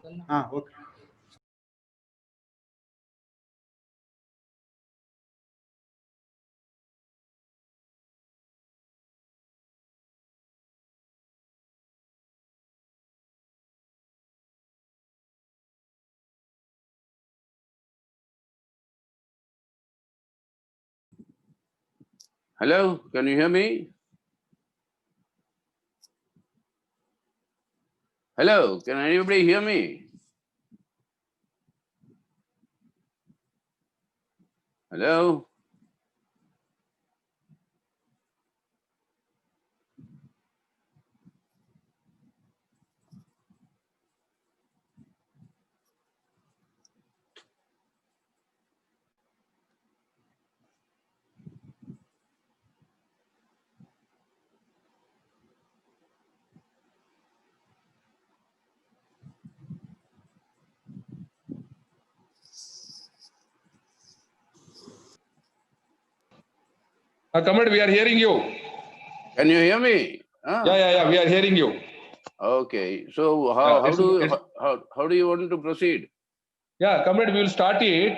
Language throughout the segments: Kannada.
Okay. Hello, can you hear me? Hello, can anybody hear me? Hello? Comrade, we are hearing you. Can you hear me? Yeah, we are hearing you. Okay, so how do you want to proceed? Yeah, comrade, we will start it.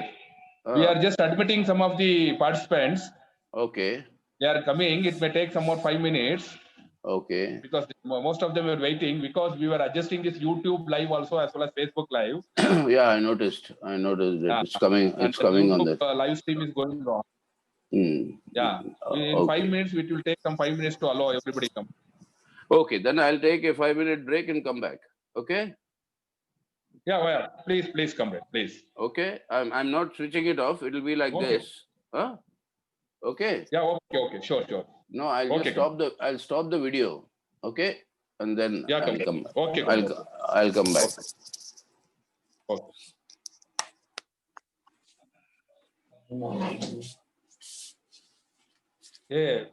We are just admitting some of the participants. Okay. They are coming. It may take some more 5 minutes. Okay. Because most of them were waiting because we were adjusting this YouTube live also as well as Facebook live. Yeah, I noticed that it's coming. It's coming YouTube, on that. Live stream is going on. Yeah. In Okay. 5 minutes, it will take some 5 minutes to allow everybody come. Okay, then I'll take a 5-minute break and come back. Okay. Yeah, well, please, comrade, please. Okay, I'm not switching it off. It'll be like this. Huh? Okay. Yeah. Okay. Sure. No, I'll just stop the video. Okay, and then I'll come back. Okay. I'll come back. Okay. Yeah.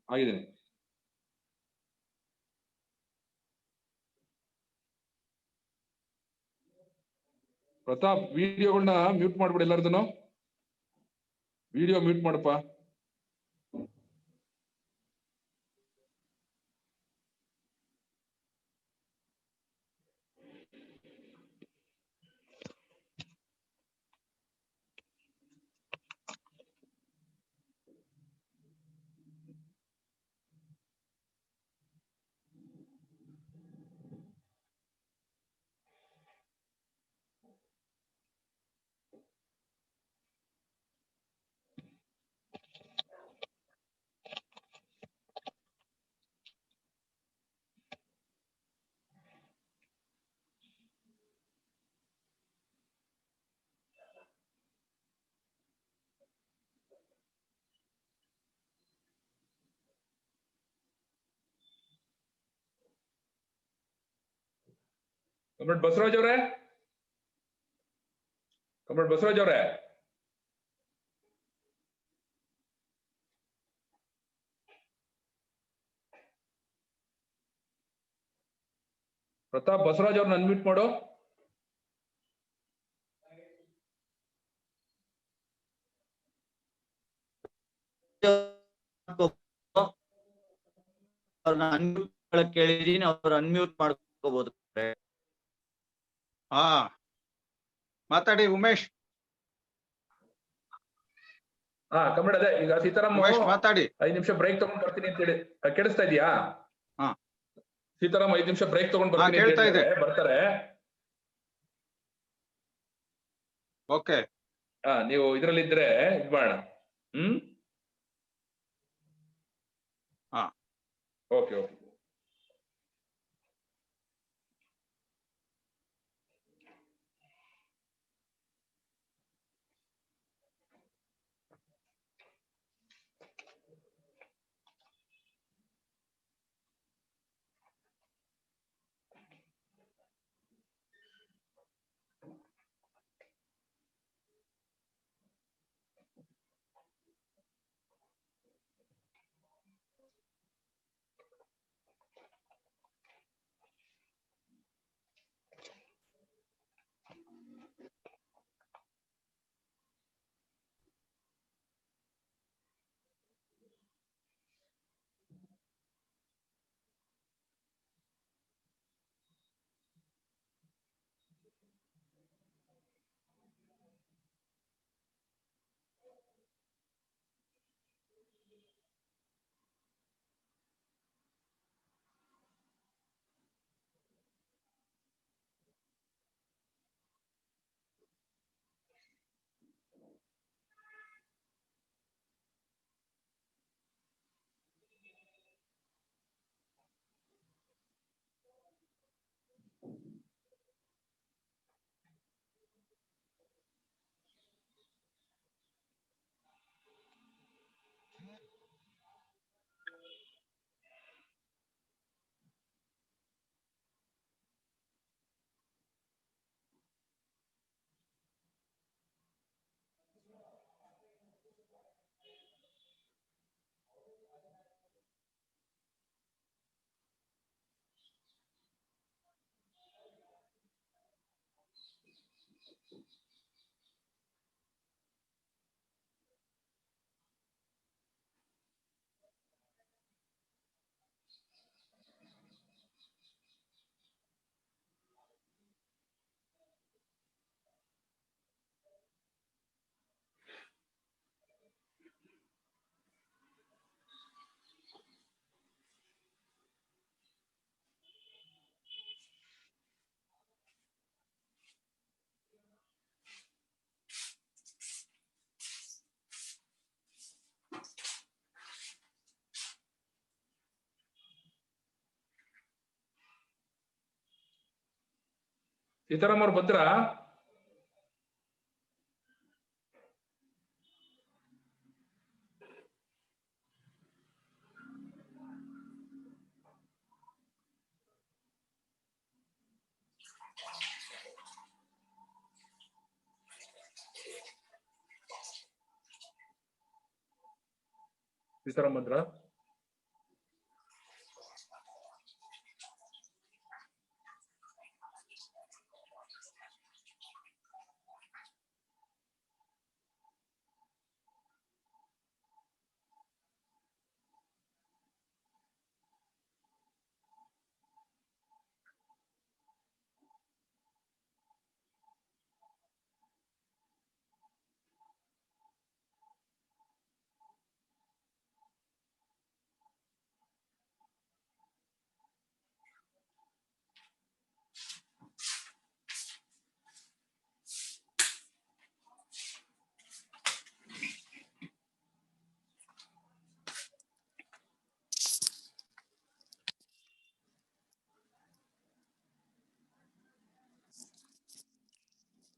ಆಗಿದ್ದೀನಿ. ಪ್ರತಾಪ್, ವಿಡಿಯೋಗಳನ್ನ ಮ್ಯೂಟ್ ಮಾಡ್ಬಿಡಿ ಎಲ್ಲಾರ್ದು. ವಿಡಿಯೋ ಮ್ಯೂಟ್ ಮಾಡಪ್ಪ. ಕಮ್ರೇಡ್ ಬಸವರಾಜ್ ಅವರೇ, ಕಮ್ರೇಡ್ ಬಸವರಾಜ್ ಅವರೇ, ಪ್ರತಾಪ್ ಬಸವರಾಜ್ ಅವ್ರನ್ನ ಅನ್ಮ್ಯೂಟ್ ಮಾಡು. ಕೇಳಿದೀನಿ, ಅವ್ರು ಅನ್ಮ್ಯೂಟ್ ಮಾಡ್ಕೋಬಹುದು. ಹಾ, ಮಾತಾಡಿ ಉಮೇಶ್. ಹಾ ಕಮ್ರೇಡ್, ಅದೇ ಈಗ ಸೀತಾರಾಮ್ ಮಾತಾಡಿ. 5 ನಿಮಿಷ ಬ್ರೇಕ್ ತಗೊಂಡ್ ಬರ್ತೀನಿ ಅಂತ ಹೇಳಿ. ಕೇಳಿಸ್ತಾ ಇದೆಯಾ? ಹಾ, ಸೀತಾರಾಮ್ 5 ನಿಮಿಷ ಬ್ರೇಕ್ ತಗೊಂಡ್ ಬರ್ತೀನಿ ಕೇಳ್ತಾ ಅಂತ ಇದೆ. ಬರ್ತಾರೆ. ಓಕೆ. ನೀವು ಇದ್ರಲ್ಲಿ ಇದ್ರೆ ಇದ್ ಮಾಡೋಣ. ಹಾ, ಓಕೆ ಓಕೆ. ಸೀತಾರಾಮ್ ಅವ್ರು ಬಂದ್ರಾ? ಸೀತಾರಾಮ್ ಬಂದ್ರಾ?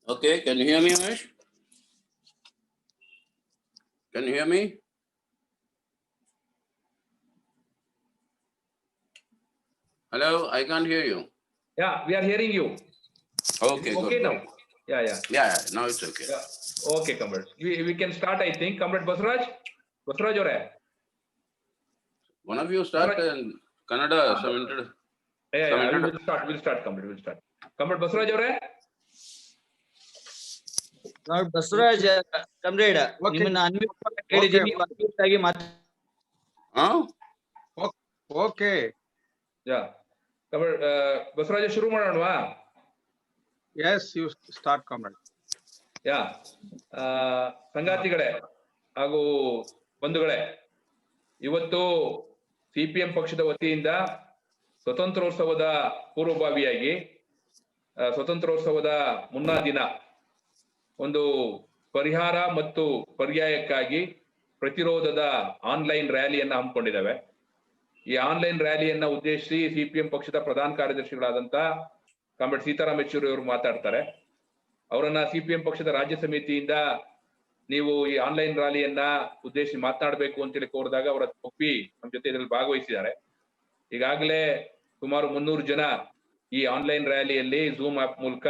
Okay, can you hear me, Umesh? Can you hear me? Hello, I can't hear you. Yeah, we are hearing you. Okay, Is it okay good. now? Yeah. Yeah, now it's okay. Yeah. Okay, comrade. We can start, I think. Comrade Basraj ಅವರೇ. One of you start and Kannada, some Yeah, we'll start, comrade. We'll start. Comrade Basraj ಅವರೇ. ಬಸವರಾಜ್ ಕಮ್ರೇಡ್ ನಿಮ್ಮನ್ನ ಅನ್ಮ್ಯೂಟ್ ಕೇಳಿದೀನಿ, ಅನ್ಮ್ಯೂಟ್ ಆಗಿ ಓಕೆ. ಯಾ ಕಮ್ರೇಡ್ ಬಸವರಾಜ ಶುರು ಮಾಡೋಣವಾ? Yes, you start comrade. Yeah ಸಂಗಾತಿಗಳೇ ಹಾಗೂ ಬಂಧುಗಳೇ, ಇವತ್ತು CPM ಪಕ್ಷದ ವತಿಯಿಂದ ಸ್ವತಂತ್ರೋತ್ಸವದ ಪೂರ್ವಭಾವಿಯಾಗಿ ಸ್ವತಂತ್ರೋತ್ಸವದ ಮುನ್ನಾ ದಿನ ಒಂದು ಪರಿಹಾರ ಮತ್ತು ಪರ್ಯಾಯಕ್ಕಾಗಿ ಪ್ರತಿರೋಧದ ಆನ್ಲೈನ್ ರ್ಯಾಲಿಯನ್ನ ಹಮ್ಮಿಕೊಂಡಿದ್ದೇವೆ. ಈ ಆನ್ಲೈನ್ ರ್ಯಾಲಿಯನ್ನ ಉದ್ದೇಶಿಸಿ CPM ಪಕ್ಷದ ಪ್ರಧಾನ ಕಾರ್ಯದರ್ಶಿಗಳಾದಂತ ಕಾಮ್ರೇಡ್ ಸೀತಾರಾಮ್ ಯೆಚೂರಿ ಅವರು ಮಾತಾಡ್ತಾರೆ. ಅವರನ್ನ CPM ಪಕ್ಷದ ರಾಜ್ಯ ಸಮಿತಿಯಿಂದ ನೀವು ಈ ಆನ್ಲೈನ್ ರ್ಯಾಲಿಯನ್ನ ಉದ್ದೇಶಿಸಿ ಮಾತನಾಡಬೇಕು ಅಂತೇಳಿ ಕೋರಿದಾಗ ಅವರ ಒಪ್ಪಿ ನಮ್ಮ ಜೊತೆ ಇದರಲ್ಲಿ ಭಾಗವಹಿಸಿದ್ದಾರೆ. ಈಗಾಗಲೇ ಸುಮಾರು 300 ಜನ ಈ ಆನ್ಲೈನ್ ರ್ಯಾಲಿಯಲ್ಲಿ ಝೂಮ್ ಆಪ್ ಮೂಲಕ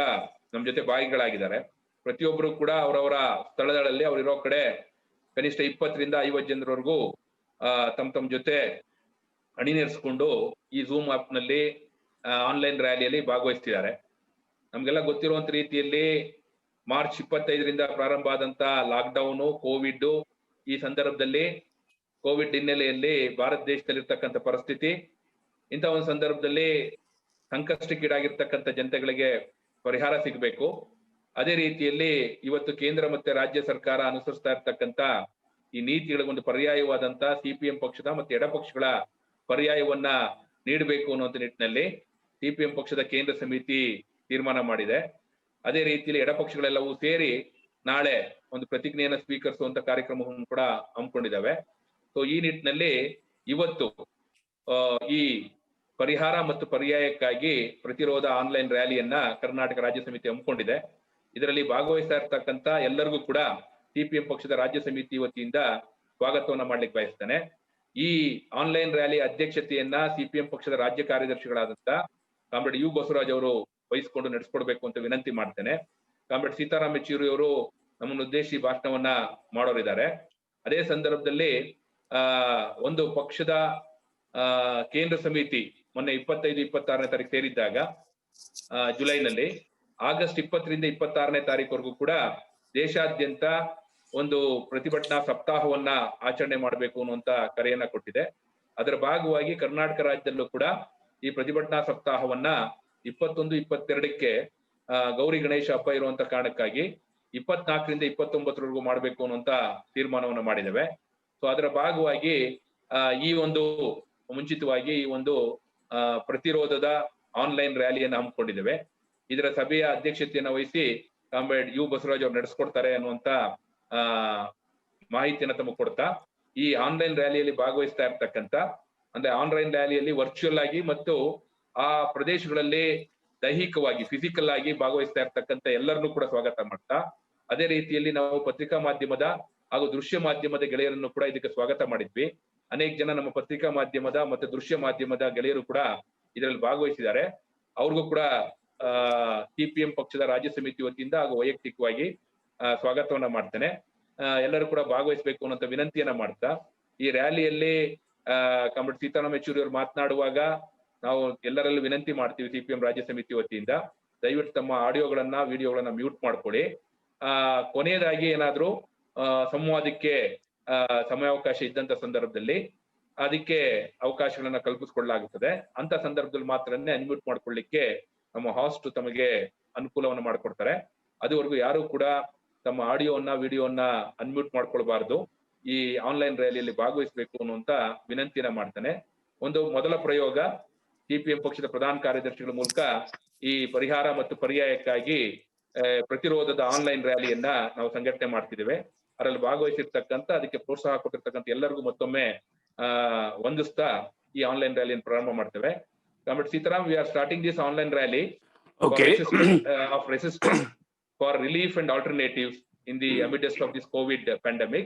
ನಮ್ಮ ಜೊತೆ ಭಾಗಿಗಳಾಗಿದ್ದಾರೆ. ಪ್ರತಿಯೊಬ್ಬರು ಕೂಡ ಅವರವರ ಸ್ಥಳಗಳಲ್ಲಿ ಅವರಿರೋ ಕಡೆ ಕನಿಷ್ಠ 20 ರಿಂದ 50 ಜನರವರೆಗೂ ತಮ್ಮ ಜೊತೆ ಅಣಿನೇರಿಸಿಕೊಂಡು ಈ ಝೂಮ್ ಆಪ್ ನಲ್ಲಿ ಆನ್ಲೈನ್ ರ್ಯಾಲಿಯಲ್ಲಿ ಭಾಗವಹಿಸ್ತಿದ್ದಾರೆ. ನಮ್ಗೆಲ್ಲ ಗೊತ್ತಿರುವಂತ ರೀತಿಯಲ್ಲಿ ಮಾರ್ಚ್ 25ರಿಂದ ಪ್ರಾರಂಭ ಆದಂತ ಲಾಕ್ಡೌನು, ಕೋವಿಡ್, ಈ ಸಂದರ್ಭದಲ್ಲಿ ಕೋವಿಡ್ ಹಿನ್ನೆಲೆಯಲ್ಲಿ ಭಾರತ ದೇಶದಲ್ಲಿರ್ತಕ್ಕಂಥ ಪರಿಸ್ಥಿತಿ, ಇಂಥ ಒಂದು ಸಂದರ್ಭದಲ್ಲಿ ಸಂಕಷ್ಟಕ್ಕೀಡಾಗಿರ್ತಕ್ಕಂಥ ಜನತೆಗಳಿಗೆ ಪರಿಹಾರ ಸಿಗಬೇಕು. ಅದೇ ರೀತಿಯಲ್ಲಿ ಇವತ್ತು ಕೇಂದ್ರ ಮತ್ತೆ ರಾಜ್ಯ ಸರ್ಕಾರ ಅನುಸರಿಸ್ತಾ ಇರ್ತಕ್ಕಂಥ ಈ ನೀತಿಗಳಿಗೊಂದು ಪರ್ಯಾಯವಾದಂತ CPM ಪಕ್ಷದ ಮತ್ತೆ ಎಡಪಕ್ಷಗಳ ಪರ್ಯಾಯವನ್ನ ನೀಡಬೇಕು ಅನ್ನುವಂಥ ನಿಟ್ಟಿನಲ್ಲಿ CPM ಪಕ್ಷದ ಕೇಂದ್ರ ಸಮಿತಿ ತೀರ್ಮಾನ ಮಾಡಿದೆ. ಅದೇ ರೀತಿಯಲ್ಲಿ ಎಡಪಕ್ಷಗಳೆಲ್ಲವೂ ಸೇರಿ ನಾಳೆ ಒಂದು ಪ್ರತಿಜ್ಞೆಯನ್ನ ಸ್ವೀಕರಿಸುವಂತ ಕಾರ್ಯಕ್ರಮವನ್ನು ಕೂಡ ಹಮ್ಮಿಕೊಂಡಿದ್ದಾವೆ. ಸೊ ಈ ನಿಟ್ಟಿನಲ್ಲಿ ಇವತ್ತು ಈ ಪರಿಹಾರ ಮತ್ತು ಪರ್ಯಾಯಕ್ಕಾಗಿ ಪ್ರತಿರೋಧ ಆನ್ಲೈನ್ ರ್ಯಾಲಿಯನ್ನ ಕರ್ನಾಟಕ ರಾಜ್ಯ ಸಮಿತಿ ಹಮ್ಮಿಕೊಂಡಿದೆ. ಇದರಲ್ಲಿ ಭಾಗವಹಿಸ್ತಾ ಇರ್ತಕ್ಕಂಥ ಎಲ್ಲರಿಗೂ ಕೂಡ CPM ಪಕ್ಷದ ರಾಜ್ಯ ಸಮಿತಿ ವತಿಯಿಂದ ಸ್ವಾಗತವನ್ನ ಮಾಡ್ಲಿಕ್ಕೆ ಬಯಸ್ತೇನೆ. ಈ ಆನ್ಲೈನ್ ರ್ಯಾಲಿ ಅಧ್ಯಕ್ಷತೆಯನ್ನ CPM ಪಕ್ಷದ ರಾಜ್ಯ ಕಾರ್ಯದರ್ಶಿಗಳಾದಂತ ಕಾಮ್ರೇಡ್ ಯು ಬಸವರಾಜ್ ಅವರು ವಹಿಸಿಕೊಂಡು ನಡೆಸ್ಕೊಡ್ಬೇಕು ಅಂತ ವಿನಂತಿ ಮಾಡ್ತೇನೆ. ಕಾಮ್ರೇಡ್ ಸೀತಾರಾಮ್ ಯೆಚೂರಿ ಅವರು ನಮ್ಮನ್ನು ಉದ್ದೇಶಿಸಿ ಭಾಷಣವನ್ನ ಮಾಡೋರಿದ್ದಾರೆ. ಅದೇ ಸಂದರ್ಭದಲ್ಲಿ ಒಂದು ಪಕ್ಷದ ಕೇಂದ್ರ ಸಮಿತಿ ಮೊನ್ನೆ 25-26ನೇ ತಾರೀಕು ಸೇರಿದ್ದಾಗ ಜುಲೈನಲ್ಲಿ, ಆಗಸ್ಟ್ 20ರಿಂದ 26ನೇ ತಾರೀಕುವರೆಗೂ ಕೂಡ ದೇಶಾದ್ಯಂತ ಒಂದು ಪ್ರತಿಭಟನಾ ಸಪ್ತಾಹವನ್ನ ಆಚರಣೆ ಮಾಡಬೇಕು ಅನ್ನುವಂತ ಕರೆಯನ್ನ ಕೊಟ್ಟಿದೆ. ಅದರ ಭಾಗವಾಗಿ ಕರ್ನಾಟಕ ರಾಜ್ಯದಲ್ಲೂ ಕೂಡ ಈ ಪ್ರತಿಭಟನಾ ಸಪ್ತಾಹವನ್ನ 21-22ಕ್ಕೆ ಗೌರಿ ಗಣೇಶ ಹಬ್ಬ ಇರುವಂತ ಕಾರಣಕ್ಕಾಗಿ 24ರಿಂದ 29ರವರೆಗೂ ಮಾಡಬೇಕು ಅನ್ನುವಂತ ತೀರ್ಮಾನವನ್ನು ಮಾಡಿದ್ದೇವೆ. ಸೊ ಅದರ ಭಾಗವಾಗಿ ಈ ಒಂದು ಮುಂಚಿತವಾಗಿ ಈ ಒಂದು ಪ್ರತಿರೋಧದ ಆನ್ಲೈನ್ ರ್ಯಾಲಿಯನ್ನು ಹಮ್ಮಿಕೊಂಡಿದ್ದೇವೆ. ಇದರ ಸಭೆಯ ಅಧ್ಯಕ್ಷತೆಯನ್ನು ವಹಿಸಿ ಕಾಮ್ರೇಡ್ ಯು ಬಸವರಾಜ್ ಅವರು ನಡೆಸ್ಕೊಡ್ತಾರೆ ಅನ್ನುವಂತ ಮಾಹಿತಿಯನ್ನು ತಮಗೆ ಕೊಡ್ತಾ, ಈ ಆನ್ಲೈನ್ ರ್ಯಾಲಿಯಲ್ಲಿ ಭಾಗವಹಿಸ್ತಾ ಇರ್ತಕ್ಕಂಥ, ಅಂದ್ರೆ ಆನ್ಲೈನ್ ರ್ಯಾಲಿಯಲ್ಲಿ ವರ್ಚುವಲ್ ಆಗಿ ಮತ್ತು ಆ ಪ್ರದೇಶಗಳಲ್ಲಿ ದೈಹಿಕವಾಗಿ ಫಿಸಿಕಲ್ ಆಗಿ ಭಾಗವಹಿಸ್ತಾ ಇರ್ತಕ್ಕಂಥ ಎಲ್ಲರನ್ನೂ ಕೂಡ ಸ್ವಾಗತ ಮಾಡ್ತಾ, ಅದೇ ರೀತಿಯಲ್ಲಿ ನಾವು ಪತ್ರಿಕಾ ಮಾಧ್ಯಮದ ಹಾಗೂ ದೃಶ್ಯ ಮಾಧ್ಯಮದ ಗೆಳೆಯರನ್ನು ಕೂಡ ಇದಕ್ಕೆ ಸ್ವಾಗತ ಮಾಡಿದ್ವಿ. ಅನೇಕ ಜನ ನಮ್ಮ ಪತ್ರಿಕಾ ಮಾಧ್ಯಮದ ಮತ್ತೆ ದೃಶ್ಯ ಮಾಧ್ಯಮದ ಗೆಳೆಯರು ಕೂಡ ಇದರಲ್ಲಿ ಭಾಗವಹಿಸಿದ್ದಾರೆ. ಅವ್ರಿಗೂ ಕೂಡ CPM ಪಕ್ಷದ ರಾಜ್ಯ ಸಮಿತಿ ವತಿಯಿಂದ ಹಾಗೂ ವೈಯಕ್ತಿಕವಾಗಿ ಸ್ವಾಗತವನ್ನ ಮಾಡ್ತೇನೆ. ಎಲ್ಲರೂ ಕೂಡ ಭಾಗವಹಿಸಬೇಕು ಅನ್ನೋಂಥ ವಿನಂತಿಯನ್ನ ಮಾಡ್ತಾ, ಈ ರ್ಯಾಲಿಯಲ್ಲಿ ಕಾಮ್ರೇಡ್ ಸೀತಾರಾಮ್ ಯೆಚೂರಿ ಅವರು ಮಾತನಾಡುವಾಗ ನಾವು ಎಲ್ಲರಲ್ಲೂ ವಿನಂತಿ ಮಾಡ್ತೀವಿ CPM ರಾಜ್ಯ ಸಮಿತಿ ವತಿಯಿಂದ, ದಯವಿಟ್ಟು ತಮ್ಮ ಆಡಿಯೋಗಳನ್ನ ವಿಡಿಯೋಗಳನ್ನ ಮ್ಯೂಟ್ ಮಾಡ್ಕೊಳ್ಳಿ. ಕೊನೆಯದಾಗಿ ಏನಾದ್ರೂ ಸಂವಾದಕ್ಕೆ ಸಮಯಾವಕಾಶ ಇದ್ದಂತ ಸಂದರ್ಭದಲ್ಲಿ ಅದಕ್ಕೆ ಅವಕಾಶಗಳನ್ನ ಕಲ್ಪಿಸಿಕೊಳ್ಳಲಾಗುತ್ತದೆ. ಅಂತ ಸಂದರ್ಭದಲ್ಲಿ ಮಾತ್ರನೇ ಅನ್ಮ್ಯೂಟ್ ಮಾಡ್ಕೊಳ್ಳಿಕ್ಕೆ ನಮ್ಮ ಹಾಸ್ಟ್ ತಮಗೆ ಅನುಕೂಲವನ್ನು ಮಾಡಿಕೊಡ್ತಾರೆ. ಅದುವರೆಗೂ ಯಾರು ಕೂಡ ತಮ್ಮ ಆಡಿಯೋವನ್ನ ವಿಡಿಯೋವನ್ನ ಅನ್ಮ್ಯೂಟ್ ಮಾಡ್ಕೊಳ್ಬಾರ್ದು. ಈ ಆನ್ಲೈನ್ ರ್ಯಾಲಿಯಲ್ಲಿ ಭಾಗವಹಿಸಬೇಕು ಅನ್ನುವಂತ ವಿನಂತಿಯನ್ನ ಮಾಡ್ತಾನೆ. ಒಂದು ಮೊದಲ ಪ್ರಯೋಗ CPM ಪಕ್ಷದ ಪ್ರಧಾನ ಕಾರ್ಯದರ್ಶಿಗಳ ಮೂಲಕ ಈ ಪರಿಹಾರ ಮತ್ತು ಪರ್ಯಾಯಕ್ಕಾಗಿ ಪ್ರತಿರೋಧದ ಆನ್ಲೈನ್ ರ್ಯಾಲಿಯನ್ನ ನಾವು ಸಂಘಟನೆ ಮಾಡ್ತಿದ್ದೇವೆ. ಅದರಲ್ಲಿ ಭಾಗವಹಿಸಿರ್ತಕ್ಕಂಥ, ಅದಕ್ಕೆ ಪ್ರೋತ್ಸಾಹ ಕೊಟ್ಟಿರ್ತಕ್ಕಂಥ ಎಲ್ಲರಿಗೂ ಮತ್ತೊಮ್ಮೆ ವಂದಿಸ್ತಾ ಈ ಆನ್ಲೈನ್ ರ್ಯಾಲಿಯನ್ನು ಪ್ರಾರಂಭ ಮಾಡ್ತೇವೆ. Comrade Sitaram, we are starting this online rally of resistance for relief and alternatives in the midst of this COVID pandemic.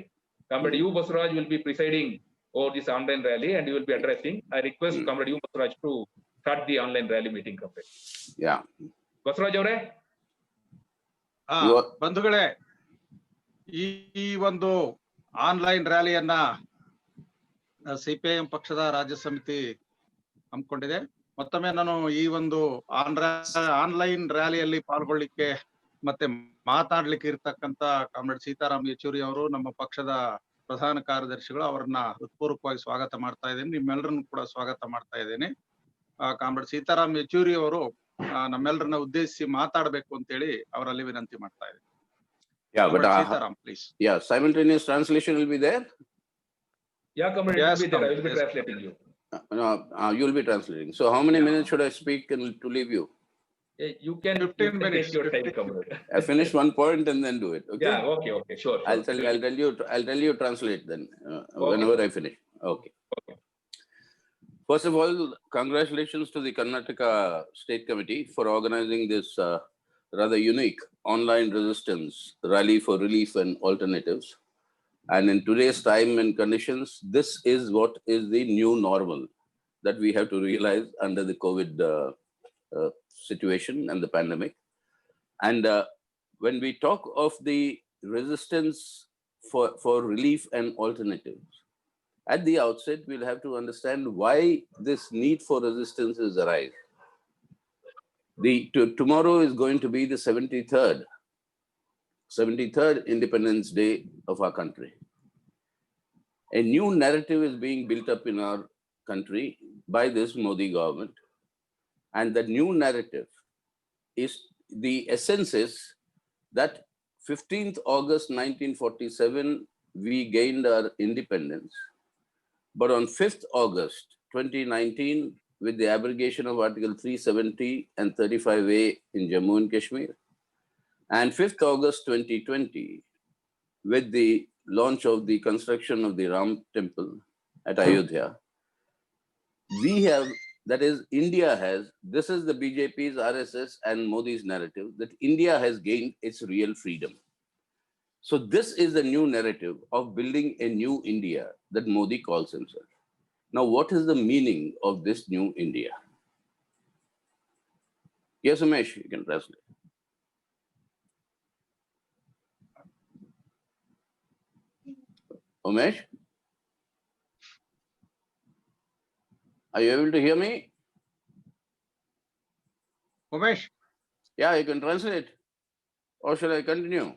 Comrade U. Basraj will be presiding over this online rally and you will be addressing. I request Comrade U. Basraj to start the online rally meeting, Comrade. Yeah. Basraj avare? ಬಂಧುಗಳೇ, ಈ ಒಂದು ಆನ್ಲೈನ್ ರ್ಯಾಲಿಯನ್ನ CPIM ಪಕ್ಷದ ರಾಜ್ಯ ಸಮಿತಿ ಹಮ್ಮಿಕೊಂಡಿದೆ. ಮತ್ತೊಮ್ಮೆ ನಾನು ಈ ಒಂದು ಆನ್ಲೈನ್ ರ್ಯಾಲಿಯಲ್ಲಿ ಪಾಲ್ಗೊಳ್ಳಿಕ್ಕೆ ಮತ್ತೆ ಮಾತಾಡ್ಲಿಕ್ಕೆ ಇರ್ತಕ್ಕಂತ ಕಾಮ್ರೇಡ್ ಸೀತಾರಾಮ್ ಯೆಚೂರಿ ಅವರು, ನಮ್ಮ ಪಕ್ಷದ ಪ್ರಧಾನ ಕಾರ್ಯದರ್ಶಿಗಳು, ಅವರನ್ನ ಹೃತ್ಪೂರ್ವಕವಾಗಿ ಸ್ವಾಗತ ಮಾಡ್ತಾ ಇದ್ದೀನಿ. ನಿಮ್ಮೆಲ್ಲರನ್ನು ಕೂಡ ಸ್ವಾಗತ ಮಾಡ್ತಾ ಇದ್ದೀನಿ. ಕಾಮ್ರೇಡ್ ಸೀತಾರಾಮ್ ಯೆಚೂರಿ ಅವರು ನಮ್ಮೆಲ್ಲರನ್ನ ಉದ್ದೇಶಿಸಿ ಮಾತಾಡಬೇಕು ಅಂತೇಳಿ ಅವರಲ್ಲಿ ವಿನಂತಿ ಮಾಡ್ತಾ ಇದ್ದೀನಿ. Yeah, but Sitaram, please. Yeah, simultaneous translation will be there. Yeah, Comrade, Yes, it will be there. I will be yes. translating you. No, you will be translating. So how many minutes should I speak to leave you? You can 15 minutes. take your time, Comrade. I finish one point and then do it. Okay. Yeah, okay, sure. I'll tell you translate then whenever I finish. Okay. First of all, congratulations to the Karnataka State Committee for organizing this rather unique online resistance rally for relief and alternatives. And in today's time and conditions, this is what is the new normal that we have to realize under the COVID situation and the pandemic. And when we talk of the resistance for relief and alternatives, at the outset, we'll have to understand why this need for resistance is arise. Tomorrow is going to be the 73rd Independence Day of our country. A new narrative is being built up in our country by this Modi government. And that new narrative is, the essence is that 15th August 1947, we gained our independence. But on 5th August 2019, with the abrogation of Article 370 and 35A in Jammu and Kashmir, and 5th August 2020, with the launch of the construction of the Ram Temple at Ayodhya, we have, that is, India has, this is the BJP's, RSS and Modi's narrative, that India has gained its real freedom. So this is the new narrative of building a new India that Modi calls himself. Now, what is the meaning of this new India? Yes, Umesh, you can translate. Umesh? Are you able to hear me? Umesh? Yeah, you can translate. Or shall I continue?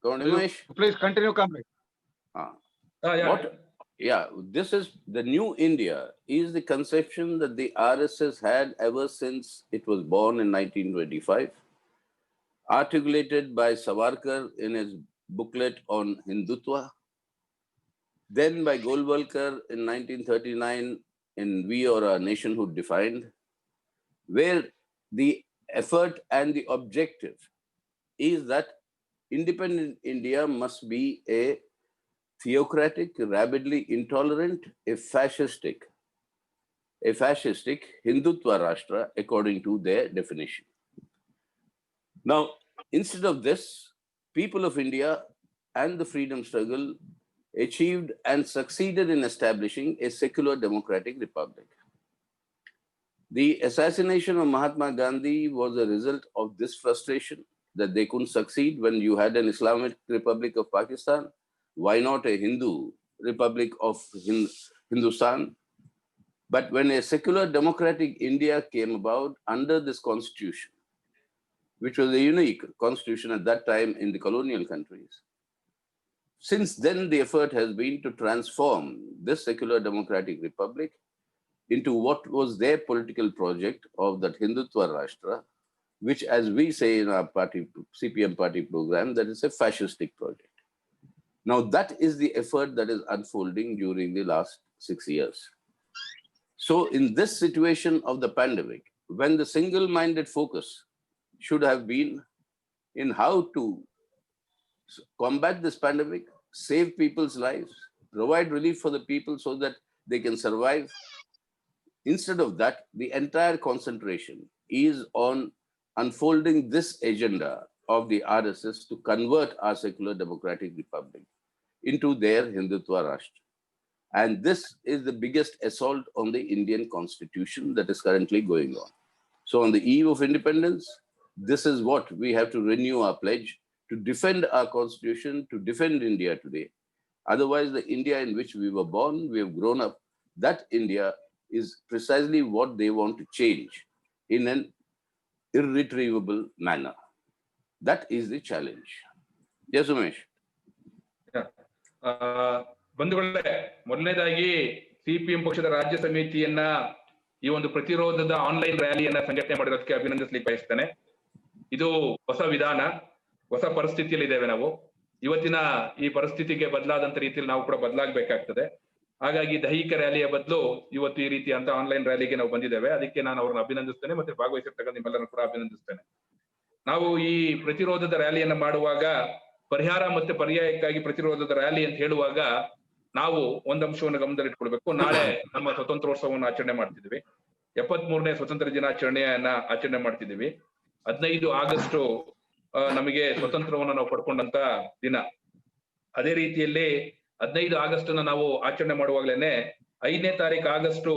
Go on, Umesh. Please continue, comrade. Yeah, this is the new India is the conception that the RSS had ever since it was born in 1925, articulated by Savarkar in his booklet on Hindutva, then by Golwalkar in 1939 in We or Our Nationhood Defined, where the effort and the objective is that independent India must be a theocratic, rabidly intolerant, a fascistic Hindutva Rashtra according to their definition. Now, instead of this, people of India and the freedom struggle achieved and succeeded in establishing a secular democratic republic. The assassination of Mahatma Gandhi was a result of this frustration that they couldn't succeed when you had an Islamic Republic of Pakistan. Why not a Hindu Republic of Hindustan? But when a secular democratic India came about under this constitution, which was a unique constitution at that time in the colonial countries, since then the effort has been to transform this secular democratic republic into what was their political project of that Hindutva Rashtra, which, as we say in our party, CPM party program, that is a fascistic project. Now, that is the effort that is unfolding during the last 6 years. So in this situation of the pandemic, when the single-minded focus should have been in how to combat this pandemic, save people's lives, provide relief for the people so that they can survive, Instead of that, the entire concentration is on unfolding this agenda of the RSS to convert our secular democratic republic into their Hindutva Rashtra. And this is the biggest assault on the Indian constitution that is currently going on. So on the eve of independence, this is what we have to renew our pledge to defend our constitution, to defend India today. Otherwise, the India in which we were born, we have grown up, that India is precisely what they want to change in an irretrievable manner. That is the challenge. Yes, Umesh. ಬಂಧುಗಳೇ, ಮೊದಲನೇದಾಗಿ ಸಿಪಿಎಂ ಪಕ್ಷದ ರಾಜ್ಯ ಸಮಿತಿಯನ್ನ ಈ ಒಂದು ಪ್ರತಿರೋಧದ ಆನ್ಲೈನ್ ರ್ಯಾಲಿಯನ್ನ ಸಂಘಟನೆ ಮಾಡಿರೋದಕ್ಕೆ ಅಭಿನಂದಿಸ್ಲಿಕ್ಕೆ ಬಯಸ್ತೇನೆ. ಇದು ಹೊಸ ವಿಧಾನ, ಹೊಸ ಪರಿಸ್ಥಿತಿಯಲ್ಲಿ ಇದ್ದೇವೆ ನಾವು. ಇವತ್ತಿನ ಈ ಪರಿಸ್ಥಿತಿಗೆ ಬದಲಾದಂತ ರೀತಿಯಲ್ಲಿ ನಾವು ಕೂಡ ಬದಲಾಗಬೇಕಾಗ್ತದೆ. ಹಾಗಾಗಿ ದೈಹಿಕ ರ್ಯಾಲಿಯ ಬದಲು ಇವತ್ತು ಈ ರೀತಿ ಅಂತ ಆನ್ಲೈನ್ ರ್ಯಾಲಿಗೆ ನಾವು ಬಂದಿದ್ದೇವೆ. ಅದಕ್ಕೆ ನಾನು ಅವ್ರನ್ನ ಅಭಿನಂದಿಸ್ತೇನೆ, ಮತ್ತೆ ಭಾಗವಹಿಸಿರ್ತಕ್ಕಂಥ ನಿಮ್ಮೆಲ್ಲರನ್ನು ಕೂಡ ಅಭಿನಂದಿಸ್ತೇನೆ. ನಾವು ಈ ಪ್ರತಿರೋಧದ ರ್ಯಾಲಿಯನ್ನ ಮಾಡುವಾಗ, ಪರಿಹಾರ ಮತ್ತೆ ಪರ್ಯಾಯಕ್ಕಾಗಿ ಪ್ರತಿರೋಧದ ರ್ಯಾಲಿ ಅಂತ ಹೇಳುವಾಗ ನಾವು ಒಂದಂಶವನ್ನು ಗಮನದಲ್ಲಿಟ್ಕೊಳ್ಬೇಕು. ನಾಳೆ ನಮ್ಮ ಸ್ವತಂತ್ರೋತ್ಸವವನ್ನು ಆಚರಣೆ ಮಾಡ್ತಿದ್ವಿ. 73ನೇ ಸ್ವತಂತ್ರ ದಿನಾಚರಣೆಯನ್ನ ಆಚರಣೆ ಮಾಡ್ತಿದ್ದೀವಿ. 15 ಆಗಸ್ಟ್ ನಮಗೆ ಸ್ವತಂತ್ರವನ್ನ ನಾವು ಪಡ್ಕೊಂಡಂತ ದಿನ. ಅದೇ ರೀತಿಯಲ್ಲಿ 15 ಆಗಸ್ಟ್ ನಾವು ಆಚರಣೆ ಮಾಡುವಾಗ್ಲೇನೆ 5ನೇ ತಾರೀಕು ಆಗಸ್ಟ್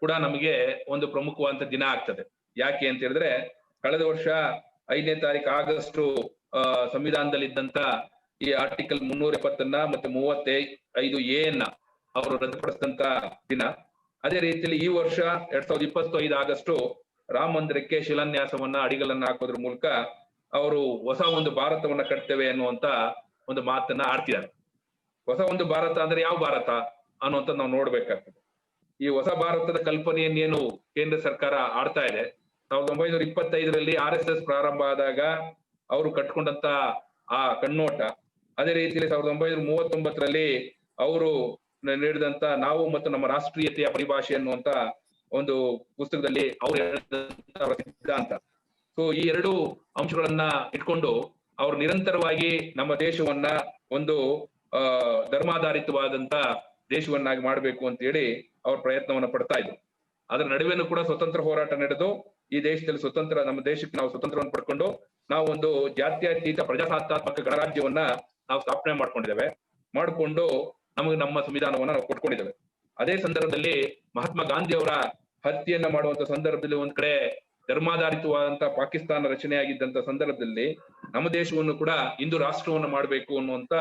ಕೂಡ ನಮಗೆ ಒಂದು ಪ್ರಮುಖವಾದಂತ ದಿನ ಆಗ್ತದೆ. ಯಾಕೆ ಅಂತ ಹೇಳಿದ್ರೆ, ಕಳೆದ ವರ್ಷ 5ನೇ ತಾರೀಕು ಆಗಸ್ಟ್ ಸಂವಿಧಾನದಲ್ಲಿದ್ದಂತ ಈ ಆರ್ಟಿಕಲ್ 370 ಮತ್ತೆ 35A ಅವರು ರದ್ದುಪಡಿಸಿದಂತ ದಿನ. ಅದೇ ರೀತಿಯಲ್ಲಿ ಈ ವರ್ಷ 2025 ಆಗಸ್ಟ್ ರಾಮ ಮಂದಿರಕ್ಕೆ ಶಿಲಾನ್ಯಾಸವನ್ನ, ಅಡಿಗಲನ್ನ ಹಾಕೋದ್ರ ಮೂಲಕ ಅವರು ಹೊಸ ಒಂದು ಭಾರತವನ್ನ ಕಟ್ತೇವೆ ಅನ್ನುವಂತ ಒಂದು ಮಾತನ್ನ ಆಡ್ತಿದ್ದಾರೆ. ಹೊಸ ಒಂದು ಭಾರತ ಅಂದ್ರೆ ಯಾವ ಭಾರತ ಅನ್ನುವಂತ ನಾವು ನೋಡ್ಬೇಕಾಗ್ತದೆ. ಈ ಹೊಸ ಭಾರತದ ಕಲ್ಪನೆಯನ್ನೇನು ಕೇಂದ್ರ ಸರ್ಕಾರ ಆಡ್ತಾ ಇದೆ, 1925ರಲ್ಲಿ RSS ಪ್ರಾರಂಭ ಆದಾಗ ಅವರು ಕಟ್ಕೊಂಡಂತ ಆ ಕಣ್ಣೋಟ, ಅದೇ ರೀತಿಯಲ್ಲಿ 1939ರಲ್ಲಿ ಅವರು ನೀಡಿದಂತ ನಾವು ಮತ್ತು ನಮ್ಮ ರಾಷ್ಟ್ರೀಯತೆಯ ಪರಿಭಾಷೆ ಅನ್ನುವಂತ ಒಂದು ಪುಸ್ತಕದಲ್ಲಿ ಅವರು ಹೇಳಿದಂತ ಸಿದ್ಧಾಂತ. ಸೊ ಈ ಎರಡು ಅಂಶಗಳನ್ನ ಇಟ್ಕೊಂಡು ಅವರು ನಿರಂತರವಾಗಿ ನಮ್ಮ ದೇಶವನ್ನ ಒಂದು ಧರ್ಮಾಧಾರಿತವಾದಂತ ದೇಶವನ್ನಾಗಿ ಮಾಡ್ಬೇಕು ಅಂತ ಹೇಳಿ ಅವ್ರ ಪ್ರಯತ್ನವನ್ನ ಪಡ್ತಾ ಇದ್ರು. ಅದರ ನಡುವೆನೂ ಕೂಡ ಸ್ವತಂತ್ರ ಹೋರಾಟ ನಡೆದು ಈ ದೇಶದಲ್ಲಿ ನಮ್ಮ ದೇಶಕ್ಕೆ ನಾವು ಸ್ವತಂತ್ರವನ್ನು ಪಡ್ಕೊಂಡು ನಾವು ಒಂದು ಜಾತ್ಯತೀತ ಪ್ರಜಾಸತ್ತಾತ್ಮಕ ಗಣರಾಜ್ಯವನ್ನ ನಾವು ಸ್ಥಾಪನೆ ಮಾಡಿಕೊಂಡು ನಮಗೆ ನಮ್ಮ ಸಂವಿಧಾನವನ್ನ ನಾವು ಕೊಟ್ಕೊಂಡಿದ್ದೇವೆ. ಅದೇ ಸಂದರ್ಭದಲ್ಲಿ ಮಹಾತ್ಮ ಗಾಂಧಿ ಅವರ ಹತ್ಯೆಯನ್ನ ಮಾಡುವಂತ ಸಂದರ್ಭದಲ್ಲಿ ಒಂದ್ ಕಡೆ ಧರ್ಮಾಧಾರಿತವಾದಂತ ಪಾಕಿಸ್ತಾನ ರಚನೆಯಾಗಿದ್ದಂತ ಸಂದರ್ಭದಲ್ಲಿ ನಮ್ಮ ದೇಶವನ್ನು ಕೂಡ ಹಿಂದೂ ರಾಷ್ಟ್ರವನ್ನು ಮಾಡಬೇಕು ಅನ್ನುವಂತ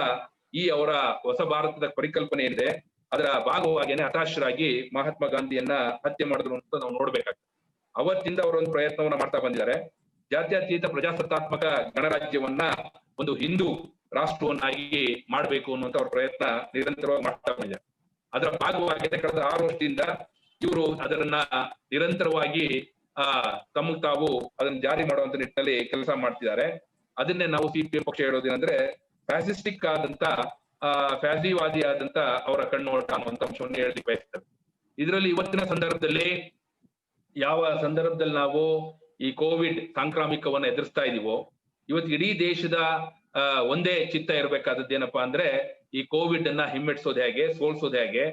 ಈ ಅವರ ಹೊಸ ಭಾರತದ ಪರಿಕಲ್ಪನೆ ಏನಿದೆ, ಅದರ ಭಾಗವಾಗಿಯೇ ಹತಾಶರಾಗಿ ಮಹಾತ್ಮ ಗಾಂಧಿಯನ್ನ ಹತ್ಯೆ ಮಾಡಿದ್ರು ಅಂತ ನಾವು ನೋಡ್ಬೇಕಾಗ್ತದೆ. ಅವತ್ತಿಂದ ಅವರೊಂದು ಪ್ರಯತ್ನವನ್ನ ಮಾಡ್ತಾ ಬಂದಿದ್ದಾರೆ. ಜಾತ್ಯತೀತ ಪ್ರಜಾಸತ್ತಾತ್ಮಕ ಗಣರಾಜ್ಯವನ್ನ ಒಂದು ಹಿಂದೂ ರಾಷ್ಟ್ರವನ್ನಾಗಿ ಮಾಡ್ಬೇಕು ಅನ್ನುವಂತ ಅವ್ರ ಪ್ರಯತ್ನ ನಿರಂತರವಾಗಿ ಮಾಡ್ತಾ ಬಂದಿದ್ದಾರೆ. ಅದರ ಭಾಗವಾಗಿ ಕಳೆದ 6 ವರ್ಷದಿಂದ ಇವರು ಅದನ್ನ ನಿರಂತರವಾಗಿ ತಮಗೆ ತಾವು ಅದನ್ನ ಜಾರಿ ಮಾಡುವಂತ ನಿಟ್ಟಿನಲ್ಲಿ ಕೆಲಸ ಮಾಡ್ತಿದ್ದಾರೆ. ಅದನ್ನೇ ನಾವು ಸಿಪಿಎಂ ಪಕ್ಷ ಹೇಳೋದೇನಂದ್ರೆ, ಫ್ಯಾಸಿಸ್ಟಿಕ್ ಆದಂತ ಫ್ಯಾಸಿವಾದಿ ಆದಂತ ಅವರ ಕಣ್ಣೋಟ ಅನ್ನುವಂತ ಅಂಶವನ್ನು ಹೇಳಲಿಕ್ಕೆ ಬಯಸ್ತೇವೆ. ಇದರಲ್ಲಿ ಇವತ್ತಿನ ಸಂದರ್ಭದಲ್ಲಿ ಯಾವ ಸಂದರ್ಭದಲ್ಲಿ ನಾವು ಈ ಕೋವಿಡ್ ಸಾಂಕ್ರಾಮಿಕವನ್ನ ಎದುರಿಸ್ತಾ ಇದೀವೋ, ಇವತ್ತು ಇಡೀ ದೇಶದ ಒಂದೇ ಚಿತ್ತ ಇರಬೇಕಾದದ್ದು ಏನಪ್ಪಾ ಅಂದ್ರೆ, ಈ ಕೋವಿಡ್ ಅನ್ನ ಹಿಮ್ಮೆಟ್ಟಿಸೋದು ಹೇಗೆ, ಸೋಲ್ಸೋದು ಹೇಗೆ,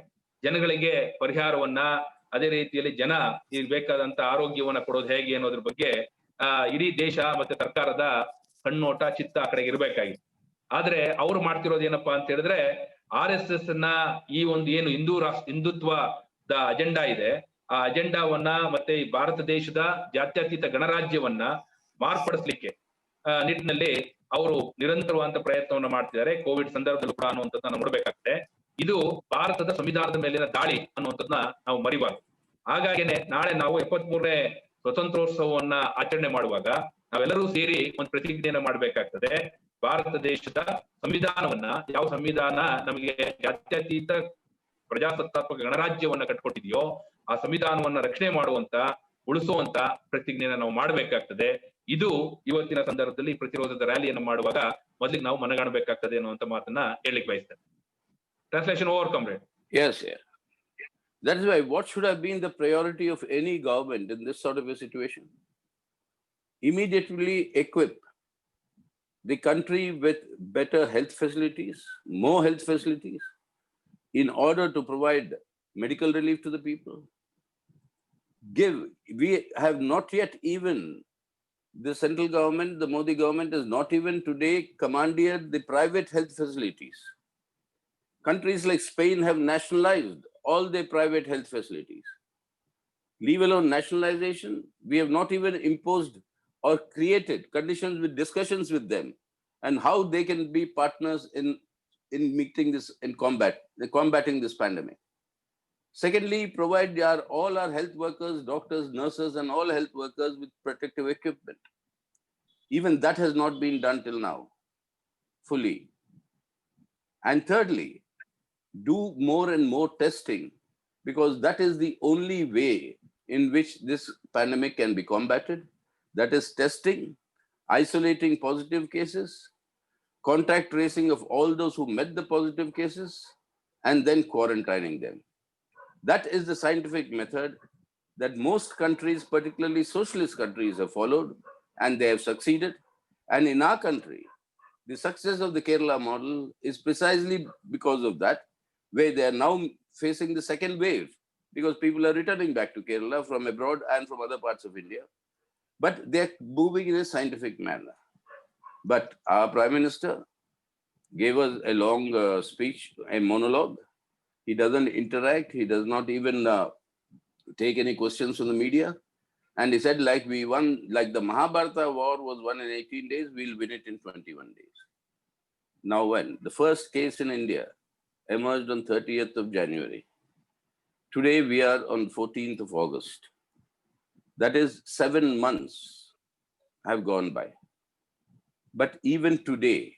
ಜನಗಳಿಗೆ ಪರಿಹಾರವನ್ನ, ಅದೇ ರೀತಿಯಲ್ಲಿ ಜನ ಈಗ ಬೇಕಾದಂತ ಆರೋಗ್ಯವನ್ನ ಕೊಡೋದು ಹೇಗೆ ಅನ್ನೋದ್ರ ಬಗ್ಗೆ ಇಡೀ ದೇಶ ಮತ್ತೆ ಸರ್ಕಾರದ ಕಣ್ಣೋಟ, ಚಿತ್ತ ಆ ಕಡೆಗೆ ಇರ್ಬೇಕಾಗಿತ್ತು. ಆದ್ರೆ ಅವ್ರು ಮಾಡ್ತಿರೋದು ಏನಪ್ಪಾ ಅಂತ ಹೇಳಿದ್ರೆ, RSS ನ ಈ ಒಂದು ಏನು ಹಿಂದುತ್ವದ ಅಜೆಂಡಾ ಇದೆ, ಆ ಅಜೆಂಡಾವನ್ನ ಮತ್ತೆ ಈ ಭಾರತ ದೇಶದ ಜಾತ್ಯತೀತ ಗಣರಾಜ್ಯವನ್ನ ಮಾರ್ಪಡಿಸ್ಲಿಕ್ಕೆ ನಿಟ್ಟಿನಲ್ಲಿ ಅವರು ನಿರಂತರವಾದಂತ ಪ್ರಯತ್ನವನ್ನ ಮಾಡ್ತಿದ್ದಾರೆ. ಕೋವಿಡ್ ಸಂದರ್ಭದಲ್ಲೂ ಕೂಡ ಅನ್ನುವಂಥದ್ದನ್ನ ನೋಡ್ಬೇಕಾಗ್ತದೆ. ಇದು ಭಾರತದ ಸಂವಿಧಾನದ ಮೇಲಿನ ದಾಳಿ ಅನ್ನುವಂಥದ್ದನ್ನ ನಾವು ಮರಿಬಾರ್ದು. ಹಾಗಾಗಿನೇ ನಾಳೆ ನಾವು 73ನೇ ಸ್ವತಂತ್ರೋತ್ಸವವನ್ನ ಆಚರಣೆ ಮಾಡುವಾಗ ನಾವೆಲ್ಲರೂ ಸೇರಿ ಒಂದು ಪ್ರತಿಜ್ಞೆಯನ್ನ ಮಾಡ್ಬೇಕಾಗ್ತದೆ. ಭಾರತ ದೇಶದ ಸಂವಿಧಾನವನ್ನ, ಯಾವ ಸಂವಿಧಾನ ನಮಗೆ ಜಾತ್ಯತೀತ ಪ್ರಜಾಸತ್ತಾತ್ಮಕ ಗಣರಾಜ್ಯವನ್ನ ಕಟ್ಕೊಟ್ಟಿದೆಯೋ ಆ ಸಂವಿಧಾನವನ್ನ ರಕ್ಷಣೆ ಮಾಡುವಂತ, ಉಳಿಸುವಂತ ಪ್ರತಿಜ್ಞೆಯನ್ನ ನಾವು ಮಾಡ್ಬೇಕಾಗ್ತದೆ. ಇದು ಇವತ್ತಿನ ಸಂದರ್ಭದಲ್ಲಿ ಪ್ರತಿರೋಧದ ರ್ಯಾಲಿಯನ್ನು ಮಾಡುವಾಗ ಮೊದಲಿಗೆ ನಾವು ಮನಗಾಣಬೇಕಾಗ್ತದೆ ಅನ್ನುವಂತ ಮಾತನ್ನ ಹೇಳಿಕ್ ಬಯಸ್ತೇನೆ. Translation over, comrade. Yes, yeah. That is why what should have been the priority of any government in this sort of a situation? Immediately equip the country with better health facilities, more health facilities, in order to provide medical relief to the people, we have not yet even, the central government, the Modi government has not even today commanded the private health facilities. Countries like Spain have nationalized all their private health facilities. Leave alone nationalization, we have not even imposed or created conditions with discussions with them and how they can be partners in meeting this, in combating this pandemic. Secondly, provide all our health workers, doctors, nurses, and all health workers with protective equipment. Even that has not been done till now, fully. And thirdly, do more and more testing, because that is the only way in which this pandemic can be combated. That is testing, isolating positive cases, contact tracing of all those who met the positive cases, and then quarantining them. That is the scientific method that most countries, particularly socialist countries, have followed, and they have succeeded. And in our country, the success of the Kerala model is precisely because of that, where they are now facing the second wave, because people are returning back to Kerala from abroad and from other parts of India. But they're moving in a scientific manner. But our Prime Minister gave us a long speech, a monologue. He doesn't interact. He does not even take any questions from the media. And he said, like we won, like the Mahabharata war was won in 18 days, we'll win it in 21 days. Now when? The first case in India emerged on 30th of January. Today we are on 14th of August. That is 7 months have gone by. But even today,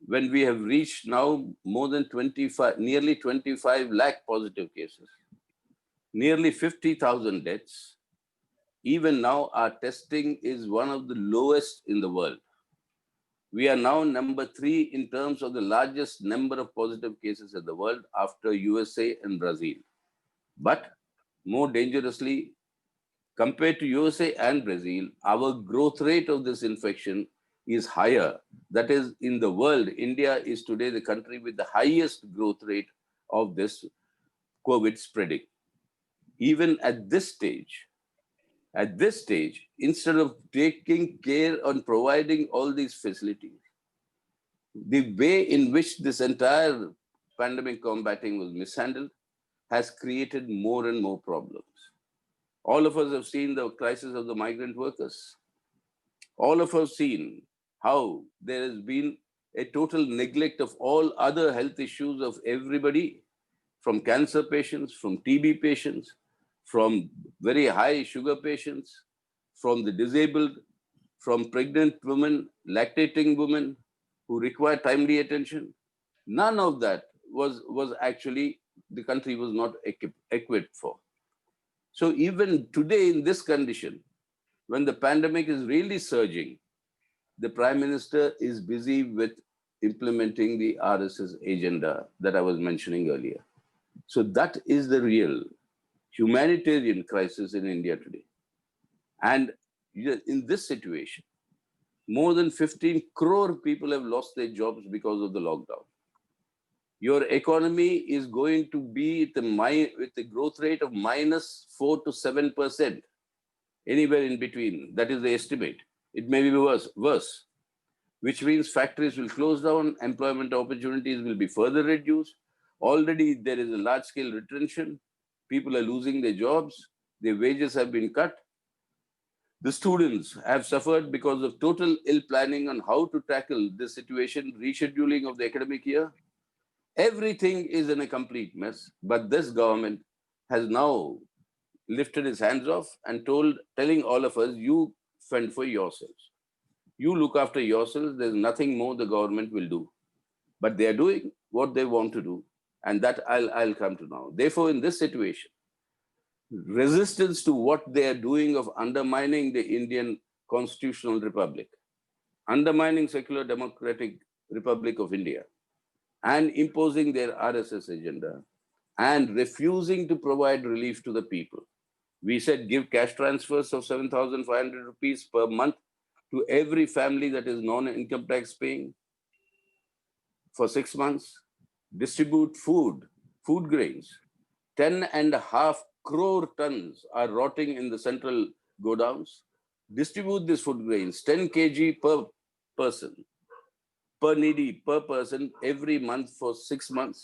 when we have reached now more than 25, nearly 25 lakh positive cases, nearly 50,000 deaths, even now our testing is one of the lowest in the world. We are now number 3 in terms of the largest number of positive cases in the world after USA and Brazil. But more dangerously, compared to USA and Brazil, our growth rate of this infection is higher. That is, in the world, India is today the country with the highest growth rate of this COVID spreading. Even at this stage, instead of taking care on providing all these facilities, the way in which this entire pandemic combating was mishandled has created more and more problems. All of us have seen the crisis of the migrant workers. All of us have seen how there has been a total neglect of all other health issues of everybody, from cancer patients, from TB patients, from very high sugar patients, from the disabled, from pregnant women, lactating women who require timely attention. None of that was actually, the country was not equipped for. So even today in this condition, when the pandemic is really surging, the Prime Minister is busy with implementing the RSS agenda that I was mentioning earlier. So that is the real humanitarian crisis in India today. And in this situation, more than 15 crore people have lost their jobs because of the lockdown. Your economy is going to be with a growth rate of -4 to 7%, anywhere in between. That is the estimate. It may be worse, which means factories will close down, employment opportunities will be further reduced. Already there is a large-scale retention. People are losing their jobs. Their wages have been cut. The students have suffered because of total ill planning on how to tackle this situation, rescheduling of the academic year. Everything is in a complete mess, but this government has now lifted his hands off and telling all of us, you fend for yourselves. You look after yourselves, there's nothing more the government will do. But they are doing what they want to do, and that I'll come to now. Therefore, in this situation, resistance to what they are doing of undermining the Indian constitutional republic, undermining secular democratic Republic of India, and imposing their RSS agenda, and refusing to provide relief to the people. We said give cash transfers of 7,500 rupees per month to every family that is non-income tax paying for 6 months. Distribute food grains, 10.5 crore tons are rotting in the central godowns. Distribute these food grains, 10 kg per person, per needy, per person every month for 6 months.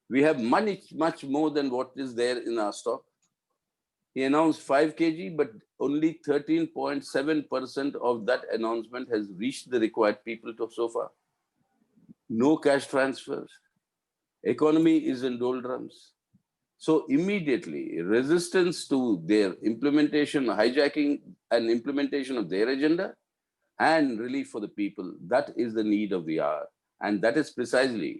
We have much more than what is there in our stock. He announced 5 kg, but only 13.7% of that announcement has reached the required people so far. No cash transfers. Economy is in doldrums. So immediately, resistance to their implementation, hijacking and implementation of their agenda and relief for the people, that is the need of the hour. And that is precisely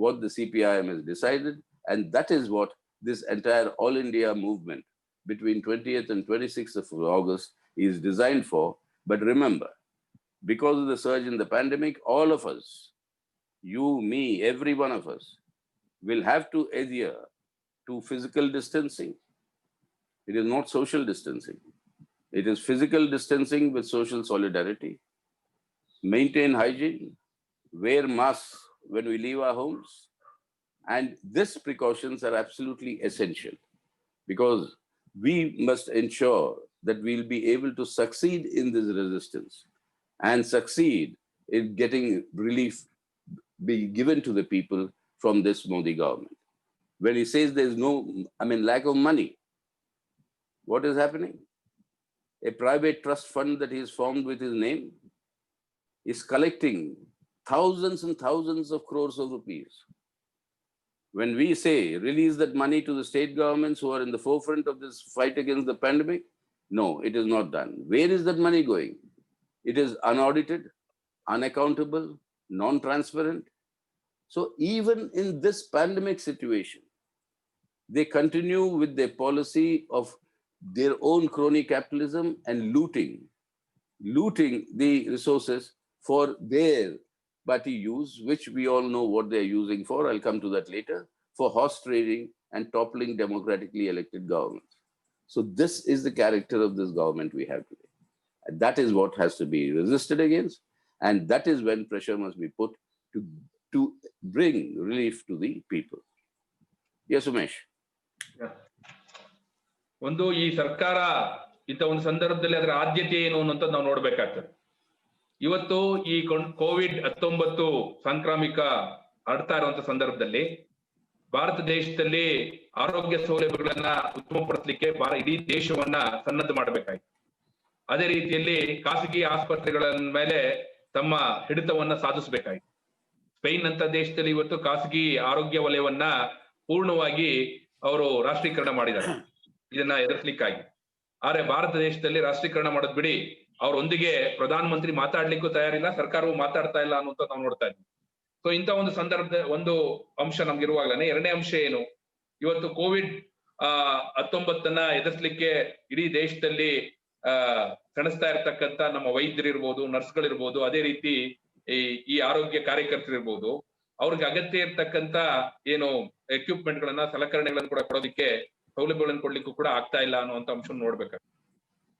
what the CPIM has decided. And that is what this entire All India movement between 20th and 26th of August is designed for. But remember, because of the surge in the pandemic, all of us, you, me, every one of us, will have to adhere to physical distancing. It is not social distancing. It is physical distancing with social solidarity. Maintain hygiene, wear masks when we leave our homes. And these precautions are absolutely essential because we must ensure that we'll be able to succeed in this resistance and succeed in getting relief be given to the people from this Modi government. When he says there's lack of money, what is happening? A private trust fund that he has formed with his name is collecting thousands and thousands of crores of rupees. When we say release that money to the state governments who are in the forefront of this fight against the pandemic, no, it is not done. Where is that money going? It is unaudited, unaccountable, non-transparent. So even in this pandemic situation, they continue with their policy of their own crony capitalism and looting the resources for their party use, which we all know what they're using for. I'll come to that later, for horse trading and toppling democratically elected governments. So this is the character of this government we have today. And that is what has to be resisted against. And that is when pressure must be put to bring relief to the people. Yes, Umesh. ಒಂದು ಈ ಸರ್ಕಾರ ಇಂಥ ಒಂದು ಸಂದರ್ಭದಲ್ಲಿ ಅದರ ಆದ್ಯತೆ ಏನು ಅನ್ನೋಂತ ನಾವು ನೋಡ್ಬೇಕಾಗ್ತದೆ. ಇವತ್ತು ಈ ಕೋವಿಡ್-19 ಸಾಂಕ್ರಾಮಿಕ ಹರಡ್ತಾ ಇರುವಂತ ಸಂದರ್ಭದಲ್ಲಿ ಭಾರತ ದೇಶದಲ್ಲಿ ಆರೋಗ್ಯ ಸೌಲಭ್ಯಗಳನ್ನ ಉತ್ತಮಪಡಿಸಲಿಕ್ಕೆ ಇಡೀ ದೇಶವನ್ನ ಸನ್ನದ್ಧ ಮಾಡಬೇಕಾಯ್ತು. ಅದೇ ರೀತಿಯಲ್ಲಿ ಖಾಸಗಿ ಆಸ್ಪತ್ರೆಗಳ ಮೇಲೆ ತಮ್ಮ ಹಿಡಿತವನ್ನ ಸಾಧಿಸಬೇಕಾಯ್ತು. ಸ್ಪೇನ್ ಅಂತ ದೇಶದಲ್ಲಿ ಇವತ್ತು ಖಾಸಗಿ ಆರೋಗ್ಯ ವಲಯವನ್ನ ಪೂರ್ಣವಾಗಿ ಅವರು ರಾಷ್ಟ್ರೀಕರಣ ಮಾಡಿದ್ದಾರೆ ಇದನ್ನ ಎದುರಿಸಲಿಕ್ಕಾಗಿ. ಆದ್ರೆ ಭಾರತ ದೇಶದಲ್ಲಿ ರಾಷ್ಟ್ರೀಕರಣ ಮಾಡೋದ್ ಬಿಡಿ, ಅವರೊಂದಿಗೆ ಪ್ರಧಾನ ಮಂತ್ರಿ ಮಾತಾಡ್ಲಿಕ್ಕೂ ತಯಾರಿಲ್ಲ, ಸರ್ಕಾರವು ಮಾತಾಡ್ತಾ ಇಲ್ಲ ಅನ್ನೋಂತ ನಾವು ನೋಡ್ತಾ ಇದ್ವಿ. ಸೊ ಇಂಥ ಒಂದು ಸಂದರ್ಭದ ಒಂದು ಅಂಶ ನಮ್ಗಿರುವಾಗಲೇ ಎರಡನೇ ಅಂಶ ಏನು, ಇವತ್ತು ಕೋವಿಡ್-19 ಎದುರಿಸಲಿಕ್ಕೆ ಇಡೀ ದೇಶದಲ್ಲಿ ಕಾಣಿಸ್ತಾ ಇರ್ತಕ್ಕಂಥ ನಮ್ಮ ವೈದ್ಯರಿರ್ಬೋದು, ನರ್ಸ್ಗಳಿರ್ಬೋದು, ಅದೇ ರೀತಿ ಈ ಆರೋಗ್ಯ ಕಾರ್ಯಕರ್ತರಿರ್ಬೋದು, ಅವ್ರಿಗೆ ಅಗತ್ಯ ಇರ್ತಕ್ಕಂಥ ಏನು ಎಕ್ವಿಪ್ಮೆಂಟ್ ಗಳನ್ನ, ಸಲಕರಣೆಗಳನ್ನ ಕೂಡ ಕೊಡೋದಕ್ಕೆ, ಸೌಲಭ್ಯಗಳನ್ನು ಕೊಡ್ಲಿಕ್ಕೂ ಕೂಡ ಆಗ್ತಾ ಇಲ್ಲ ಅನ್ನುವಂತ ಅಂಶ ನೋಡ್ಬೇಕಾಗ್ತದೆ.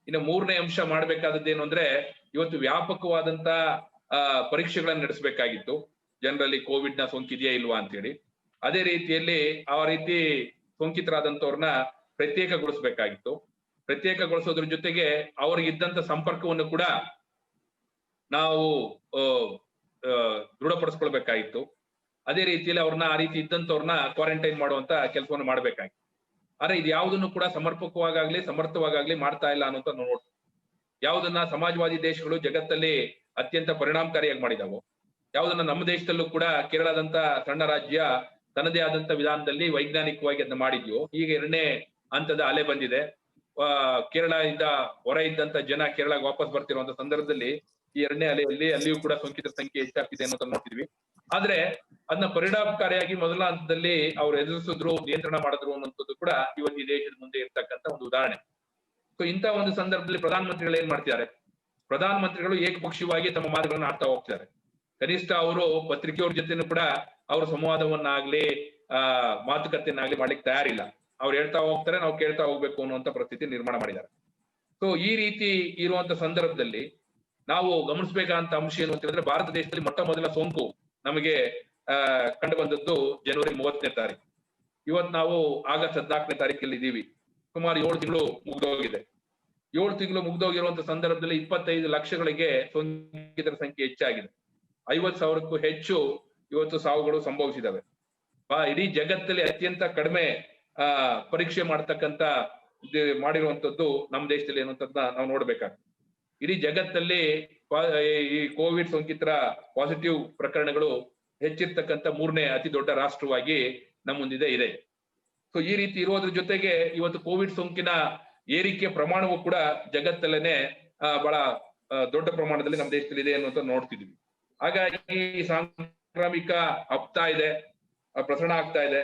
ಇನ್ನು ಮೂರನೇ ಅಂಶ ಮಾಡ್ಬೇಕಾದದ್ದು ಏನು ಅಂದ್ರೆ, ಇವತ್ತು ವ್ಯಾಪಕವಾದಂತ ಪರೀಕ್ಷೆಗಳನ್ನ ನಡೆಸಬೇಕಾಗಿತ್ತು ಜನರಲ್ಲಿ ಕೋವಿಡ್ ನ ಸೋಂಕಿದೆಯಾ ಇಲ್ವಾ ಅಂತ ಹೇಳಿ. ಅದೇ ರೀತಿಯಲ್ಲಿ ಆ ರೀತಿ ಸೋಂಕಿತರಾದಂತವ್ರನ್ನ ಪ್ರತ್ಯೇಕಗೊಳಿಸಬೇಕಾಗಿತ್ತು. ಪ್ರತ್ಯೇಕಗೊಳಿಸೋದ್ರ ಜೊತೆಗೆ ಅವ್ರಿಗಿದ್ದಂತ ಸಂಪರ್ಕವನ್ನು ಕೂಡ ನಾವು ದೃಢಪಡಿಸ್ಕೊಳ್ಬೇಕಾಗಿತ್ತು. ಅದೇ ರೀತಿಯಲ್ಲಿ ಅವ್ರನ್ನ ಆ ರೀತಿ ಇದ್ದಂತವ್ರನ್ನ ಕ್ವಾರಂಟೈನ್ ಮಾಡುವಂತ ಕೆಲಸವನ್ನು ಮಾಡ್ಬೇಕಾಗಿತ್ತು. ಆದ್ರೆ ಇದು ಯಾವುದನ್ನು ಕೂಡ ಸಮರ್ಪಕವಾಗಲಿ ಸಮರ್ಥವಾಗಲಿ ಮಾಡ್ತಾ ಇಲ್ಲ ಅನ್ನೋಂತ ನೋಡ್ತೀವಿ. ಯಾವುದನ್ನ ಸಮಾಜವಾದಿ ದೇಶಗಳು ಜಗತ್ತಲ್ಲಿ ಅತ್ಯಂತ ಪರಿಣಾಮಕಾರಿಯಾಗಿ ಮಾಡಿದಾವೋ, ಯಾವುದನ್ನ ನಮ್ಮ ದೇಶದಲ್ಲೂ ಕೂಡ ಕೇರಳದಂತ ಸಣ್ಣ ರಾಜ್ಯ ತನ್ನದೇ ಆದಂತ ವಿಧಾನದಲ್ಲಿ ವೈಜ್ಞಾನಿಕವಾಗಿ ಅದನ್ನ ಮಾಡಿದ್ಯೋ, ಈಗ ಎರಡನೇ ಹಂತದ ಅಲೆ ಬಂದಿದೆ. ಕೇರಳದಿಂದ ಹೊರ ಇದ್ದಂತ ಜನ ಕೇರಳಕ್ಕೆ ವಾಪಸ್ ಬರ್ತಿರುವಂತ ಸಂದರ್ಭದಲ್ಲಿ ಈ ಎರಡನೇ ಅಲೆಯಲ್ಲಿ ಅಲ್ಲಿಯೂ ಕೂಡ ಸೋಂಕಿತರ ಸಂಖ್ಯೆ ಹೆಚ್ಚಾಗ್ತಿದೆ ಅನ್ನೋದನ್ನ ನೋಡ್ತಿದ್ವಿ. ಆದ್ರೆ ಅದನ್ನ ಪರಿಣಾಮಕಾರಿಯಾಗಿ ಮೊದಲ ಹಂತದಲ್ಲಿ ಅವ್ರು ಎದುರಿಸಿದ್ರು, ನಿಯಂತ್ರಣ ಮಾಡಿದ್ರು ಅನ್ನೋದು ಕೂಡ ಇವತ್ತು ಈ ದೇಶದ ಮುಂದೆ ಇರ್ತಕ್ಕಂಥ ಒಂದು ಉದಾಹರಣೆ. ಸೊ ಇಂಥ ಒಂದು ಸಂದರ್ಭದಲ್ಲಿ ಪ್ರಧಾನಮಂತ್ರಿಗಳು ಏನ್ ಮಾಡ್ತಿದ್ದಾರೆ, ಪ್ರಧಾನಮಂತ್ರಿಗಳು ಏಕಪಕ್ಷೀಯವಾಗಿ ತಮ್ಮ ಮಾತುಗಳನ್ನ ಆಡ್ತಾ ಹೋಗ್ತಾರೆ. ಕನಿಷ್ಠ ಅವರು ಪತ್ರಿಕೆಯವ್ರ ಜೊತೆನೂ ಕೂಡ ಅವ್ರ ಸಂವಾದವನ್ನಾಗ್ಲಿ ಮಾತುಕತೆಯನ್ನಾಗ್ಲಿ ಮಾಡ್ಲಿಕ್ಕೆ ತಯಾರಿಲ್ಲ. ಅವ್ರು ಹೇಳ್ತಾ ಹೋಗ್ತಾರೆ, ನಾವು ಕೇಳ್ತಾ ಹೋಗ್ಬೇಕು ಅನ್ನುವಂತ ಪರಿಸ್ಥಿತಿ ನಿರ್ಮಾಣ ಮಾಡಿದ್ದಾರೆ. ಸೊ ಈ ರೀತಿ ಇರುವಂತ ಸಂದರ್ಭದಲ್ಲಿ ನಾವು ಗಮನಿಸಬೇಕಾದಂತ ಅಂಶ ಏನು ಅಂತ ಹೇಳಿದ್ರೆ, ಭಾರತ ದೇಶದಲ್ಲಿ ಮೊಟ್ಟ ಮೊದಲ ಸೋಂಕು ನಮಗೆ ಕಂಡು ಬಂದದ್ದು ಜನವರಿ 30ನೇ ತಾರೀಕು. ಇವತ್ತು ನಾವು ಆಗಸ್ಟ್ 14ನೇ ತಾರೀಕಲ್ಲಿ ಇದ್ದೀವಿ. ಸುಮಾರು 7 ತಿಂಗಳು ಮುಗ್ದೋಗಿದೆ. 7 ತಿಂಗಳು ಮುಗ್ದೋಗಿರುವಂತ ಸಂದರ್ಭದಲ್ಲಿ 25 ಲಕ್ಷಗಳಿಗೆ ಸೋಂಕಿತರ ಸಂಖ್ಯೆ ಹೆಚ್ಚಾಗಿದೆ. 50,000ಕ್ಕೂ ಹೆಚ್ಚು ಇವತ್ತು ಸಾವುಗಳು ಸಂಭವಿಸಿದವೆ. ಇಡೀ ಜಗತ್ತಲ್ಲಿ ಅತ್ಯಂತ ಕಡಿಮೆ ಪರೀಕ್ಷೆ ಮಾಡ್ತಕ್ಕಂತ ಮಾಡಿರುವಂತದ್ದು ನಮ್ಮ ದೇಶದಲ್ಲಿ ಅನ್ನುವಂಥದ್ದನ್ನ ನಾವು ನೋಡ್ಬೇಕಾಗ್ತದೆ. ಇಡೀ ಜಗತ್ತಲ್ಲಿ ಈ ಕೋವಿಡ್ ಸೋಂಕಿತರ ಪಾಸಿಟಿವ್ ಪ್ರಕರಣಗಳು ಹೆಚ್ಚಿರ್ತಕ್ಕಂಥ 3ನೇ ಅತಿ ದೊಡ್ಡ ರಾಷ್ಟ್ರವಾಗಿ ನಮ್ಮ ಮುಂದಿದೆ ಇದೆ. ಸೊ ಈ ರೀತಿ ಇರೋದ್ರ ಜೊತೆಗೆ ಇವತ್ತು ಕೋವಿಡ್ ಸೋಂಕಿನ ಏರಿಕೆ ಪ್ರಮಾಣವೂ ಕೂಡ ಜಗತ್ತಲ್ಲೇನೆ ಬಹಳ ದೊಡ್ಡ ಪ್ರಮಾಣದಲ್ಲಿ ನಮ್ಮ ದೇಶದಲ್ಲಿ ಇದೆ ಅನ್ನುವಂತ ನೋಡ್ತಿದ್ವಿ. ಹಾಗಾಗಿ ಈ ಸಾಂಕ್ರಾಮಿಕ ಹಬ್ತಾ ಇದೆ, ಪ್ರಸರಣ ಆಗ್ತಾ ಇದೆ.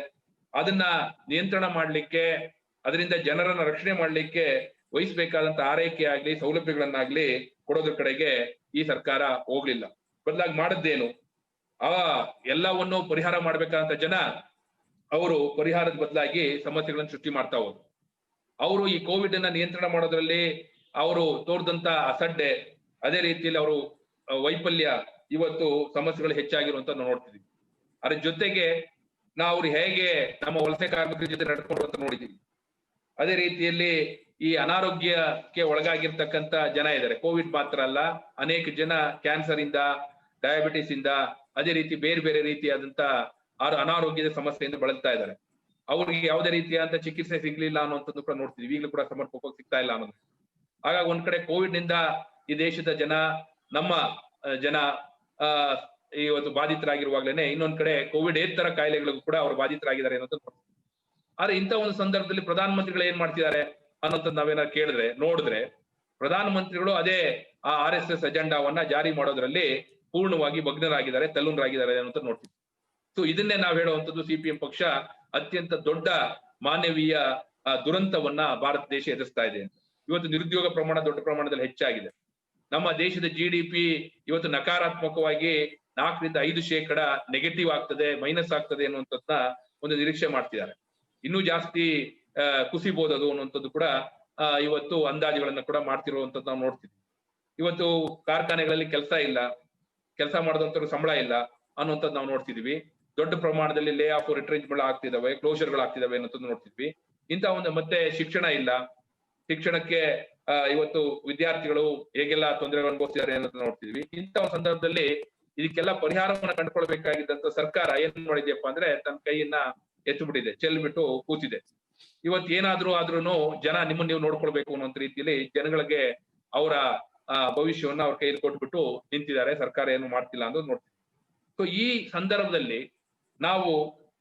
ಅದನ್ನ ನಿಯಂತ್ರಣ ಮಾಡ್ಲಿಕ್ಕೆ, ಅದರಿಂದ ಜನರನ್ನ ರಕ್ಷಣೆ ಮಾಡ್ಲಿಕ್ಕೆ ವಹಿಸಬೇಕಾದಂತ ಆರೈಕೆ ಆಗ್ಲಿ, ಸೌಲಭ್ಯಗಳನ್ನಾಗ್ಲಿ ಕೊಡೋದ್ರ ಕಡೆಗೆ ಈ ಸರ್ಕಾರ ಹೋಗ್ಲಿಲ್ಲ. ಬದಲಾಗಿ ಮಾಡದ್ದೇನು, ಎಲ್ಲವನ್ನು ಪರಿಹಾರ ಮಾಡ್ಬೇಕಾದಂತ ಜನ ಅವರು ಪರಿಹಾರದ ಬದಲಾಗಿ ಸಮಸ್ಯೆಗಳನ್ನು ಸೃಷ್ಟಿ ಮಾಡ್ತಾ ಹೋದ್ರು. ಅವರು ಈ ಕೋವಿಡ್ ಅನ್ನ ನಿಯಂತ್ರಣ ಮಾಡೋದ್ರಲ್ಲಿ ಅವರು ತೋರಿದಂತ ಅಸಡ್ಡೆ, ಅದೇ ರೀತಿಯಲ್ಲಿ ಅವರು ವೈಫಲ್ಯ ಇವತ್ತು ಸಮಸ್ಯೆಗಳು ಹೆಚ್ಚಾಗಿರುವಂತ ನಾವು ನೋಡ್ತಿದೀವಿ. ಅದ್ರ ಜೊತೆಗೆ ನಾವು ಹೇಗೆ ನಮ್ಮ ವಲಸೆ ಕಾರ್ಮಿಕರ ಜೊತೆ ನಡ್ಕೊಂಡು ಅಂತ ನೋಡಿದೀವಿ. ಅದೇ ರೀತಿಯಲ್ಲಿ ಈ ಅನಾರೋಗ್ಯಕ್ಕೆ ಒಳಗಾಗಿರ್ತಕ್ಕಂಥ ಜನ ಇದ್ದಾರೆ. ಕೋವಿಡ್ ಮಾತ್ರ ಅಲ್ಲ, ಅನೇಕ ಜನ ಕ್ಯಾನ್ಸರ್ ಇಂದ, ಡಯಾಬಿಟಿಸ್ ಇಂದ, ಅದೇ ರೀತಿ ಬೇರೆ ಬೇರೆ ರೀತಿಯಾದಂತ ಅನಾರೋಗ್ಯದ ಸಮಸ್ಯೆಯಿಂದ ಬಳಲ್ತಾ ಇದ್ದಾರೆ. ಅವ್ರಿಗೆ ಯಾವುದೇ ರೀತಿಯಾದಂತ ಚಿಕಿತ್ಸೆ ಸಿಗ್ಲಿಲ್ಲ ಅನ್ನುವಂಥದ್ದು ಕೂಡ ನೋಡ್ತಿದ್ವಿ. ಈಗಲೂ ಕೂಡ ಸಮರ್ಪಕವಾಗಿ ಸಿಗ್ತಾ ಇಲ್ಲ ಅನ್ನೋದು. ಹಾಗಾಗಿ ಒಂದ್ ಕಡೆ ಕೋವಿಡ್ ನಿಂದ ಈ ದೇಶದ ಜನ, ನಮ್ಮ ಜನ ಇವತ್ತು ಬಾಧಿತರಾಗಿರುವಾಗ್ಲೇನೆ ಇನ್ನೊಂದ್ ಕಡೆ ಕೋವಿಡ್ ಏತರ ಕಾಯಿಲೆಗಳಿಗೂ ಕೂಡ ಅವರು ಬಾಧಿತರಾಗಿದ್ದಾರೆ ಅನ್ನೋದು. ಆದ್ರೆ ಇಂಥ ಒಂದು ಸಂದರ್ಭದಲ್ಲಿ ಪ್ರಧಾನ ಮಂತ್ರಿಗಳು ಏನ್ ಮಾಡ್ತಿದ್ದಾರೆ ಅನ್ನೋಂಥದ್ದು ನಾವೇನಾದ್ರು ಕೇಳಿದ್ರೆ, ನೋಡಿದ್ರೆ ಪ್ರಧಾನ ಮಂತ್ರಿಗಳು ಅದೇ ಆ RSS ಅಜೆಂಡಾವನ್ನ ಜಾರಿ ಮಾಡೋದ್ರಲ್ಲಿ ಪೂರ್ಣವಾಗಿ ಭಗ್ನರಾಗಿದ್ದಾರೆ, ತಲ್ಲೂನರಾಗಿದ್ದಾರೆ ಅನ್ನೋಂಥ ನೋಡ್ತೀವಿ. ಸೊ ಇದನ್ನೇ ನಾವು ಹೇಳುವಂಥದ್ದು, CPM ಪಕ್ಷ ಅತ್ಯಂತ ದೊಡ್ಡ ಮಾನವೀಯ ದುರಂತವನ್ನ ಭಾರತ ದೇಶ ಎದುರಿಸ್ತಾ ಇದೆ. ಇವತ್ತು ನಿರುದ್ಯೋಗ ಪ್ರಮಾಣ ದೊಡ್ಡ ಪ್ರಮಾಣದಲ್ಲಿ ಹೆಚ್ಚಾಗಿದೆ. ನಮ್ಮ ದೇಶದ GDP ಇವತ್ತು ನಕಾರಾತ್ಮಕವಾಗಿ 4ರಿಂದ 5% ನೆಗೆಟಿವ್ ಆಗ್ತದೆ, ಮೈನಸ್ ಆಗ್ತದೆ ಅನ್ನುವಂಥದ್ದನ್ನ ಒಂದು ನಿರೀಕ್ಷೆ ಮಾಡ್ತಿದ್ದಾರೆ. ಇನ್ನೂ ಜಾಸ್ತಿ ಕುಸಿಬಹುದು ಅದು ಅನ್ನುವಂಥದ್ದು ಕೂಡ ಇವತ್ತು ಅಂದಾಜುಗಳನ್ನ ಕೂಡ ಮಾಡ್ತಿರುವಂತದ್ದು ನಾವು ನೋಡ್ತೀವಿ. ಇವತ್ತು ಕಾರ್ಖಾನೆಗಳಲ್ಲಿ ಕೆಲಸ ಇಲ್ಲ, ಕೆಲಸ ಮಾಡಿದಂತವ್ರು ಸಂಬಳ ಇಲ್ಲ ಅನ್ನುವಂಥದ್ದು ನಾವು ನೋಡ್ತಿದ್ವಿ. ದೊಡ್ಡ ಪ್ರಮಾಣದಲ್ಲಿ ಲೇ ಆಫ್, ರಿಟ್ರೆಂಚ್ಮೆಂಟ್ ಆಗ್ತಿದಾವೆ, ಕ್ಲೋಷರ್ಗಳು ಆಗ್ತಿದಾವೆ ಅನ್ನೋದನ್ನ ನೋಡ್ತಿದ್ವಿ. ಇಂಥ ಒಂದು ಮತ್ತೆ ಶಿಕ್ಷಣ ಇಲ್ಲ, ಶಿಕ್ಷಣಕ್ಕೆ ಇವತ್ತು ವಿದ್ಯಾರ್ಥಿಗಳು ಹೇಗೆಲ್ಲ ತೊಂದರೆಗಳು ಅನುಭವಿಸ್ತಿದ್ದಾರೆ ಅನ್ನೋದನ್ನ ನೋಡ್ತಿದ್ವಿ. ಇಂಥ ಒಂದು ಸಂದರ್ಭದಲ್ಲಿ ಇದಕ್ಕೆಲ್ಲ ಪರಿಹಾರವನ್ನ ಕಂಡುಕೊಳ್ಬೇಕಾಗಿದ್ದಂತ ಸರ್ಕಾರ ಏನ್ ಮಾಡಿದ್ಯಪ್ಪ ಅಂದ್ರೆ ತನ್ನ ಕೈಯನ್ನ ಎತ್ತುಬಿಟ್ಟಿದೆ, ಚೆಲ್ಬಿಟ್ಟು ಕೂತಿದೆ. ಇವತ್ತು ಏನಾದ್ರೂ ಆದ್ರೂನು ಜನ ನಿಮ್ಮನ್ನ ನೀವು ನೋಡ್ಕೊಳ್ಬೇಕು ಅನ್ನೋ ರೀತಿಯಲ್ಲಿ ಜನಗಳಿಗೆ ಅವರ ಭವಿಷ್ಯವನ್ನ ಅವ್ರ ಕೈಯಲ್ಲಿ ಕೊಟ್ಬಿಟ್ಟು ನಿಂತಿದ್ದಾರೆ. ಸರ್ಕಾರ ಏನು ಮಾಡ್ತಿಲ್ಲ ಅನ್ನೋದು ನೋಡ್ತೀವಿ. ಸೊ ಈ ಸಂದರ್ಭದಲ್ಲಿ ನಾವು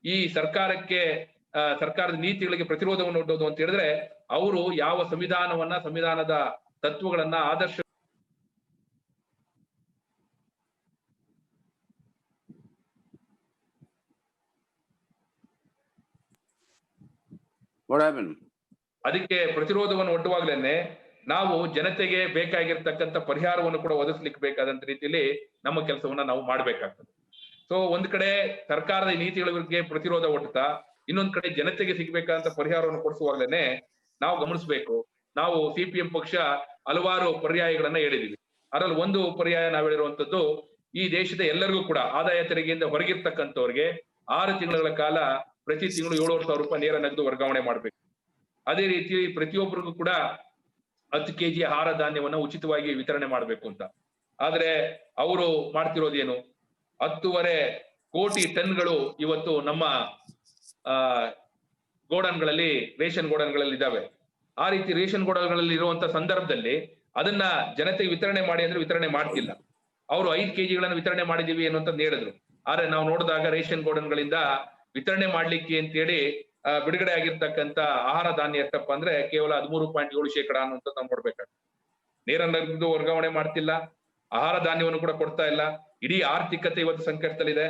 ಈ ಸರ್ಕಾರದ ನೀತಿಗಳಿಗೆ ಪ್ರತಿರೋಧವನ್ನು ಒಡ್ಡೋದು ಅಂತ ಹೇಳಿದ್ರೆ, ಅವರು ಯಾವ ಸಂವಿಧಾನದ ತತ್ವಗಳನ್ನ ಆದರ್ಶ ಅದಕ್ಕೆ ಪ್ರತಿರೋಧವನ್ನು ಒಡ್ಡುವಾಗ್ಲೇನೆ ನಾವು ಜನತೆಗೆ ಬೇಕಾಗಿರ್ತಕ್ಕಂಥ ಪರಿಹಾರವನ್ನು ಕೂಡ ಒದಗಿಸ್ಲಿಕ್ಕೆ ಬೇಕಾದಂತ ರೀತಿಯಲ್ಲಿ ನಮ್ಮ ಕೆಲಸವನ್ನ ನಾವು ಮಾಡ್ಬೇಕಾಗ್ತದೆ. ಸೊ ಒಂದ್ ಕಡೆ ಸರ್ಕಾರದ ನೀತಿಗಳ ಬಗ್ಗೆ ಪ್ರತಿರೋಧ ಒಡ್ತಾ, ಇನ್ನೊಂದ್ ಕಡೆ ಜನತೆಗೆ ಸಿಗ್ಬೇಕಾದಂತ ಪರಿಹಾರವನ್ನು ಕೊಡಿಸುವಾಗ್ಲೇನೆ ನಾವು ಗಮನಿಸ್ಬೇಕು. ನಾವು CPM ಪಕ್ಷ ಹಲವಾರು ಪರ್ಯಾಯಗಳನ್ನ ಹೇಳಿದೀವಿ. ಅದರಲ್ಲಿ ಒಂದು ಪರ್ಯಾಯ ನಾವು ಹೇಳಿರುವಂತದ್ದು, ಈ ದೇಶದ ಎಲ್ಲರಿಗೂ ಕೂಡ ಆದಾಯ ತೆರಿಗೆಯಿಂದ ಹೊರಗಿರ್ತಕ್ಕಂಥವ್ರಿಗೆ 6 ತಿಂಗಳ ಕಾಲ ಪ್ರತಿ ತಿಂಗಳು 7,000 ರೂಪಾಯಿ ನೇರ ನಗದು ವರ್ಗಾವಣೆ ಮಾಡ್ಬೇಕು. ಅದೇ ರೀತಿ ಪ್ರತಿಯೊಬ್ಬರಿಗೂ ಕೂಡ 10 kg ಆಹಾರ ಧಾನ್ಯವನ್ನ ಉಚಿತವಾಗಿ ವಿತರಣೆ ಮಾಡ್ಬೇಕು ಅಂತ. ಆದ್ರೆ ಅವರು ಮಾಡ್ತಿರೋದೇನು, 10.5 ಕೋಟಿ ಟನ್ಗಳು ಇವತ್ತು ನಮ್ಮ ಗೋಡನ್ಗಳಲ್ಲಿ, ರೇಷನ್ ಗೋಡನ್ಗಳಲ್ಲಿ ಇದಾವೆ. ಆ ರೀತಿ ರೇಷನ್ ಗೋಡನ್ಗಳಲ್ಲಿ ಇರುವಂತ ಸಂದರ್ಭದಲ್ಲಿ ಅದನ್ನ ಜನತೆಗೆ ವಿತರಣೆ ಮಾಡಿ ಅಂದ್ರೆ ವಿತರಣೆ ಮಾಡ್ತಿಲ್ಲ. ಅವರು 5 kgಗಳನ್ನು ವಿತರಣೆ ಮಾಡಿದೀವಿ ಅನ್ನುವಂಥದ್ದು ಹೇಳಿದ್ರು. ಆದ್ರೆ ನಾವು ನೋಡಿದಾಗ ರೇಷನ್ ಗೋಡನ್ಗಳಿಂದ ವಿತರಣೆ ಮಾಡ್ಲಿಕ್ಕೆ ಅಂತೇಳಿ ಬಿಡುಗಡೆ ಆಗಿರ್ತಕ್ಕಂಥ ಆಹಾರ ಧಾನ್ಯ ಎಷ್ಟಪ್ಪ ಅಂದ್ರೆ ಕೇವಲ 13.7% ಅನ್ನುವಂಥದ್ದು ನಾವು ನೋಡ್ಬೇಕಾಗ್ತದೆ. ನೇರ ನಗದು ವರ್ಗಾವಣೆ ಮಾಡ್ತಿಲ್ಲ, ಆಹಾರ ಧಾನ್ಯವನ್ನು ಕೂಡ ಕೊಡ್ತಾ ಇಲ್ಲ. ಇಡೀ ಆರ್ಥಿಕತೆ ಇವತ್ತು ಸಂಕಷ್ಟದಲ್ಲಿದೆ.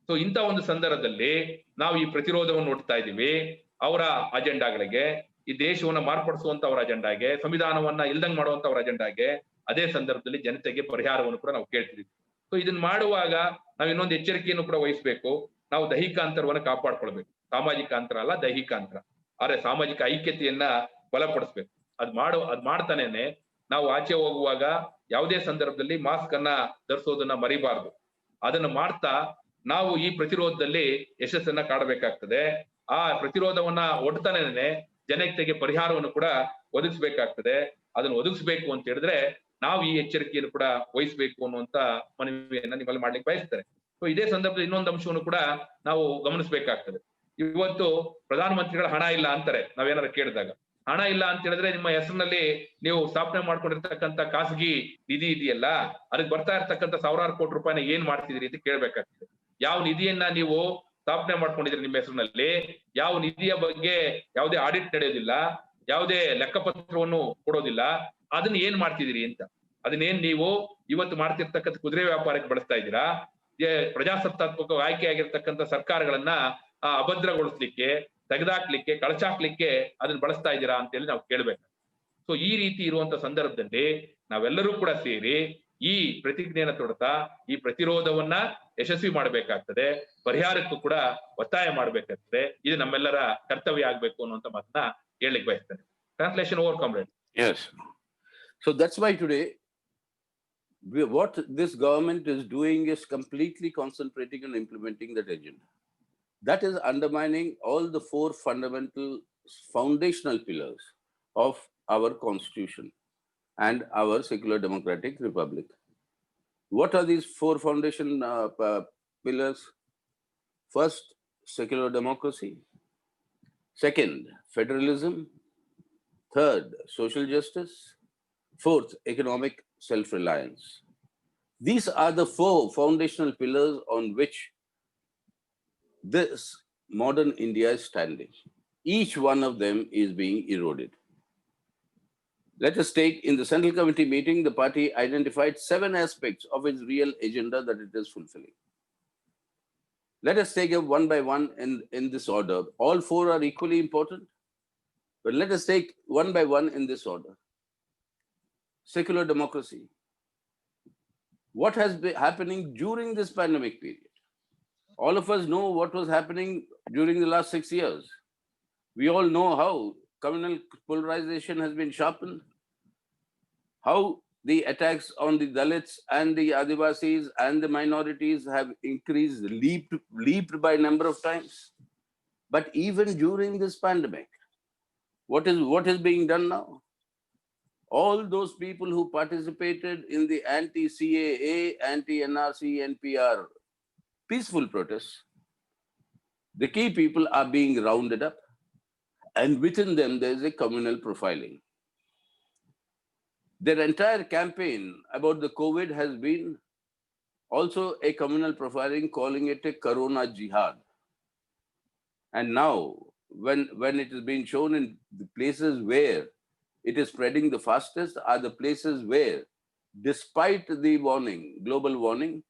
ಸೊ ಇಂಥ ಒಂದು ಸಂದರ್ಭದಲ್ಲಿ ನಾವು ಈ ಪ್ರತಿರೋಧವನ್ನು ನೋಡ್ತಾ ಇದ್ದೀವಿ ಅವರ ಅಜೆಂಡಾಗಳಿಗೆ, ಈ ದೇಶವನ್ನ ಮಾರ್ಪಡಿಸುವಂತ ಅವರ ಅಜೆಂಡಾಗೆ, ಸಂವಿಧಾನವನ್ನ ಇಲ್ದಂಗ್ ಮಾಡುವಂತ ಅವರ ಅಜೆಂಡಾಗೆ. ಅದೇ ಸಂದರ್ಭದಲ್ಲಿ ಜನತೆಗೆ ಪರಿಹಾರವನ್ನು ಕೂಡ ನಾವು ಕೇಳ್ತಿದ್ದೀವಿ. ಸೊ ಇದನ್ನ ಮಾಡುವಾಗ ನಾವು ಇನ್ನೊಂದು ಎಚ್ಚರಿಕೆಯನ್ನು ಕೂಡ ವಹಿಸ್ಬೇಕು. ನಾವು ದೈಹಿಕ ಅಂತರವನ್ನ ಕಾಪಾಡ್ಕೊಳ್ಬೇಕು. ಸಾಮಾಜಿಕ ಅಂತರ ಅಲ್ಲ, ದೈಹಿಕ ಅಂತರ. ಆದ್ರೆ ಸಾಮಾಜಿಕ ಐಕ್ಯತೆಯನ್ನ ಬಲಪಡಿಸ್ಬೇಕು. ಅದ್ ಮಾಡ್ತಾನೇನೆ ನಾವು ಆಚೆ ಹೋಗುವಾಗ ಯಾವುದೇ ಸಂದರ್ಭದಲ್ಲಿ ಮಾಸ್ಕ್ ಅನ್ನ ಧರಿಸೋದನ್ನ ಮರಿಬಾರ್ದು. ಅದನ್ನ ಮಾಡ್ತಾ ನಾವು ಈ ಪ್ರತಿರೋಧದಲ್ಲಿ ಯಶಸ್ಸನ್ನ ಕಾಣಬೇಕಾಗ್ತದೆ. ಆ ಪ್ರತಿರೋಧವನ್ನ ಒಡ್ತಾನೇನೆ ಜನತೆಗೆ ಪರಿಹಾರವನ್ನು ಕೂಡ ಒದಗಿಸಬೇಕಾಗ್ತದೆ. ಅದನ್ನು ಒದಗಿಸಬೇಕು ಅಂತ ಹೇಳಿದ್ರೆ ನಾವು ಈ ಎಚ್ಚರಿಕೆಯನ್ನು ಕೂಡ ವಹಿಸಬೇಕು ಅನ್ನುವಂತ ಮನವಿಯನ್ನ ನಿಮ್ಮಲ್ಲಿ ಮಾಡ್ಲಿಕ್ಕೆ ಬಯಸ್ತಾರೆ. ಸೊ ಇದೇ ಸಂದರ್ಭದಲ್ಲಿ ಇನ್ನೊಂದು ಅಂಶವನ್ನು ಕೂಡ ನಾವು ಗಮನಿಸಬೇಕಾಗ್ತದೆ. ಇವತ್ತು ಪ್ರಧಾನಮಂತ್ರಿಗಳ ಹಣ ಇಲ್ಲ ಅಂತಾರೆ ನಾವೇನಾದ್ರು ಕೇಳಿದಾಗ. ಹಣ ಇಲ್ಲ ಅಂತ ಹೇಳಿದ್ರೆ ನಿಮ್ಮ ಹೆಸರಿನಲ್ಲಿ ನೀವು ಸ್ಥಾಪನೆ ಮಾಡ್ಕೊಂಡಿರ್ತಕ್ಕಂಥ ಖಾಸಗಿ ನಿಧಿ ಇದೆಯಲ್ಲ, ಅದಕ್ಕೆ ಬರ್ತಾ ಇರ್ತಕ್ಕಂಥ ಸಾವಿರಾರು ಕೋಟಿ ರೂಪಾಯಿನ ಏನ್ ಮಾಡ್ತಿದ್ದೀರಿ ಅಂತ ಕೇಳ್ಬೇಕಾಗ್ತದೆ. ಯಾವ ನಿಧಿಯನ್ನ ನೀವು ಸ್ಥಾಪನೆ ಮಾಡ್ಕೊಂಡಿದ್ರಿ ನಿಮ್ಮ ಹೆಸರಿನಲ್ಲಿ, ಯಾವ ನಿಧಿಯ ಬಗ್ಗೆ ಯಾವುದೇ ಆಡಿಟ್ ನಡೆಯೋದಿಲ್ಲ, ಯಾವುದೇ ಲೆಕ್ಕಪತ್ರವನ್ನು ಕೊಡೋದಿಲ್ಲ, ಅದನ್ನ ಏನ್ ಮಾಡ್ತಿದ್ದೀರಿ ಅಂತ. ಅದನ್ನೇನ್ ನೀವು ಇವತ್ತು ಮಾಡ್ತಿರ್ತಕ್ಕಂಥ ಕುದುರೆ ವ್ಯಾಪಾರಕ್ಕೆ ಬಳಸ್ತಾ ಇದ್ದೀರಾ, ಪ್ರಜಾಸತ್ತಾತ್ಮಕ ಆಯ್ಕೆಯಾಗಿರ್ತಕ್ಕಂಥ ಸರ್ಕಾರಗಳನ್ನ ಅಭದ್ರಗೊಳಿಸ್ಲಿಕ್ಕೆ, ತೆಗೆದಾಕ್ಲಿಕ್ಕೆ, ಕಳಚಾಕ್ಲಿಕ್ಕೆ ಅದನ್ನ ಬಳಸ್ತಾ ಇದ್ದೀರಾ ಅಂತ ಹೇಳಿ ನಾವು ಕೇಳ್ಬೇಕು. ಸೊ ಈ ರೀತಿ ಇರುವಂತ ಸಂದರ್ಭದಲ್ಲಿ ನಾವೆಲ್ಲರೂ ಕೂಡ ಸೇರಿ ಈ ಪ್ರತಿಜ್ಞೆಯನ್ನು ತೊಡ್ತಾ ಈ ಪ್ರತಿರೋಧವನ್ನ ಯಶಸ್ವಿ ಮಾಡಬೇಕಾಗ್ತದೆ, ಪರಿಹಾರಕ್ಕೂ ಕೂಡ ಒತ್ತಾಯ ಮಾಡಬೇಕಾಗ್ತದೆ. ಇದು ನಮ್ಮೆಲ್ಲರ ಕರ್ತವ್ಯ ಆಗ್ಬೇಕು ಅನ್ನುವಂತ ಮಾತನ್ನ ಹೇಳಲಿಕ್ಕೆ ಬಯಸ್ತೇನೆ. Translation over comrade. Yes. So that's why today, what this government is doing is completely concentrating on implementing that agenda. That is undermining all the four fundamental foundational pillars of our constitution and our secular democratic republic. What are these four foundation pillars? First, secular democracy. Second, federalism. Third, social justice. Fourth, economic self-reliance. These are the four foundational pillars on which this modern India is standing. Each one of them is being eroded. Let us take, in the Central Committee meeting, the party identified 7 aspects of its real agenda that it is fulfilling. Let us take it one by one in this order. All 4 are equally important, but let us take one by one in this order. Secular democracy. What has been happening during this pandemic period? All of us know what was happening during the last 6 years. We all know how communal polarization has been sharpened, how the attacks on the Dalits and the Adivasis and the minorities have increased, leaped by number of times. But even during this pandemic, what is being done now? All those people who participated in the anti-CAA, anti-NRC, NPR peaceful protests, the key people are being rounded up, and within them there is a communal profiling. Their entire campaign about the COVID has been also a communal profiling, calling it a Corona jihad. And now, when it is being shown in the places where it is spreading the fastest are the places where, despite the warning, global warning,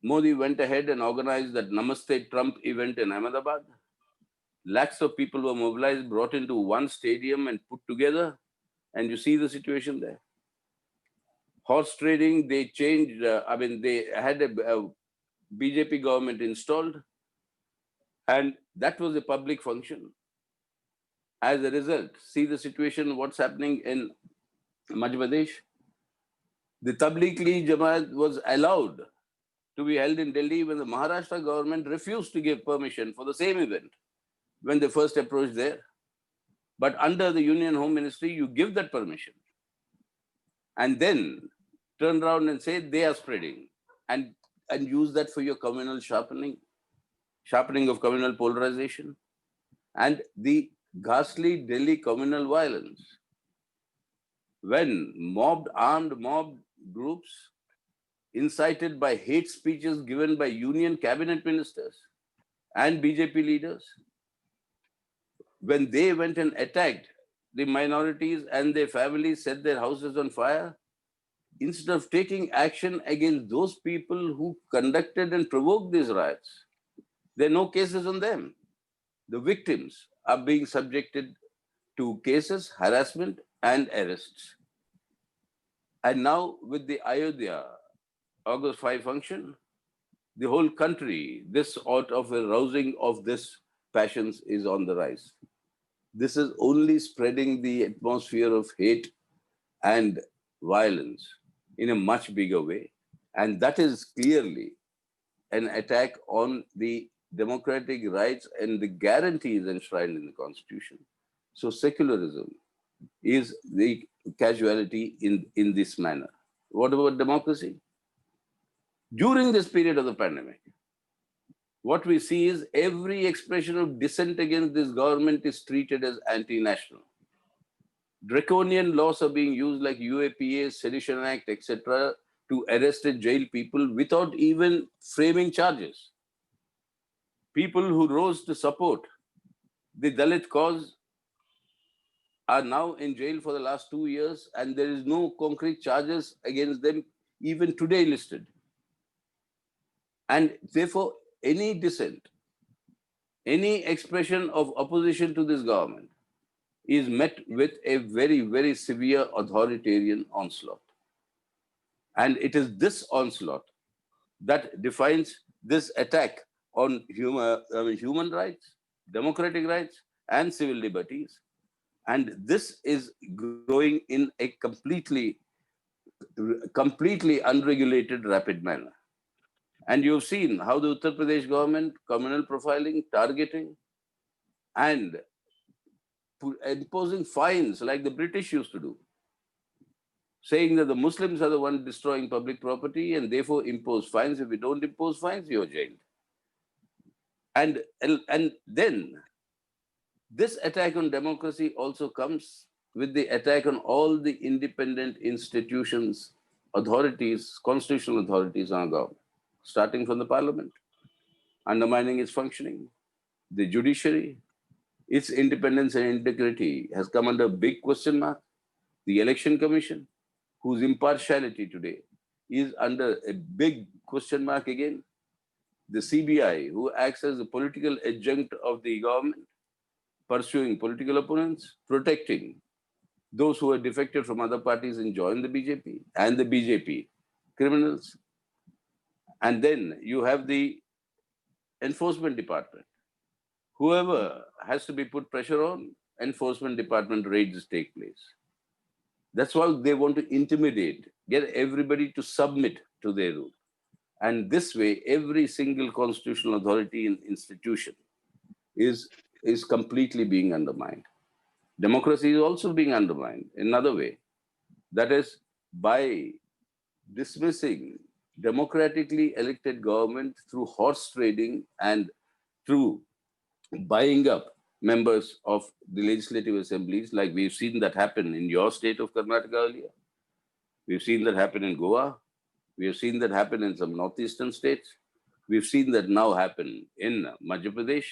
Modi went ahead and organized that Namaste Trump event in Ahmedabad. Lakhs of people were mobilized, brought into one stadium and put together, and you see the situation there. Horse trading, they changed, they had a BJP government installed, and that was a public function. As a result, see the situation, what's happening in Madhya Pradesh. The Tablighi Jamaat was allowed to be held in Delhi when the Maharashtra government refused to give permission for the same event when they first approached there. But under the Union Home Ministry, you give that permission and then turn around and say they are spreading and use that for your communal sharpening of communal polarization. And the ghastly Delhi communal violence, when armed mob groups incited by hate speeches given by union cabinet ministers and BJP leaders, when they went and attacked the minorities and their families, set their houses on fire, instead of taking action against those people who conducted and provoked these riots, there are no cases on them. The victims are being subjected to cases, harassment, and arrests. And now with the Ayodhya August 5 function, the whole country, this sort of a rousing of this passions is on the rise. This is only spreading the atmosphere of hate and violence in a much bigger way. And that is clearly an attack on the democratic rights and the guarantees enshrined in the Constitution. So secularism is the casualty in this manner. What about democracy? During this period of the pandemic, what we see is every expression of dissent against this government is treated as anti-national. Draconian laws are being used like UAPA, Sedition Act, etc. to arrest and jail people without even framing charges. People who rose to support the Dalit cause are now in jail for the last 2 years, and there is no concrete charges against them even today listed. And therefore, any dissent, any expression of opposition to this government is met with a very, very severe authoritarian onslaught. And it is this onslaught that defines this attack on human rights, democratic rights, and civil liberties. And this is growing in a completely unregulated, rapid manner. And you've seen how the Uttar Pradesh government, communal profiling, targeting, and imposing fines like the British used to do, saying that the Muslims are the ones destroying public property and therefore impose fines. If we don't impose fines, you're jailed. And then this attack on democracy also comes with the attack on all the independent institutions, authorities, constitutional authorities in our government, starting from the parliament, undermining its functioning, the judiciary, its independence and integrity has come under a big question mark. The election commission, whose impartiality today is under a big question mark again. The CBI, who acts as the political adjunct of the government, pursuing political opponents, protecting those who are defected from other parties and joined the BJP, and the BJP criminals. And then you have the enforcement department. Whoever has to be put pressure on, enforcement department raids take place. That's why they want to intimidate, get everybody to submit to their rule. And this way, every single constitutional authority and institution is completely being undermined. Democracy is also being undermined in another way. That is by dismissing democratically elected government through horse trading and through buying up members of the legislative assemblies, like we've seen that happen in your state of Karnataka earlier. We've seen that happen in Goa. We have seen that happen in some northeastern states. We've seen that now happen in Madhya Pradesh.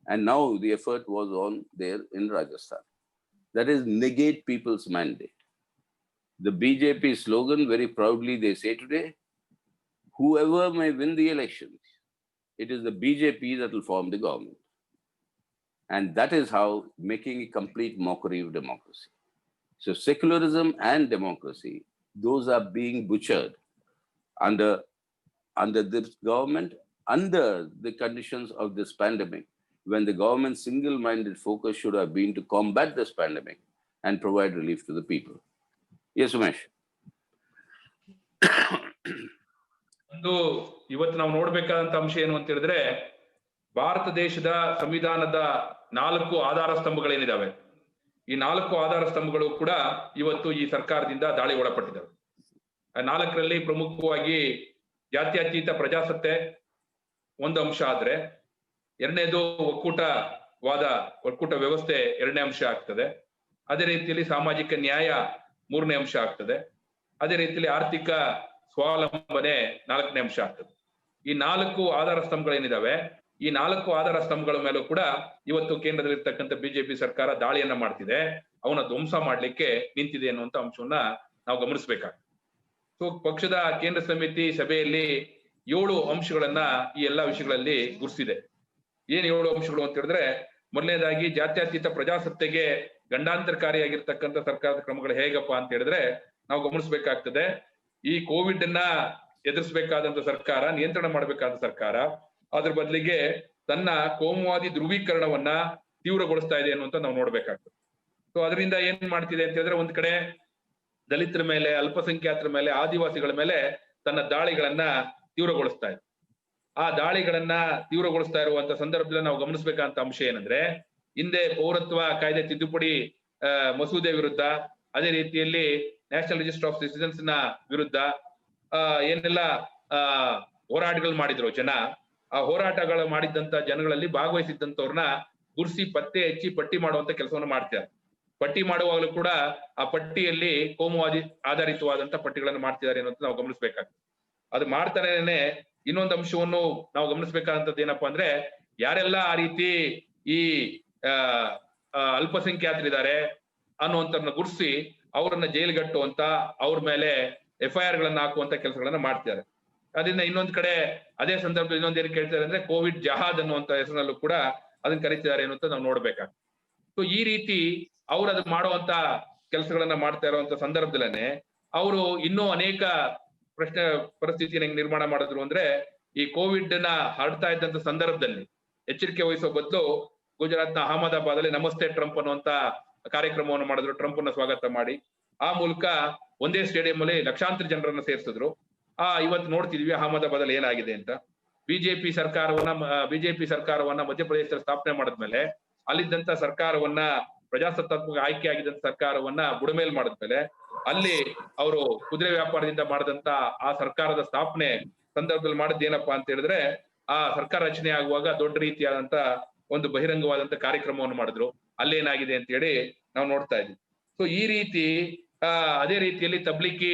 And now the effort was on there in Rajasthan. That is, negate people's mandate. The BJP slogan, very proudly they say today, whoever may win the elections, it is the BJP that will form the government. And that is how making a complete mockery of democracy. So secularism and democracy, those are being butchered under this government, under the conditions of this pandemic, when the government's single-minded focus should have been to combat this pandemic and provide relief to the people. Yes, Umesh. ಒಂದು ಇವತ್ತು ನಾವು ನೋಡ್ಬೇಕಾದಂತ ಅಂಶ ಏನು ಅಂತ ಹೇಳಿದ್ರೆ, ಭಾರತ ದೇಶದ ಸಂವಿಧಾನದ 4 ಆಧಾರ ಸ್ತಂಭಗಳೇನಿದಾವೆ, ಈ 4 ಆಧಾರ ಸ್ತಂಭಗಳು ಕೂಡ ಇವತ್ತು ಈ ಸರ್ಕಾರದಿಂದ ದಾಳಿ ಒಳಪಟ್ಟಿದ್ದಾವೆ. ಆ 4ರಲ್ಲಿ ಪ್ರಮುಖವಾಗಿ ಜಾತ್ಯತೀತ ಪ್ರಜಾಸತ್ತೆ ಒಂದು ಅಂಶ ಆದ್ರೆ, ಎರಡನೇದು ಒಕ್ಕೂಟ ವ್ಯವಸ್ಥೆ ಎರಡನೇ ಅಂಶ ಆಗ್ತದೆ. ಅದೇ ರೀತಿಯಲ್ಲಿ ಸಾಮಾಜಿಕ ನ್ಯಾಯ ಮೂರನೇ ಅಂಶ ಆಗ್ತದೆ. ಅದೇ ರೀತಿಯಲ್ಲಿ ಆರ್ಥಿಕ ಸ್ವಾವಲಂಬನೆ 4ನೇ ಅಂಶ ಆಗ್ತದೆ. ಈ 4 ಆಧಾರ ಸ್ತಂಭಗಳೇನಿದಾವೆ, ಈ 4 ಆಧಾರ ಸ್ತಂಭಗಳ ಮೇಲೂ ಕೂಡ ಇವತ್ತು ಕೇಂದ್ರದಲ್ಲಿರ್ತಕ್ಕಂಥ ಬಿಜೆಪಿ ಸರ್ಕಾರ ದಾಳಿಯನ್ನ ಮಾಡ್ತಿದೆ, ಅವನ ಧ್ವಂಸ ಮಾಡ್ಲಿಕ್ಕೆ ನಿಂತಿದೆ ಅನ್ನುವಂತ ಅಂಶವನ್ನ ನಾವು ಗಮನಿಸಬೇಕಾಗ್ತದೆ. ಸೊ ಪಕ್ಷದ ಕೇಂದ್ರ ಸಮಿತಿ ಸಭೆಯಲ್ಲಿ 7 ಅಂಶಗಳನ್ನ ಈ ಎಲ್ಲಾ ವಿಷಯಗಳಲ್ಲಿ ಗುರುತಿಸಿದೆ. ಏನ್ 7 ಅಂಶಗಳು ಅಂತ ಹೇಳಿದ್ರೆ, ಮೊದಲನೇದಾಗಿ ಜಾತ್ಯತೀತ ಪ್ರಜಾಸತ್ತೆಗೆ ಗಂಡಾಂತರಕಾರಿಯಾಗಿರ್ತಕ್ಕಂಥ ಸರ್ಕಾರದ ಕ್ರಮಗಳು ಹೇಗಪ್ಪ ಅಂತ ಹೇಳಿದ್ರೆ, ನಾವು ಗಮನಿಸಬೇಕಾಗ್ತದೆ. ಈ ಕೋವಿಡ್ ಅನ್ನ ಎದುರಿಸಬೇಕಾದಂತ ಸರ್ಕಾರ, ನಿಯಂತ್ರಣ ಮಾಡಬೇಕಾದ ಸರ್ಕಾರ, ಅದ್ರ ಬದಲಿಗೆ ತನ್ನ ಕೋಮುವಾದಿ ಧ್ರುವೀಕರಣವನ್ನ ತೀವ್ರಗೊಳಿಸ್ತಾ ಇದೆ ಅನ್ನುವಂತ ನಾವು ನೋಡ್ಬೇಕಾಗ್ತದೆ. ಸೊ ಅದರಿಂದ ಏನ್ ಮಾಡ್ತಿದೆ ಅಂತ ಹೇಳಿದ್ರೆ, ಒಂದ್ ಕಡೆ ದಲಿತರ ಮೇಲೆ, ಅಲ್ಪಸಂಖ್ಯಾತರ ಮೇಲೆ, ಆದಿವಾಸಿಗಳ ಮೇಲೆ ತನ್ನ ದಾಳಿಗಳನ್ನ ತೀವ್ರಗೊಳಿಸ್ತಾ ಇದೆ. ಆ ದಾಳಿಗಳನ್ನ ತೀವ್ರಗೊಳಿಸ್ತಾ ಇರುವಂತ ಸಂದರ್ಭದಲ್ಲಿ ನಾವು ಗಮನಿಸಬೇಕಂತ ಅಂಶ ಏನಂದ್ರೆ, ಹಿಂದೆ ಪೌರತ್ವ ಕಾಯ್ದೆ ತಿದ್ದುಪಡಿ ಮಸೂದೆ ವಿರುದ್ಧ, ಅದೇ ರೀತಿಯಲ್ಲಿ ನ್ಯಾಷನಲ್ ರಿಜಿಸ್ಟರ್ ಆಫ್ ಸಿಟಿಸನ್ಸ್ ನ ವಿರುದ್ಧ ಏನೆಲ್ಲ ಹೋರಾಟಗಳು ಮಾಡಿದ್ರು ಜನ, ಆ ಹೋರಾಟಗಳು ಮಾಡಿದಂತ ಜನಗಳಲ್ಲಿ ಭಾಗವಹಿಸಿದ್ದಂತವ್ರನ್ನ ಗುರ್ಸಿ ಪತ್ತೆ ಹಚ್ಚಿ ಪಟ್ಟಿ ಮಾಡುವಂತ ಕೆಲಸವನ್ನು ಮಾಡ್ತಾರೆ. ಪಟ್ಟಿ ಮಾಡುವಾಗಲೂ ಕೂಡ ಆ ಪಟ್ಟಿಯಲ್ಲಿ ಕೋಮುವಾದಿ ಆಧಾರಿತವಾದಂತ ಪಟ್ಟಿಗಳನ್ನು ಮಾಡ್ತಿದ್ದಾರೆ ಅನ್ನೋದು ನಾವು ಗಮನಿಸಬೇಕಾಗ್ತದೆ. ಅದು ಮಾಡ್ತಾರೇನೆ ಇನ್ನೊಂದು ಅಂಶವನ್ನು ನಾವು ಗಮನಿಸಬೇಕಾದಂತದ್ದು ಏನಪ್ಪಾ ಅಂದ್ರೆ, ಯಾರೆಲ್ಲ ಆ ರೀತಿ ಈ ಅಲ್ಪಸಂಖ್ಯಾತರಿದ್ದಾರೆ ಅನ್ನುವಂಥವ್ರನ್ನ ಗುರ್ಸಿ ಅವರನ್ನ ಜೈಲ್ಗಟ್ಟುವಂತ, ಅವ್ರ ಮೇಲೆ FIR ಗಳನ್ನ ಹಾಕುವಂತ ಕೆಲಸಗಳನ್ನ ಮಾಡ್ತಿದ್ದಾರೆ. ಅದರಿಂದ ಇನ್ನೊಂದ್ ಕಡೆ ಅದೇ ಸಂದರ್ಭದಲ್ಲಿ ಇನ್ನೊಂದ್ ಏನ್ ಕೇಳ್ತಾರೆ ಅಂದ್ರೆ, ಕೋವಿಡ್ ಜಹಾದ್ ಅನ್ನುವಂತ ಹೆಸರಿನಲ್ಲೂ ಕೂಡ ಅದನ್ನ ಕರೀತಿದ್ದಾರೆ ಅನ್ನೋಂತ ನಾವು ನೋಡ್ಬೇಕಾಗ್ತದೆ. ಸೊ ಈ ರೀತಿ ಅವ್ರು ಅದು ಮಾಡುವಂತ ಕೆಲಸಗಳನ್ನ ಮಾಡ್ತಾ ಇರುವಂತ ಸಂದರ್ಭದಲ್ಲೇ ಅವರು ಇನ್ನೂ ಅನೇಕ ಪರಿಸ್ಥಿತಿಯನ್ನು ಹೆಂಗ್ ನಿರ್ಮಾಣ ಮಾಡಿದ್ರು ಅಂದ್ರೆ, ಈ ಕೋವಿಡ್ ನ ಹರಡ್ತಾ ಇದ್ದಂತ ಸಂದರ್ಭದಲ್ಲಿ ಎಚ್ಚರಿಕೆ ವಹಿಸುವ ಬದಲು ಗುಜರಾತ್ನ ಅಹಮದಾಬಾದ್ ಅಲ್ಲಿ ನಮಸ್ತೆ ಟ್ರಂಪ್ ಅನ್ನುವಂತ ಕಾರ್ಯಕ್ರಮವನ್ನು ಮಾಡಿದ್ರು. ಟ್ರಂಪ್ ಅನ್ನ ಸ್ವಾಗತ ಮಾಡಿ ಆ ಮೂಲಕ ಒಂದೇ ಸ್ಟೇಡಿಯಂ ಅಲ್ಲಿ ಲಕ್ಷಾಂತರ ಜನರನ್ನ ಸೇರಿಸಿದ್ರು. ಇವತ್ತು ನೋಡ್ತಿದ್ವಿ ಅಹಮದಾಬಾದ್ ಅಲ್ಲಿ ಏನಾಗಿದೆ ಅಂತ. ಬಿಜೆಪಿ ಸರ್ಕಾರವನ್ನ ಮಧ್ಯಪ್ರದೇಶದಲ್ಲಿ ಸ್ಥಾಪನೆ ಮಾಡಿದ್ಮೇಲೆ ಅಲ್ಲಿದ್ದಂತ ಸರ್ಕಾರವನ್ನ, ಪ್ರಜಾಸತ್ತಾತ್ಮಕ ಆಯ್ಕೆ ಆಗಿದ್ದಂತ ಸರ್ಕಾರವನ್ನ ಬುಡಮೇಲ್ ಮಾಡಿದ್ಮೇಲೆ ಅಲ್ಲಿ ಅವರು ಕುದುರೆ ವ್ಯಾಪಾರದಿಂದ ಮಾಡಿದಂತ ಆ ಸರ್ಕಾರದ ಸ್ಥಾಪನೆ ಸಂದರ್ಭದಲ್ಲಿ ಮಾಡಿದ್ದೇನಪ್ಪಾ ಅಂತ ಹೇಳಿದ್ರೆ, ಆ ಸರ್ಕಾರ ರಚನೆ ಆಗುವಾಗ ದೊಡ್ಡ ರೀತಿಯಾದಂತ ಒಂದು ಬಹಿರಂಗವಾದಂತ ಕಾರ್ಯಕ್ರಮವನ್ನು ಮಾಡಿದ್ರು. ಅಲ್ಲೇನಾಗಿದೆ ಅಂತ ಹೇಳಿ ನಾವು ನೋಡ್ತಾ ಇದ್ವಿ. ಸೊ ಈ ರೀತಿ ಅದೇ ರೀತಿಯಲ್ಲಿ ತಬ್ಲಿಕಿ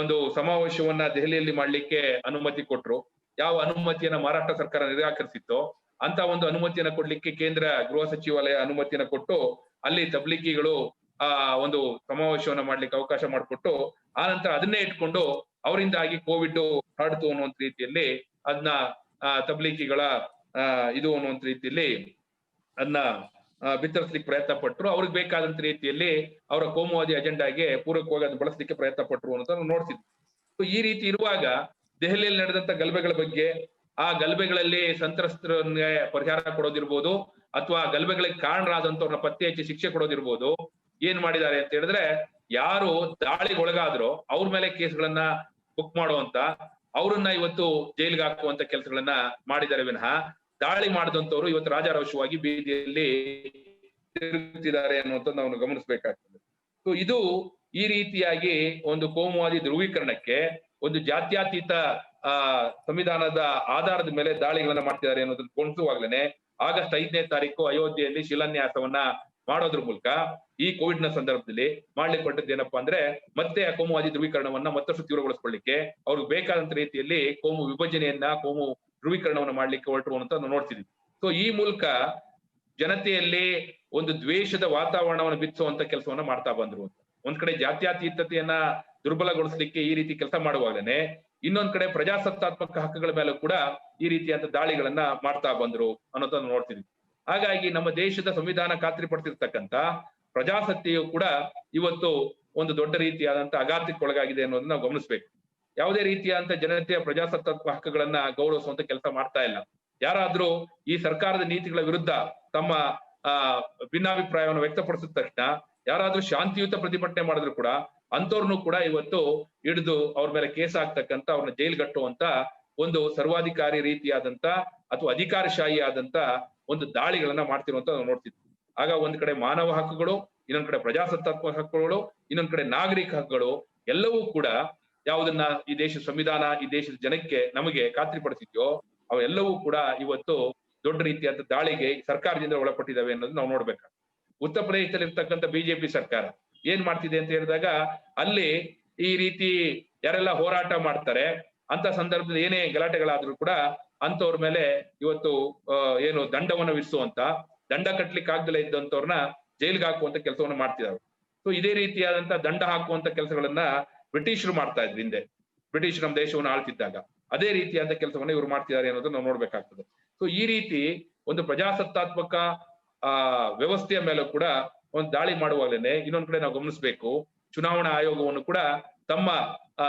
ಒಂದು ಸಮಾವೇಶವನ್ನ ದೆಹಲಿಯಲ್ಲಿ ಮಾಡ್ಲಿಕ್ಕೆ ಅನುಮತಿ ಕೊಟ್ರು. ಯಾವ ಅನುಮತಿಯನ್ನ ಮಹಾರಾಷ್ಟ್ರ ಸರ್ಕಾರ ನಿರಾಕರಿಸಿತ್ತೋ ಅಂತ ಒಂದು ಅನುಮತಿಯನ್ನ ಕೊಡ್ಲಿಕ್ಕೆ ಕೇಂದ್ರ ಗೃಹ ಸಚಿವಾಲಯ ಅನುಮತಿಯನ್ನ ಕೊಟ್ಟು ಅಲ್ಲಿ ತಬ್ಲಿಕಿಗಳು ಒಂದು ಸಮಾವೇಶವನ್ನ ಮಾಡ್ಲಿಕ್ಕೆ ಅವಕಾಶ ಮಾಡಿಕೊಟ್ಟು, ಆ ನಂತರ ಅದನ್ನೇ ಇಟ್ಕೊಂಡು ಅವರಿಂದಾಗಿ ಕೋವಿಡ್ ಹರಡ್ತು ಅನ್ನುವಂತ ರೀತಿಯಲ್ಲಿ ಅದನ್ನ ತಬ್ಲಿಕಿಗಳ ಇದು ಅನ್ನುವಂತ ರೀತಿಯಲ್ಲಿ ಅದನ್ನ ಬಿತ್ತರಿಸಲಿಕ್ಕೆ ಪ್ರಯತ್ನ ಪಟ್ಟರು. ಅವ್ರಿಗೆ ಬೇಕಾದಂತ ರೀತಿಯಲ್ಲಿ ಅವರ ಕೋಮುವಾದಿ ಅಜೆಂಡಾಗೆ ಪೂರಕವಾಗಿ ಅದನ್ನ ಬಳಸಲಿಕ್ಕೆ ಪ್ರಯತ್ನ ಪಟ್ಟರು ಅನ್ನೋದನ್ನ ನಾವು ನೋಡ್ತಿದ್ವಿ. ಸೊ ಈ ರೀತಿ ಇರುವಾಗ ದೆಹಲಿಯಲ್ಲಿ ನಡೆದಂತ ಗಲಭೆಗಳ ಬಗ್ಗೆ, ಆ ಗಲಭೆಗಳಲ್ಲಿ ಸಂತ್ರಸ್ತರಿಗೆ ಪರಿಹಾರ ಕೊಡೋದಿರ್ಬೋದು, ಅಥವಾ ಗಲಭೆಗಳಿಗೆ ಕಾರಣರಾದಂತವ್ರನ್ನ ಪತ್ತೆ ಹಚ್ಚಿ ಶಿಕ್ಷೆ ಕೊಡೋದಿರ್ಬೋದು, ಏನ್ ಮಾಡಿದ್ದಾರೆ ಅಂತ ಹೇಳಿದ್ರೆ, ಯಾರು ದಾಳಿಗೊಳಗಾದ್ರೋ ಅವ್ರ ಮೇಲೆ ಕೇಸ್ಗಳನ್ನ ಬುಕ್ ಮಾಡುವಂತ, ಅವ್ರನ್ನ ಇವತ್ತು ಜೈಲ್ಗೆ ಹಾಕುವಂತ ಕೆಲಸಗಳನ್ನ ಮಾಡಿದ್ದಾರೆ ವಿನಃ ದಾಳಿ ಮಾಡಿದಂತವ್ರು ಇವತ್ತು ರಾಜಾರೋಷವಾಗಿ ಬೀದಿಯಲ್ಲಿ ತಿರುಗುತ್ತಿದ್ದಾರೆ ಅನ್ನುವಂಥದ್ದು ನಾವು ಗಮನಿಸಬೇಕಾಗ್ತದೆ. ಸೊ ಇದು ಈ ರೀತಿಯಾಗಿ ಒಂದು ಕೋಮುವಾದಿ ಧ್ರುವೀಕರಣಕ್ಕೆ, ಒಂದು ಜಾತ್ಯತೀತ ಸಂವಿಧಾನದ ಆಧಾರದ ಮೇಲೆ ದಾಳಿಗಳನ್ನ ಮಾಡ್ತಿದ್ದಾರೆ ಅನ್ನೋದನ್ನ ಕೊಂಡಿಸುವಾಗ್ಲೇನೆ ಆಗಸ್ಟ್ 5ನೇ ತಾರೀಕು ಅಯೋಧ್ಯೆಯಲ್ಲಿ ಶಿಲಾನ್ಯಾಸವನ್ನ ಮಾಡೋದ್ರ ಮೂಲಕ ಈ ಕೋವಿಡ್ ನ ಸಂದರ್ಭದಲ್ಲಿ ಮಾಡ್ಲಿಕ್ಕೆ ಹೊರಟದ್ದೇನಪ್ಪಾ ಅಂದ್ರೆ, ಮತ್ತೆ ಆ ಕೋಮುವಾದಿ ಧ್ರುವೀಕರಣವನ್ನ ಮತ್ತಷ್ಟು ತೀವ್ರಗೊಳಿಸ್ಕೊಳ್ಳಿಕ್ಕೆ, ಅವ್ರಿಗೆ ಬೇಕಾದಂತ ರೀತಿಯಲ್ಲಿ ಕೋಮು ವಿಭಜನೆಯನ್ನ, ಕೋಮು ಧ್ರುವೀಕರಣವನ್ನ ಮಾಡ್ಲಿಕ್ಕೆ ಹೊರಟರು ಅಂತ ನಾವು ನೋಡ್ತಿದ್ವಿ. ಸೊ ಈ ಮೂಲಕ ಜನತೆಯಲ್ಲಿ ಒಂದು ದ್ವೇಷದ ವಾತಾವರಣವನ್ನು ಬಿತ್ತಿಸುವಂತ ಕೆಲಸವನ್ನ ಮಾಡ್ತಾ ಬಂದ್ರು ಅಂತ. ಒಂದ್ ಕಡೆ ಜಾತ್ಯತೀತತೆಯನ್ನ ದುರ್ಬಲಗೊಳಿಸ್ಲಿಕ್ಕೆ ಈ ರೀತಿ ಕೆಲಸ ಮಾಡುವಾಗಲೇ ಇನ್ನೊಂದ್ ಕಡೆ ಪ್ರಜಾಸತ್ತಾತ್ಮಕ ಹಕ್ಕುಗಳ ಮೇಲೂ ಕೂಡ ಈ ರೀತಿಯಾದ ದಾಳಿಗಳನ್ನ ಮಾಡ್ತಾ ಬಂದ್ರು ಅನ್ನೋದನ್ನ ನೋಡ್ತಿದ್ವಿ. ಹಾಗಾಗಿ ನಮ್ಮ ದೇಶದ ಸಂವಿಧಾನ ಖಾತ್ರಿಪಡಿಸಿರ್ತಕ್ಕಂಥ ಪ್ರಜಾಸತ್ತೆಯು ಕೂಡ ಇವತ್ತು ಒಂದು ದೊಡ್ಡ ರೀತಿಯಾದಂತ ಆಘಾತಕ್ಕೊಳಗಾಗಿದೆ ಅನ್ನೋದನ್ನ ನಾವು ಗಮನಿಸ್ಬೇಕು. ಯಾವುದೇ ರೀತಿಯಾದಂತ ಜನತೆಯ ಪ್ರಜಾಸತ್ತಾತ್ಮಕ ಹಕ್ಕುಗಳನ್ನ ಗೌರವಿಸುವಂತ ಕೆಲಸ ಮಾಡ್ತಾ ಇಲ್ಲ. ಯಾರಾದ್ರೂ ಈ ಸರ್ಕಾರದ ನೀತಿಗಳ ವಿರುದ್ಧ ತಮ್ಮ ಭಿನ್ನಾಭಿಪ್ರಾಯವನ್ನು ವ್ಯಕ್ತಪಡಿಸಿದ ತಕ್ಷಣ ಯಾರಾದ್ರೂ ಶಾಂತಿಯುತ ಪ್ರತಿಭಟನೆ ಮಾಡಿದ್ರು ಕೂಡ ಅಂತವ್ರನ್ನು ಕೂಡ ಇವತ್ತು ಹಿಡಿದು ಅವ್ರ ಮೇಲೆ ಕೇಸ್ ಹಾಕ್ತಕ್ಕಂತ, ಅವ್ರನ್ನ ಜೈಲ್ಗಟ್ಟುವಂತ ಒಂದು ಸರ್ವಾಧಿಕಾರಿ ರೀತಿಯಾದಂತ ಅಥವಾ ಅಧಿಕಾರಶಾಹಿ ಆದಂತ ಒಂದು ದಾಳಿಗಳನ್ನ ಮಾಡ್ತಿರುವಂತ ನಾವು ನೋಡ್ತಿದ್ವಿ. ಆಗ ಒಂದ್ ಕಡೆ ಮಾನವ ಹಕ್ಕುಗಳು, ಇನ್ನೊಂದ್ ಕಡೆ ಪ್ರಜಾಸತ್ತಾತ್ಮಕ ಹಕ್ಕುಗಳು, ಇನ್ನೊಂದ್ ಕಡೆ ನಾಗರಿಕ ಹಕ್ಕುಗಳು ಎಲ್ಲವೂ ಕೂಡ ಯಾವುದನ್ನ ಈ ದೇಶದ ಸಂವಿಧಾನ ಈ ದೇಶದ ಜನಕ್ಕೆ ನಮಗೆ ಖಾತ್ರಿಪಡಿಸಿದ್ಯೋ ಅವೆಲ್ಲವೂ ಕೂಡ ಇವತ್ತು ದೊಡ್ಡ ರೀತಿಯಾದ ದಾಳಿಗೆ ಸರ್ಕಾರದಿಂದ ಒಳಪಟ್ಟಿದ್ದಾವೆ ಅನ್ನೋದು ನಾವು ನೋಡ್ಬೇಕು. ಉತ್ತರ ಪ್ರದೇಶದಲ್ಲಿ ಇರ್ತಕ್ಕಂಥ ಬಿಜೆಪಿ ಸರ್ಕಾರ ಏನ್ ಮಾಡ್ತಿದೆ ಅಂತ ಹೇಳಿದಾಗ, ಅಲ್ಲಿ ಈ ರೀತಿ ಯಾರೆಲ್ಲ ಹೋರಾಟ ಮಾಡ್ತಾರೆ ಅಂತ ಸಂದರ್ಭದಲ್ಲಿ ಏನೇ ಗಲಾಟೆಗಳಾದ್ರೂ ಕೂಡ ಅಂತವ್ರ ಮೇಲೆ ಇವತ್ತು ಏನು ದಂಡವನ್ನು ವಿಧಿಸುವಂತ, ದಂಡ ಕಟ್ಲಿಕ್ಕೆ ಆಗ್ದಲೇ ಇದ್ದಂತವ್ರನ್ನ ಜೈಲ್ಗೆ ಹಾಕುವಂತ ಕೆಲಸವನ್ನ ಮಾಡ್ತಿದ್ದಾರೆ. ಸೊ ಇದೇ ರೀತಿಯಾದಂತ ದಂಡ ಹಾಕುವಂತ ಕೆಲಸಗಳನ್ನ ಬ್ರಿಟಿಷರು ಮಾಡ್ತಾ ಇದ್ರು ಹಿಂದೆ, ಬ್ರಿಟಿಷ್ ನಮ್ಮ ದೇಶವನ್ನು ಆಳ್ತಿದ್ದಾಗ. ಅದೇ ರೀತಿಯಾದ ಕೆಲಸವನ್ನ ಇವರು ಮಾಡ್ತಿದ್ದಾರೆ ಅನ್ನೋದನ್ನ ನಾವು ನೋಡ್ಬೇಕಾಗ್ತದೆ. ಸೊ ಈ ರೀತಿ ಒಂದು ಪ್ರಜಾಸತ್ತಾತ್ಮಕ ವ್ಯವಸ್ಥೆಯ ಮೇಲೂ ಕೂಡ ಒಂದು ದಾಳಿ ಮಾಡುವಾಗಲೇ ಇನ್ನೊಂದ್ ಕಡೆ ನಾವು ಗಮನಿಸಬೇಕು, ಚುನಾವಣಾ ಆಯೋಗವನ್ನು ಕೂಡ ತಮ್ಮ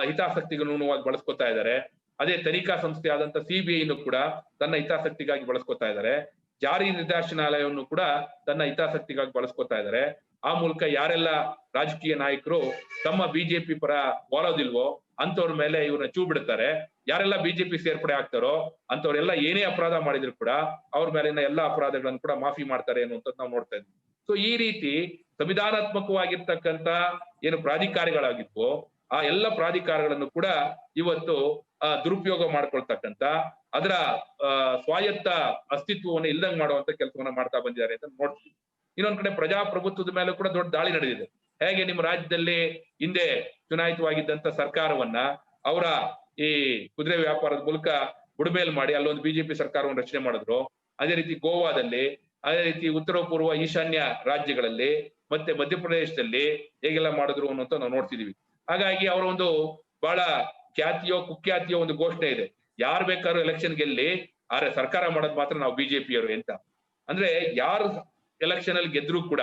ಹಿತಾಸಕ್ತಿಗಳನ್ನು ಬಳಸ್ಕೊತಾ ಇದ್ದಾರೆ. ಅದೇ ತನಿಖಾ ಸಂಸ್ಥೆ ಆದಂತ CBI ಕೂಡ ತನ್ನ ಹಿತಾಸಕ್ತಿಗಾಗಿ ಬಳಸ್ಕೊತಾ ಇದ್ದಾರೆ. ಜಾರಿ ನಿರ್ದೇಶನಾಲಯವನ್ನು ಕೂಡ ತನ್ನ ಹಿತಾಸಕ್ತಿಗಾಗಿ ಬಳಸ್ಕೊತಾ ಇದ್ದಾರೆ. ಆ ಮೂಲಕ ಯಾರೆಲ್ಲ ರಾಜಕೀಯ ನಾಯಕರು ತಮ್ಮ ಬಿಜೆಪಿ ಪರ ವಾಲೋದಿಲ್ವೋ ಅಂತವ್ರ ಮೇಲೆ ಇವ್ರನ್ನ ಚೂ ಬಿಡ್ತಾರೆ. ಯಾರೆಲ್ಲ ಬಿಜೆಪಿ ಸೇರ್ಪಡೆ ಆಗ್ತಾರೋ ಅಂತವ್ರೆಲ್ಲ ಏನೇ ಅಪರಾಧ ಮಾಡಿದ್ರು ಕೂಡ ಅವ್ರ ಮೇಲಿನ ಎಲ್ಲಾ ಅಪರಾಧಗಳನ್ನು ಕೂಡ ಮಾಫಿ ಮಾಡ್ತಾರೆ ಅನ್ನುವಂಥದ್ದು ನಾವು ನೋಡ್ತಾ ಇದ್ವಿ. ಸೊ ಈ ರೀತಿ ಸಂವಿಧಾನಾತ್ಮಕವಾಗಿರ್ತಕ್ಕಂತ ಏನು ಪ್ರಾಧಿಕಾರಗಳಾಗಿದ್ವೋ ಆ ಎಲ್ಲ ಪ್ರಾಧಿಕಾರಗಳನ್ನು ಕೂಡ ಇವತ್ತು ದುರುಪಯೋಗ ಮಾಡ್ಕೊಳ್ತಕ್ಕಂತ ಅದರ ಸ್ವಾಯತ್ತ ಅಸ್ತಿತ್ವವನ್ನು ಇಲ್ದಂಗ್ ಮಾಡುವಂತ ಕೆಲಸವನ್ನ ಮಾಡ್ತಾ ಬಂದಿದ್ದಾರೆ ಅಂತ ನೋಡ್ತೀವಿ. ಇನ್ನೊಂದ್ ಕಡೆ ಪ್ರಜಾಪ್ರಭುತ್ವದ ಮೇಲೂ ಕೂಡ ದೊಡ್ಡ ದಾಳಿ ನಡೆದಿದೆ. ಹೇಗೆ ನಿಮ್ಮ ರಾಜ್ಯದಲ್ಲಿ ಹಿಂದೆ ಚುನಾಯಿತವಾಗಿದ್ದಂತ ಸರ್ಕಾರವನ್ನ ಅವರ ಈ ಕುದುರೆ ವ್ಯಾಪಾರದ ಮೂಲಕ ಬುಡಮೇಲ್ ಮಾಡಿ ಅಲ್ಲೊಂದು ಬಿಜೆಪಿ ಸರ್ಕಾರವನ್ನು ರಚನೆ ಮಾಡಿದ್ರು. ಅದೇ ರೀತಿ ಗೋವಾದಲ್ಲಿ, ಅದೇ ರೀತಿ ಉತ್ತರ ಪೂರ್ವ ಈಶಾನ್ಯ ರಾಜ್ಯಗಳಲ್ಲಿ ಮತ್ತೆ ಮಧ್ಯಪ್ರದೇಶದಲ್ಲಿ ಹೇಗೆಲ್ಲ ಮಾಡಿದ್ರು ಅನ್ನೋಂತ ನಾವು ನೋಡ್ತಿದೀವಿ. ಹಾಗಾಗಿ ಅವರ ಒಂದು ಬಹಳ ಖ್ಯಾತಿಯೋ ಕುಖ್ಯಾತಿಯೋ ಒಂದು ಘೋಷಣೆ ಇದೆ, ಯಾರು ಬೇಕಾದ್ರೂ ಎಲೆಕ್ಷನ್ ಗೆಲ್ಲಿ ಆದ್ರೆ ಸರ್ಕಾರ ಮಾಡೋದು ಮಾತ್ರ ನಾವು ಬಿಜೆಪಿಯವರು ಅಂತ. ಅಂದ್ರೆ ಯಾರು ಎಲೆಕ್ಷನ್ ಅಲ್ಲಿ ಗೆದ್ರು ಕೂಡ,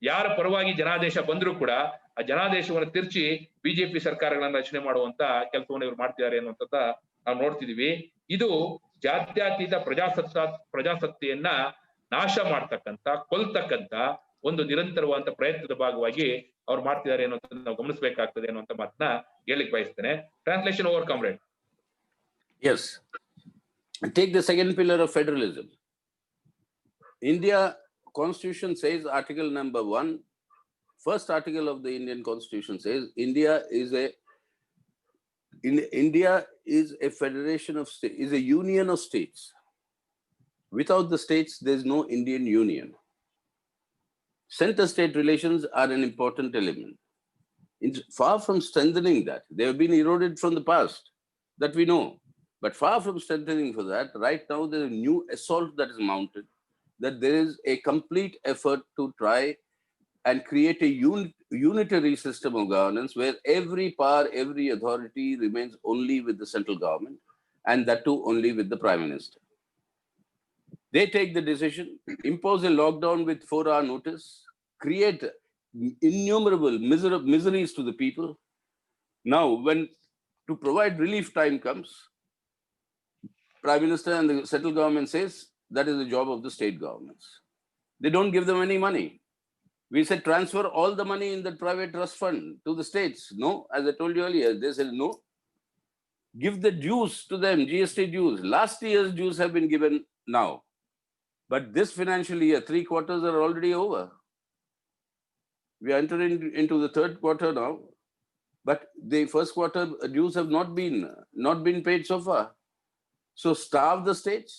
ಯಾರ ಪರವಾಗಿ ಜನಾದೇಶ ಬಂದ್ರು ಕೂಡ ಆ ಜನಾದೇಶವನ್ನು ತಿರ್ಚಿ ಬಿಜೆಪಿ ಸರ್ಕಾರಗಳನ್ನ ರಚನೆ ಮಾಡುವಂತ ಕೆಲಸವನ್ನು ಇವ್ರು ಮಾಡ್ತಿದ್ದಾರೆ ಅನ್ನುವಂಥದ್ದ ನಾವು ನೋಡ್ತಿದೀವಿ. ಇದು ಜಾತ್ಯತೀತ ಪ್ರಜಾಸತ್ತೆಯನ್ನ ನಾಶ ಮಾಡ್ತಕ್ಕಂತ, ಕೊಲ್ತಕ್ಕಂತ ಒಂದು ನಿರಂತರವಾದ ಪ್ರಯತ್ನದ ಭಾಗವಾಗಿ ಅವ್ರು ಮಾಡ್ತಿದ್ದಾರೆ ಅನ್ನೋದನ್ನ ನಾವು ಗಮನಿಸಬೇಕಾಗ್ತದೆ ಅನ್ನುವಂತ ಮಾತನ್ನ ಹೇಳಿಕ್ ಬಯಸ್ತೇನೆ. Translation over comrade. Yes. Take the second pillar of federalism. India Constitution says, article number 1, first article of the Indian Constitution says, India is a federation of states, is a union of states. Without the states, there's no Indian Union. Center-state relations are an important element. Far from strengthening that, they have been eroded from the past, that we know. But far from strengthening for that, right now there's a new assault that is mounted, that there is a complete effort to try and create a unitary system of governance where every power, every authority remains only with the central government, and that too only with the Prime Minister. They take the decision, impose a lockdown with 4-hour notice, create innumerable miseries to the people. Now, when to provide relief time comes, Prime Minister and the central government says that is the job of the state governments. They don't give them any money. We said transfer all the money in the private trust fund to the states. No, as I told you earlier, they said no. Give the dues to them, GST dues. Last year's dues have been given now. But this financial year, 3 quarters are already over. We are entering into the 3rd quarter now. But the 1st quarter dues have not been paid so far. So starve the states,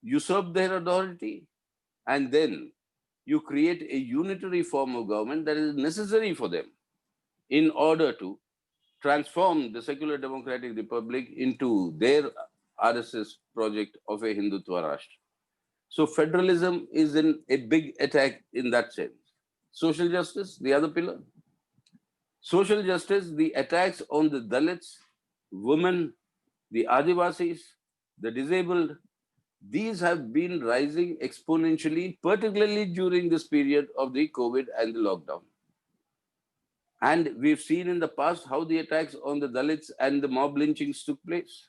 usurp their authority, and then you create a unitary form of government that is necessary for them in order to transform the secular democratic republic into their RSS project of a Hindutva Rashtra. So federalism is in a big attack in that sense. Social justice, the other pillar. Social justice, the attacks on the Dalits, women, the Adivasis, the disabled, these have been rising exponentially, particularly during this period of the COVID and the lockdown. And we've seen in the past how the attacks on the Dalits and the mob lynchings took place.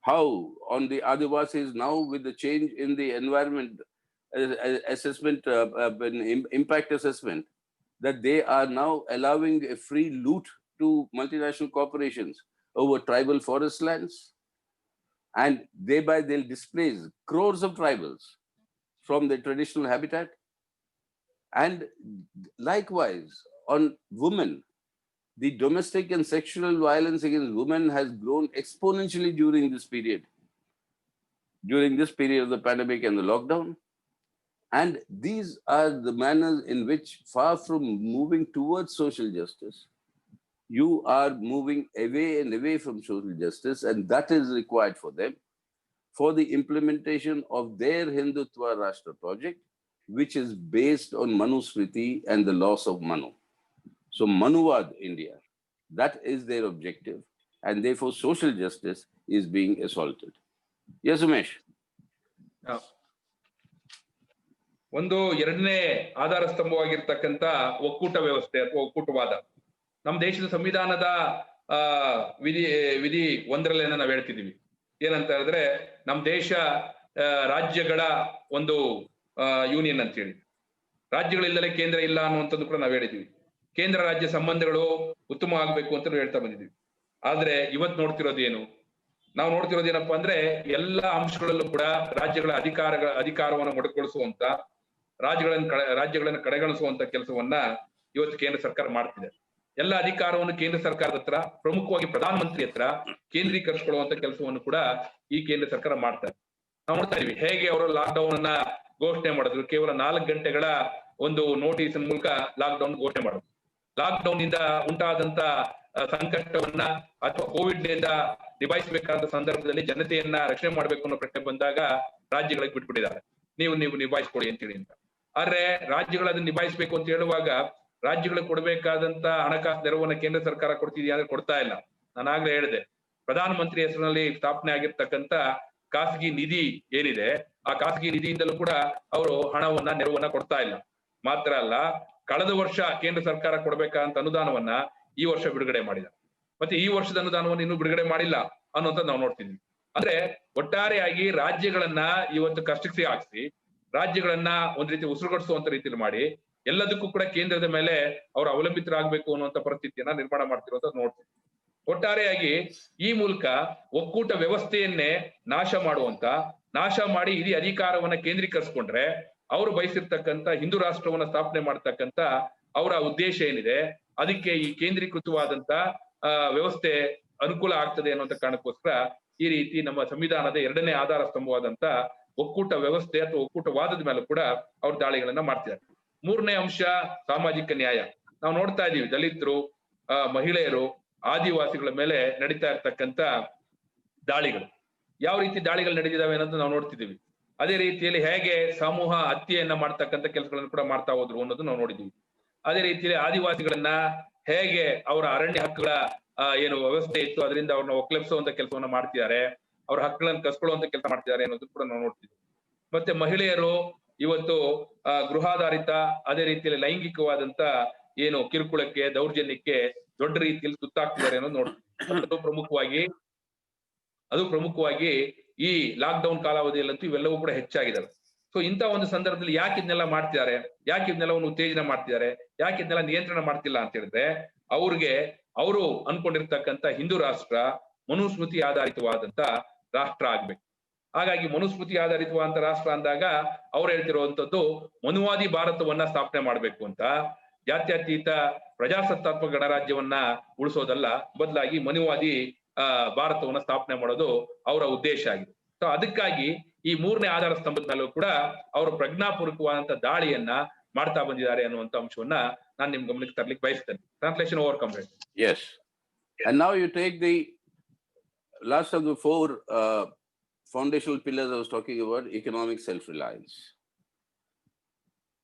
How on the Adivasis now, with the change in the environment assessment, impact assessment, that they are now allowing a free loot to multinational corporations over tribal forest lands. And thereby they'll displace crores of tribals from their traditional habitat. And likewise, on women, the domestic and sexual violence against women has grown exponentially during this period of the pandemic and the lockdown. And these are the manners in which, far from moving towards social justice, you are moving away and away from social justice, and that is required for them for the implementation of their Hindutva Rashtra project, which is based on Manusmriti and the laws of Manu. So Manuvad India, that is their objective, and therefore social justice is being assaulted. Yes, Umesh. ಒಂದು ಎರಡನೇ ಆಧಾರ ಸ್ತಂಭವಾಗಿರ್ತಕ್ಕಂಥ ಒಕ್ಕೂಟ ವ್ಯವಸ್ಥೆ ಅಥವಾ ಒಕ್ಕೂಟವಾದ. ನಮ್ಮ ದೇಶದ ಸಂವಿಧಾನದ ವಿಧಿ 1ರಲ್ಲಿ ನಾವು ಹೇಳ್ತಿದೀವಿ ಏನಂತ ಹೇಳಿದ್ರೆ, ನಮ್ಮ ದೇಶ ರಾಜ್ಯಗಳ ಒಂದು ಯೂನಿಯನ್ ಅಂತ ಹೇಳಿ. ರಾಜ್ಯಗಳಿಂದಲೇ ಕೇಂದ್ರ ಇಲ್ಲ ಅನ್ನುವಂಥದ್ದು ಕೂಡ ನಾವು ಹೇಳಿದ್ವಿ. ಕೇಂದ್ರ ರಾಜ್ಯ ಸಂಬಂಧಗಳು ಉತ್ತಮ ಆಗ್ಬೇಕು ಅಂತ ನಾವು ಹೇಳ್ತಾ ಬಂದಿದ್ವಿ. ಆದ್ರೆ ಇವತ್ತು ನೋಡ್ತಿರೋದು ಏನು? ನಾವು ನೋಡ್ತಿರೋದು ಏನಪ್ಪಾ ಅಂದ್ರೆ ಎಲ್ಲಾ ಅಂಶಗಳಲ್ಲೂ ಕೂಡ ರಾಜ್ಯಗಳ ಅಧಿಕಾರವನ್ನು ಮೊಟಕುಗೊಳಿಸುವಂತ, ರಾಜ್ಯಗಳನ್ನು ಕಡೆಗಣಿಸುವಂತ ಕೆಲಸವನ್ನ ಇವತ್ತು ಕೇಂದ್ರ ಸರ್ಕಾರ ಮಾಡ್ತಿದೆ. ಎಲ್ಲ ಅಧಿಕಾರವನ್ನು ಕೇಂದ್ರ ಸರ್ಕಾರದ ಹತ್ರ, ಪ್ರಮುಖವಾಗಿ ಪ್ರಧಾನಮಂತ್ರಿ ಹತ್ರ ಕೇಂದ್ರೀಕರಿಸಿಕೊಳ್ಳುವಂತ ಕೆಲಸವನ್ನು ಕೂಡ ಈ ಕೇಂದ್ರ ಸರ್ಕಾರ ಮಾಡ್ತಾರೆ. ನಾವು ನೋಡ್ತಾ ಇದೀವಿ ಹೇಗೆ ಅವರು ಲಾಕ್ಡೌನ್ ಅನ್ನ ಘೋಷಣೆ ಮಾಡಿದ್ರು. ಕೇವಲ 4 ಗಂಟೆಗಳ ಒಂದು ನೋಟಿಸ್ ಮೂಲಕ ಲಾಕ್ಡೌನ್ ಘೋಷಣೆ ಮಾಡಿದ್ರು. ಲಾಕ್ಡೌನ್ ಇಂದ ಉಂಟಾದಂತ ಸಂಕಷ್ಟವನ್ನ ಅಥವಾ ಕೋವಿಡ್ ನಿಂದ ನಿಭಾಯಿಸಬೇಕಾದ ಸಂದರ್ಭದಲ್ಲಿ ಜನತೆಯನ್ನ ರಕ್ಷಣೆ ಮಾಡ್ಬೇಕು ಅನ್ನೋ ಪ್ರಶ್ನೆ ಬಂದಾಗ ರಾಜ್ಯಗಳಿಗೆ ಬಿಟ್ಬಿಟ್ಟಿದ್ದಾರೆ. ನೀವು ನಿಭಾಯಿಸ್ಕೊಡಿ ಅಂತೇಳಿ ಅಂತ. ಆದ್ರೆ ರಾಜ್ಯಗಳು ಅದನ್ನ ನಿಭಾಯಿಸಬೇಕು ಅಂತ ಹೇಳುವಾಗ ರಾಜ್ಯಗಳಿಗೆ ಕೊಡಬೇಕಾದಂತ ಹಣಕಾಸು ನೆರವನ್ನ ಕೇಂದ್ರ ಸರ್ಕಾರ ಕೊಡ್ತಿದ್ಯಾ ಅಂದ್ರೆ ಕೊಡ್ತಾ ಇಲ್ಲ. ನಾನಾಗ್ಲೇ ಹೇಳಿದೆ, ಪ್ರಧಾನಮಂತ್ರಿ ಹೆಸರಿನಲ್ಲಿ ಸ್ಥಾಪನೆ ಆಗಿರ್ತಕ್ಕಂತ ಖಾಸಗಿ ನಿಧಿ ಏನಿದೆ, ಆ ಖಾಸಗಿ ನಿಧಿಯಿಂದಲೂ ಕೂಡ ಅವರು ನೆರವನ್ನ ಕೊಡ್ತಾ ಇಲ್ಲ. ಮಾತ್ರ ಅಲ್ಲ, ಕಳೆದ ವರ್ಷ ಕೇಂದ್ರ ಸರ್ಕಾರ ಕೊಡಬೇಕಾದಂತ ಅನುದಾನವನ್ನ ಈ ವರ್ಷ ಬಿಡುಗಡೆ ಮಾಡಿದ. ಮತ್ತೆ ಈ ವರ್ಷದ ಅನುದಾನವನ್ನು ಇನ್ನೂ ಬಿಡುಗಡೆ ಮಾಡಿಲ್ಲ ಅನ್ನೋಂಥದ್ದು ನಾವು ನೋಡ್ತಿದ್ವಿ. ಅಂದ್ರೆ ಒಟ್ಟಾರೆಯಾಗಿ ರಾಜ್ಯಗಳನ್ನ ಇವತ್ತು ಕಷ್ಟಕ್ಕೆ ಹಾಕಿಸಿ, ರಾಜ್ಯಗಳನ್ನ ಒಂದ್ ರೀತಿ ಉಸಿರುಗಡಿಸುವಂತ ರೀತಿಯಲ್ಲಿ ಮಾಡಿ, ಎಲ್ಲದಕ್ಕೂ ಕೂಡ ಕೇಂದ್ರದ ಮೇಲೆ ಅವರು ಅವಲಂಬಿತರಾಗಬೇಕು ಅನ್ನುವಂತ ಪರಿಸ್ಥಿತಿಯನ್ನ ನಿರ್ಮಾಣ ಮಾಡ್ತಿರೋದು ನೋಡ್ತೀವಿ. ಒಟ್ಟಾರೆಯಾಗಿ ಈ ಮೂಲಕ ಒಕ್ಕೂಟ ವ್ಯವಸ್ಥೆಯನ್ನೇ ನಾಶ ಮಾಡಿ ಇಡೀ ಅಧಿಕಾರವನ್ನ ಕೇಂದ್ರೀಕರಿಸಿಕೊಂಡ್ರೆ, ಅವರು ಬಯಸಿರ್ತಕ್ಕಂಥ ಹಿಂದೂ ರಾಷ್ಟ್ರವನ್ನ ಸ್ಥಾಪನೆ ಮಾಡ್ತಕ್ಕಂಥ ಅವರ ಉದ್ದೇಶ ಏನಿದೆ, ಅದಕ್ಕೆ ಈ ಕೇಂದ್ರೀಕೃತವಾದಂತ ವ್ಯವಸ್ಥೆ ಅನುಕೂಲ ಆಗ್ತದೆ ಅನ್ನುವಂತ ಕಾರಣಕ್ಕೋಸ್ಕರ ಈ ರೀತಿ ನಮ್ಮ ಸಂವಿಧಾನದ 2ನೇ ಆಧಾರ ಸ್ತಂಭವಾದಂತ ಒಕ್ಕೂಟ ವ್ಯವಸ್ಥೆ ಅಥವಾ ಒಕ್ಕೂಟವಾದದ ಮೇಲೆ ಕೂಡ ಅವ್ರು ದಾಳಿಗಳನ್ನ ಮಾಡ್ತಿದ್ದಾರೆ. 3ನೇ ಅಂಶ ಸಾಮಾಜಿಕ ನ್ಯಾಯ. ನಾವು ನೋಡ್ತಾ ಇದೀವಿ, ದಲಿತರು, ಮಹಿಳೆಯರು, ಆದಿವಾಸಿಗಳ ಮೇಲೆ ನಡೀತಾ ಇರ್ತಕ್ಕಂಥ ದಾಳಿಗಳು, ಯಾವ ರೀತಿ ದಾಳಿಗಳು ನಡೆದಿದ್ದಾವೆ ಅನ್ನೋದು ನಾವು ನೋಡ್ತಿದ್ದೀವಿ. ಅದೇ ರೀತಿಯಲ್ಲಿ ಹೇಗೆ ಸಮೂಹ ಹತ್ಯೆಯನ್ನ ಮಾಡ್ತಕ್ಕಂಥ ಕೆಲಸಗಳನ್ನು ಕೂಡ ಮಾಡ್ತಾ ಹೋದ್ರು ಅನ್ನೋದು ನಾವು ನೋಡಿದೀವಿ. ಅದೇ ರೀತಿಯಲ್ಲಿ ಆದಿವಾಸಿಗಳನ್ನ ಹೇಗೆ ಅವರ ಅರಣ್ಯ ಹಕ್ಕುಗಳ ಏನು ವ್ಯವಸ್ಥೆ ಇತ್ತು ಅದರಿಂದ ಅವ್ರನ್ನ ಒಕ್ಕಲೆಬ್ಸುವಂತ ಕೆಲಸವನ್ನ ಮಾಡ್ತಿದ್ದಾರೆ, ಅವ್ರ ಹಕ್ಕುಗಳನ್ನು ಕಸ್ಕೊಳ್ಳುವಂತ ಕೆಲಸ ಮಾಡ್ತಿದ್ದಾರೆ ಅನ್ನೋದು ಕೂಡ ನಾವು ನೋಡ್ತೀವಿ. ಮತ್ತೆ ಮಹಿಳೆಯರು ಇವತ್ತು ಗೃಹಾಧಾರಿತ, ಅದೇ ರೀತಿಯಲ್ಲಿ ಲೈಂಗಿಕವಾದಂತ ಏನು ಕಿರುಕುಳಕ್ಕೆ, ದೌರ್ಜನ್ಯಕ್ಕೆ ದೊಡ್ಡ ರೀತಿಯಲ್ಲಿ ತುತ್ತಾಗ್ತಿದ್ದಾರೆ ಅನ್ನೋದು ನೋಡ್ತೀವಿ. ಅದು ಪ್ರಮುಖವಾಗಿ ಈ ಲಾಕ್ ಡೌನ್ ಕಾಲಾವಧಿಯಲ್ಲಂತೂ ಇವೆಲ್ಲವೂ ಕೂಡ ಹೆಚ್ಚಾಗಿದ್ದಾವೆ. ಸೊ ಇಂಥ ಒಂದು ಸಂದರ್ಭದಲ್ಲಿ ಯಾಕೆ ಇದನ್ನೆಲ್ಲ ಮಾಡ್ತಿದ್ದಾರೆ, ಯಾಕೆ ಇದನ್ನೆಲ್ಲವನ್ನು ಉತ್ತೇಜನ ಮಾಡ್ತಿದ್ದಾರೆ, ಯಾಕೆ ಇದನ್ನೆಲ್ಲ ನಿಯಂತ್ರಣ ಮಾಡ್ತಿಲ್ಲ ಅಂತ ಹೇಳಿದ್ರೆ, ಅವರು ಅನ್ಕೊಂಡಿರ್ತಕ್ಕಂಥ ಹಿಂದೂ ರಾಷ್ಟ್ರ ಮನುಸ್ಮೃತಿ ಆಧಾರಿತವಾದಂತ ರಾಷ್ಟ್ರ ಆಗ್ಬೇಕು. ಹಾಗಾಗಿ ಮನುಸ್ಮೃತಿ ಆಧಾರಿತವಾದಂತ ರಾಷ್ಟ್ರ ಅಂದಾಗ ಅವ್ರು ಹೇಳ್ತಿರುವಂತದ್ದು ಮನುವಾದಿ ಭಾರತವನ್ನ ಸ್ಥಾಪನೆ ಮಾಡ್ಬೇಕು ಅಂತ, ಜಾತ್ಯತೀತ ಪ್ರಜಾಸತ್ತಾತ್ಮಕ ಗಣರಾಜ್ಯವನ್ನ ಉಳಿಸೋದಲ್ಲ, ಬದಲಾಗಿ ಮನುವಾದಿ ಭಾರತವನ್ನ ಸ್ಥಾಪನೆ ಮಾಡೋದು ಅವರ ಉದ್ದೇಶ ಆಗಿದೆ. ಸೊ ಅದಕ್ಕಾಗಿ ಈ 3ನೇ ಆಧಾರ ಸ್ತಂಭದ ಮೇಲೂ ಕೂಡ ಅವರು ಪ್ರಜ್ಞಾಪೂರ್ವಕವಾದಂತ ದಾಳಿಯನ್ನ ಮಾಡ್ತಾ ಬಂದಿದ್ದಾರೆ ಅನ್ನುವಂತ ಅಂಶವನ್ನ ನಾನು ನಿಮ್ ಗಮನಕ್ಕೆ ತರ್ಲಿಕ್ಕೆ ಬಯಸ್ತೇನೆ. Translation over complete. Yes. And now you take the last of the 4 foundational pillars I was talking about, economic self-reliance.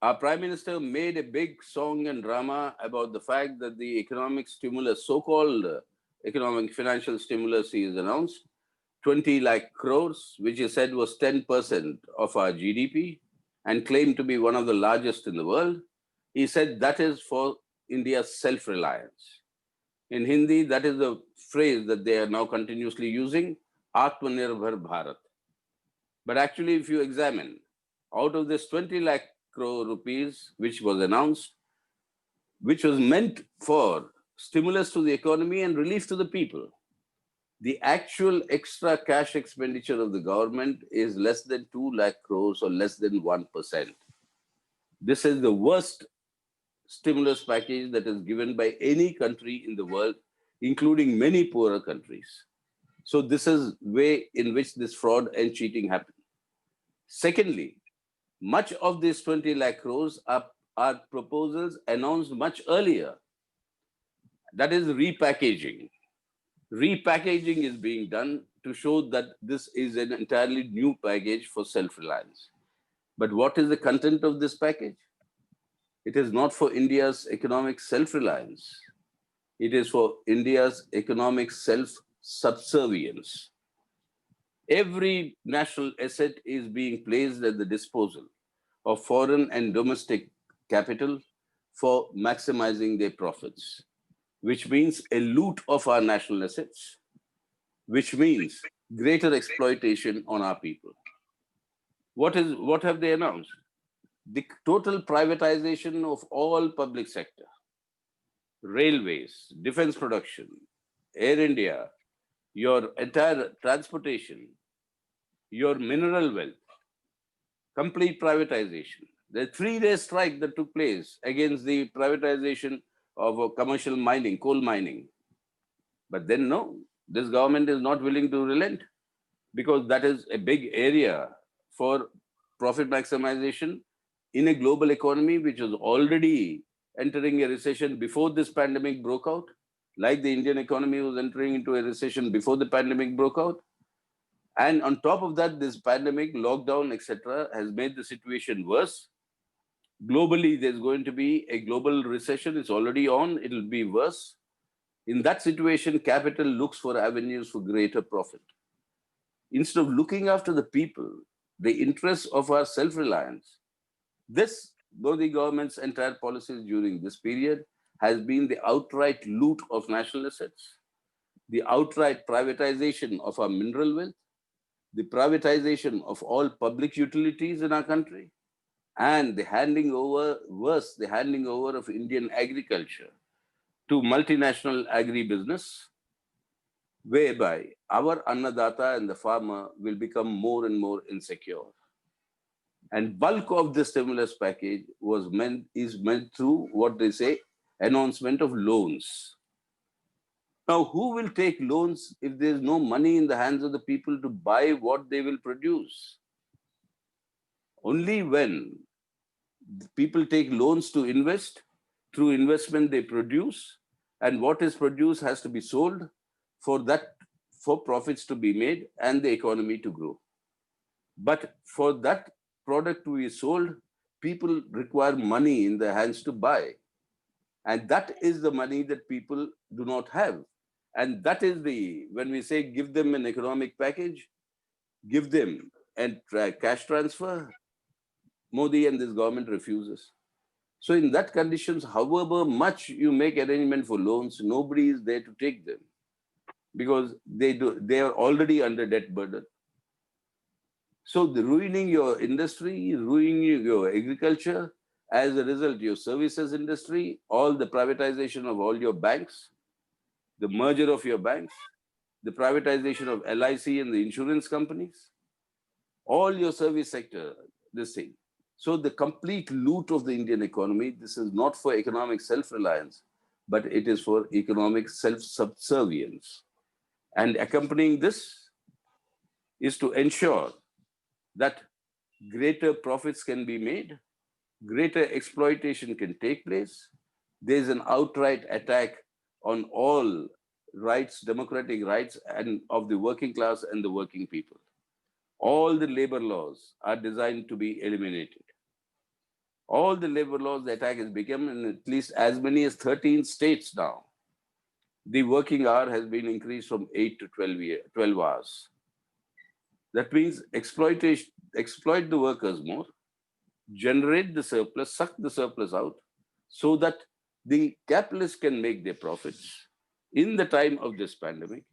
Our Prime Minister made a big song and drama about the fact that the economic stimulus, so-called economic financial stimulus he has announced, 20 lakh crores, which he said was 10% of our GDP and claimed to be one of the largest in the world. He said that is for India's self-reliance. In Hindi, that is the phrase that they are now continuously using, Atmanirbhar Bharat. But actually, if you examine, out of this 20 lakh crore rupees, which was announced, which was meant for stimulus to the economy and relief to the people, the actual extra cash expenditure of the government is less than 2 lakh crores or less than 1%. This is the worst stimulus package that is given by any country in the world, including many poorer countries. So this is the way in which this fraud and cheating happened. Secondly, much of these 20 lakh crores are proposals announced much earlier. That is repackaging. Repackaging is being done to show that this is an entirely new package for self-reliance. But what is the content of this package? It is not for India's economic self-reliance. It is for India's economic self-subservience. Every national asset is being placed at the disposal of foreign and domestic capital for maximizing their profits, which means a loot of our national assets, which means greater exploitation on our people. What have they announced? the total privatization of all public sector, railways, defense production, Air India, your entire transportation, your mineral wealth, complete privatization. The 3-day strike that took place against the privatization of commercial mining, coal mining. But then no, this government is not willing to relent because that is a big area for profit maximization in a global economy which was already entering a recession before this pandemic broke out, like the Indian economy was entering into a recession before the pandemic broke out. And on top of that, this pandemic, lockdown, etc., has made the situation worse. Globally, there's going to be a global recession. It's already on. It'll be worse. In that situation, capital looks for avenues for greater profit. Instead of looking after the people, the interests of our self-reliance, this, though the government's entire policies during this period, has been the outright loot of national assets, the outright privatization of our mineral wealth, the privatization of all public utilities in our country, and the handing over, worse, the handing over of Indian agriculture to multinational agribusiness, whereby our Annadata and the farmer will become more and more insecure. And bulk of the stimulus package is meant through what they say, announcement of loans. Now, who will take loans if there's no money in the hands of the people to buy what they will produce? Only when people take loans to invest, through investment they produce, and what is produced has to be sold for profits to be made and the economy to grow. But for that product to be sold, people require money in their hands to buy. And that is the money that people do not have. And that is when we say give them an economic package, give them a cash transfer, Modi and this government refuses. So in that conditions, however much you make arrangement for loans, nobody is there to take them because they are already under debt burden. So ruining your industry, ruining your agriculture, as a result, your services industry, all the privatization of all your banks, the merger of your banks, the privatization of LIC and the insurance companies, all your service sector, this thing. So the complete loot of the Indian economy, this is not for economic self-reliance, but it is for economic self-subservience. And accompanying this is to ensure that greater profits can be made, greater exploitation can take place. There's an outright attack on all rights, democratic rights, and of the working class and the working people. All the labor laws are designed to be eliminated. All the labor laws, the attack has become in at least as many as 13 states now. The working hour has been increased from 8 to 12 hours. That means exploit the workers more, generate the surplus, suck the surplus out, so that the capitalists can make their profits in the time of this pandemic.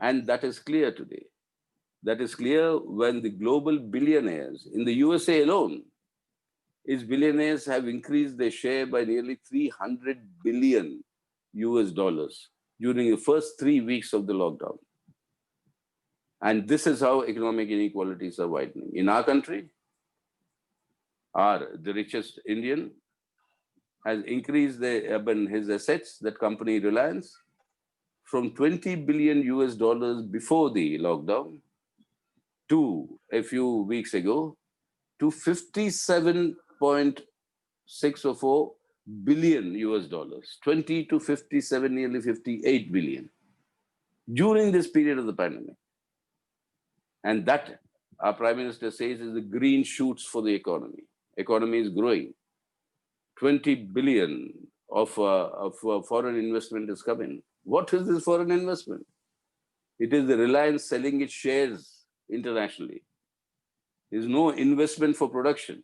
And that is clear today. That is clear when the global billionaires in the USA alone, billionaires have increased their share by nearly 300 billion US dollars during the first 3 weeks of the lockdown. And this is how economic inequalities are widening. In our country, the richest Indian has increased his assets, that company Reliance, from 20 billion US dollars before the lockdown to a few weeks ago to 57.6 or 4 billion US dollars, 20 to 57, nearly 58 billion during this period of the pandemic. And that, our Prime Minister says, is the green shoots for the economy. Economy is growing. 20 billion of foreign investment is coming. What is this foreign investment? It is the Reliance selling its shares internationally. There is no investment for production.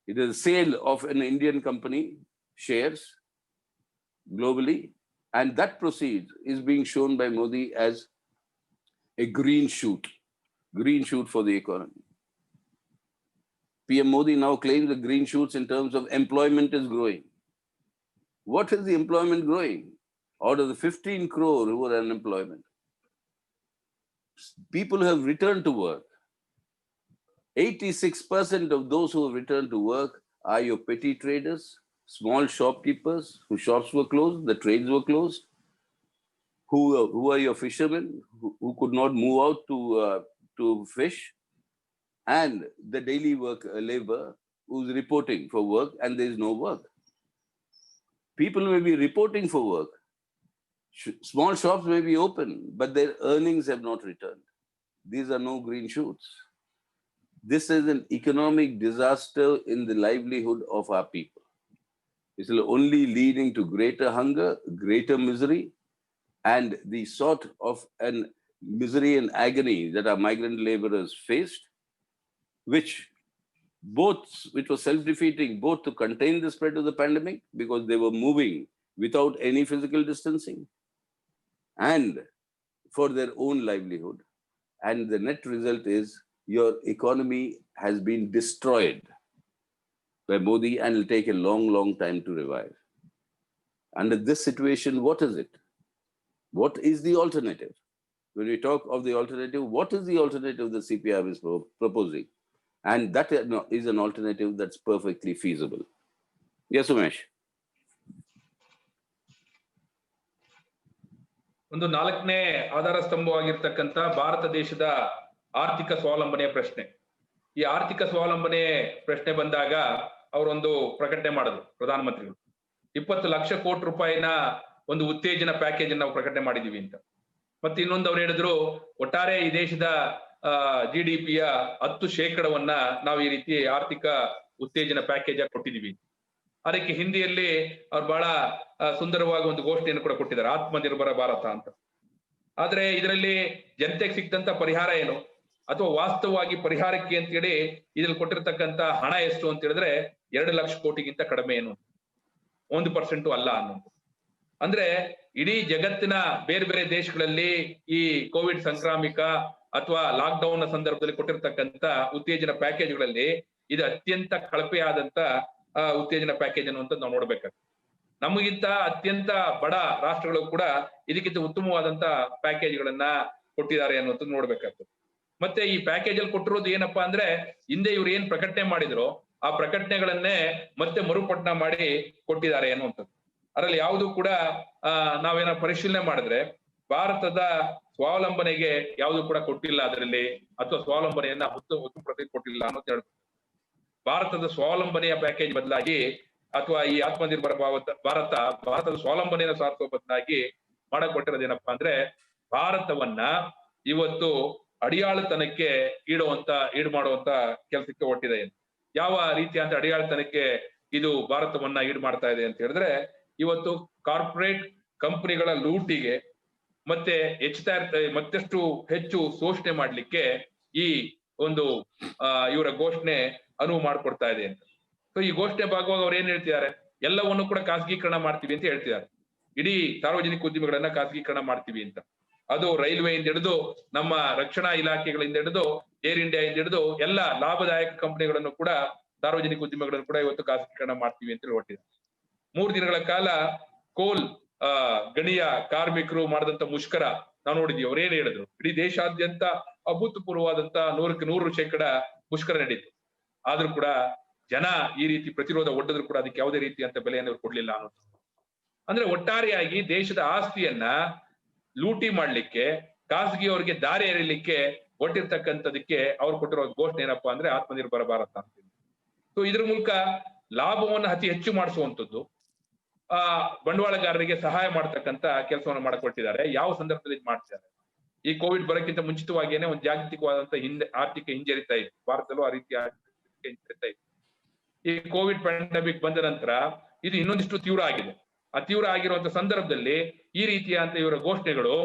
It is a sale of an Indian company shares globally, and that proceeds is being shown by Modi as a green shoot for the economy. PM Modi now claims the green shoots in terms of employment is growing. What is the employment growing? Out of the 15 crore who are unemployment, people have returned to work. 86% of those who have returned to work are your petty traders, small shopkeepers whose shops were closed, the trades were closed, who are your fishermen who could not move out to fish, and the daily work labor who's reporting for work and there is no work. People may be reporting for work. Small shops may be open, but their earnings have not returned. These are no green shoots. This is an economic disaster in the livelihood of our people. It's only leading to greater hunger, greater misery, and the sort of an misery and agony that our migrant laborers faced, which was self-defeating, both to contain the spread of the pandemic because they were moving without any physical distancing, and for their own livelihood. And the net result is your economy has been destroyed by Modi and will take a long, long time to revive. Under this situation, what is it? What is the alternative? When we talk of the alternative, what is the alternative the CPIM is proposing? And that is an alternative that's perfectly feasible. Yes, Umesh. ಒಂದು 4ನೇ ಆಧಾರ ಸ್ತಂಭವಾಗಿರ್ತಕ್ಕಂಥ ಭಾರತ ದೇಶದ ಆರ್ಥಿಕ ಸ್ವಾವಲಂಬನೆಯ ಪ್ರಶ್ನೆ. ಈ ಆರ್ಥಿಕ ಸ್ವಾವಲಂಬನೆ ಪ್ರಶ್ನೆ ಬಂದಾಗ ಅವರೊಂದು ಪ್ರಕಟಣೆ ಮಾಡಿದ್ರು ಪ್ರಧಾನಮಂತ್ರಿಗಳು. 20 ಲಕ್ಷ ಕೋಟಿ ರೂಪಾಯಿನ ಒಂದು ಉತ್ತೇಜನ ಪ್ಯಾಕೇಜ್ ಅನ್ನು ನಾವು ಪ್ರಕಟಣೆ ಮಾಡಿದೀವಿ ಅಂತ. ಮತ್ತೆ ಇನ್ನೊಂದು ಅವ್ರು ಹೇಳಿದ್ರು, ಒಟ್ಟಾರೆ ಈ ದೇಶದ GDPಯ 10% ನಾವು ಈ ರೀತಿ ಆರ್ಥಿಕ ಉತ್ತೇಜನ ಪ್ಯಾಕೇಜ್ ಆಗಿ ಕೊಟ್ಟಿದೀವಿ. ಅದಕ್ಕೆ ಹಿಂದಿಯಲ್ಲಿ ಅವ್ರು ಬಹಳ ಸುಂದರವಾಗಿ ಒಂದು ಘೋಷಣೆಯನ್ನು ಕೂಡ ಕೊಟ್ಟಿದ್ದಾರೆ, ಆತ್ಮನಿರ್ಭರ ಭಾರತ ಅಂತ. ಆದ್ರೆ ಇದರಲ್ಲಿ ಜನತೆಗೆ ಸಿಕ್ತಂತ ಪರಿಹಾರ ಏನು, ಅಥವಾ ವಾಸ್ತವವಾಗಿ ಪರಿಹಾರಕ್ಕೆ ಅಂತ ಹೇಳಿ ಇದ್ರಲ್ಲಿ ಕೊಟ್ಟಿರ್ತಕ್ಕಂತ ಹಣ ಎಷ್ಟು ಅಂತ ಹೇಳಿದ್ರೆ 2 ಲಕ್ಷ ಕೋಟಿಗಿಂತ ಕಡಿಮೆ ಏನು, 1% ಅಲ್ಲ ಅನ್ನೋದು. ಅಂದ್ರೆ ಇಡೀ ಜಗತ್ತಿನ ಬೇರೆ ಬೇರೆ ದೇಶಗಳಲ್ಲಿ ಈ ಕೋವಿಡ್ ಸಾಂಕ್ರಾಮಿಕ ಅಥವಾ ಲಾಕ್ ಡೌನ್ ನ ಸಂದರ್ಭದಲ್ಲಿ ಕೊಟ್ಟಿರ್ತಕ್ಕಂತ ಉತ್ತೇಜನ ಪ್ಯಾಕೇಜ್ಗಳಲ್ಲಿ ಇದು ಅತ್ಯಂತ ಕಳಪೆಯಾದಂತ ಉತ್ತೇಜನ ಪ್ಯಾಕೇಜ್ ಅನ್ನುವಂಥದ್ದು ನಾವು ನೋಡ್ಬೇಕಾಗ್ತದೆ. ನಮಗಿಂತ ಅತ್ಯಂತ ಬಡ ರಾಷ್ಟ್ರಗಳು ಕೂಡ ಇದಕ್ಕಿಂತ ಉತ್ತಮವಾದಂತ ಪ್ಯಾಕೇಜ್ಗಳನ್ನ ಕೊಟ್ಟಿದ್ದಾರೆ ಅನ್ನುವಂಥದ್ದು ನೋಡ್ಬೇಕಾಗ್ತದೆ. ಮತ್ತೆ ಈ ಪ್ಯಾಕೇಜ್ ಅಲ್ಲಿ ಕೊಟ್ಟಿರೋದು ಏನಪ್ಪಾ ಅಂದ್ರೆ, ಹಿಂದೆ ಇವ್ರು ಏನ್ ಪ್ರಕಟಣೆ ಮಾಡಿದ್ರು ಆ ಪ್ರಕಟಣೆಗಳನ್ನೇ ಮತ್ತೆ ಮರುಪಠಣ ಮಾಡಿ ಕೊಟ್ಟಿದ್ದಾರೆ ಅನ್ನುವಂಥದ್ದು. ಅದರಲ್ಲಿ ಯಾವುದು ಕೂಡ ನಾವೇನೋ ಪರಿಶೀಲನೆ ಮಾಡಿದ್ರೆ ಭಾರತದ ಸ್ವಾವಲಂಬನೆಗೆ ಯಾವುದು ಕೂಡ ಕೊಟ್ಟಿಲ್ಲ ಅದರಲ್ಲಿ, ಅಥವಾ ಸ್ವಾವಲಂಬನೆಯನ್ನ ಒತ್ತು ಪ್ರತಿ ಕೊಟ್ಟಿಲ್ಲ ಅನ್ನೋದು ಹೇಳ್ತಾರೆ. ಭಾರತದ ಸ್ವಾವಲಂಬನೆಯ ಪ್ಯಾಕೇಜ್ ಬದಲಾಗಿ ಅಥವಾ ಈ ಆತ್ಮನಿರ್ಭರ ಭಾರತದ ಸ್ವಾವಲಂಬನೆಯನ್ನು ಸಾಧಿಸುವ ಬದಲಾಗಿ ಮಾಡಕೊಟ್ಟಿರೋದೇನಪ್ಪಾ ಅಂದ್ರೆ, ಭಾರತವನ್ನ ಇವತ್ತು ಅಡಿಯಾಳತನಕ್ಕೆ ಈಡು ಮಾಡುವಂತ ಕೆಲಸಕ್ಕೆ ಹೊರಟಿದೆ. ಯಾವ ರೀತಿಯ ಅಡಿಯಾಳತನಕ್ಕೆ ಇದು ಭಾರತವನ್ನ ಈಡು ಮಾಡ್ತಾ ಇದೆ ಅಂತ ಹೇಳಿದ್ರೆ, ಇವತ್ತು ಕಾರ್ಪೊರೇಟ್ ಕಂಪನಿಗಳ ಲೂಟಿಗೆ ಮತ್ತೆ ಮತ್ತಷ್ಟು ಹೆಚ್ಚು ಶೋಷಣೆ ಮಾಡ್ಲಿಕ್ಕೆ ಈ ಒಂದು ಇವರ ಘೋಷಣೆ ಅನುವು ಮಾಡಿಕೊಡ್ತಾ ಇದೆ ಅಂತ. ಸೊ ಈ ಘೋಷಣೆ ಭಾಗವಾಗಿ ಅವ್ರು ಏನ್ ಹೇಳ್ತಿದ್ದಾರೆ, ಎಲ್ಲವನ್ನು ಕೂಡ ಖಾಸಗೀಕರಣ ಮಾಡ್ತೀವಿ ಅಂತ ಹೇಳ್ತಿದ್ದಾರೆ. ಇಡೀ ಸಾರ್ವಜನಿಕ ಉದ್ಯಮಗಳನ್ನ ಖಾಸಗೀಕರಣ ಮಾಡ್ತೀವಿ ಅಂತ. ಅದು ರೈಲ್ವೆಯಿಂದ ಹಿಡಿದು ನಮ್ಮ ರಕ್ಷಣಾ ಇಲಾಖೆಗಳಿಂದ ಹಿಡಿದು ಏರ್ ಇಂಡಿಯಾ ಇಂದ ಹಿಡಿದು ಎಲ್ಲ ಲಾಭದಾಯಕ ಕಂಪನಿಗಳನ್ನು ಕೂಡ ಸಾರ್ವಜನಿಕ ಉದ್ಯಮಗಳನ್ನು ಕೂಡ ಇವತ್ತು ಖಾಸಗೀಕರಣ ಮಾಡ್ತೀವಿ ಅಂತ ಹೊರಟಿದ್ದಾರೆ. 3 ದಿನಗಳ ಕಾಲ ಕೋಲ್ ಗಣಿಯ ಕಾರ್ಮಿಕರು ಮಾಡಿದಂತ ಮುಷ್ಕರ ನಾವು ನೋಡಿದ್ವಿ. ಅವ್ರು ಏನ್ ಹೇಳಿದ್ರು, ಇಡೀ ದೇಶಾದ್ಯಂತ ಅಭೂತಪೂರ್ವವಾದಂತ 100% ಮುಷ್ಕರ ನಡೀತು. ಆದ್ರೂ ಕೂಡ ಜನ ಈ ರೀತಿ ಪ್ರತಿರೋಧ ಒಡ್ಡಿದ್ರು ಕೂಡ ಅದಕ್ಕೆ ಯಾವುದೇ ರೀತಿಯಂತ ಬೆಲೆಯನ್ನು ಕೊಡ್ಲಿಲ್ಲ ಅನ್ನೋದು. ಅಂದ್ರೆ ಒಟ್ಟಾರೆಯಾಗಿ ದೇಶದ ಆಸ್ತಿಯನ್ನ ಲೂಟಿ ಮಾಡ್ಲಿಕ್ಕೆ, ಖಾಸಗಿಯವರಿಗೆ ದಾರಿ ಎರಿಲಿಕ್ಕೆ ಒಟ್ಟಿರ್ತಕ್ಕಂಥದಕ್ಕೆ ಅವ್ರು ಕೊಟ್ಟಿರೋ ಘೋಷಣೆ ಏನಪ್ಪಾ ಅಂದ್ರೆ ಆತ್ಮನಿರ್ಭರ ಭಾರತ ಅಂತ. ಸೊ ಇದ್ರ ಮೂಲಕ ಲಾಭವನ್ನು ಅತಿ ಹೆಚ್ಚು ಮಾಡಿಸುವಂಥದ್ದು, ಬಂಡವಾಳಗಾರರಿಗೆ ಸಹಾಯ ಮಾಡ್ತಕ್ಕಂತ ಕೆಲಸವನ್ನು ಮಾಡಿಕೊಟ್ಟಿದ್ದಾರೆ. ಯಾವ ಸಂದರ್ಭದಲ್ಲಿ ಮಾಡ್ತಿದ್ದಾರೆ, ಈ ಕೋವಿಡ್ ಬರೋಕ್ಕಿಂತ ಮುಂಚಿತವಾಗಿಯೇ ಒಂದು ಜಾಗತಿಕವಾದಂತ ಆರ್ಥಿಕ ಹಿಂಜರಿತಾ ಇತ್ತು. ಭಾರತದಲ್ಲೂ ಆ ರೀತಿ ಆರ್ಥಿಕ ಹಿಂಜರಿತಾ ಇತ್ತು. ಈ ಕೋವಿಡ್ ಪ್ಯಾಂಡಮಿಕ್ ಬಂದ ನಂತರ ಇದು ಇನ್ನೊಂದಿಷ್ಟು ತೀವ್ರ ಆಗಿದೆ. ಆ ತೀವ್ರ ಆಗಿರುವಂತ ಸಂದರ್ಭದಲ್ಲಿ ಈ ರೀತಿಯ ಅಂತ ಇವರ ಘೋಷಣೆಗಳು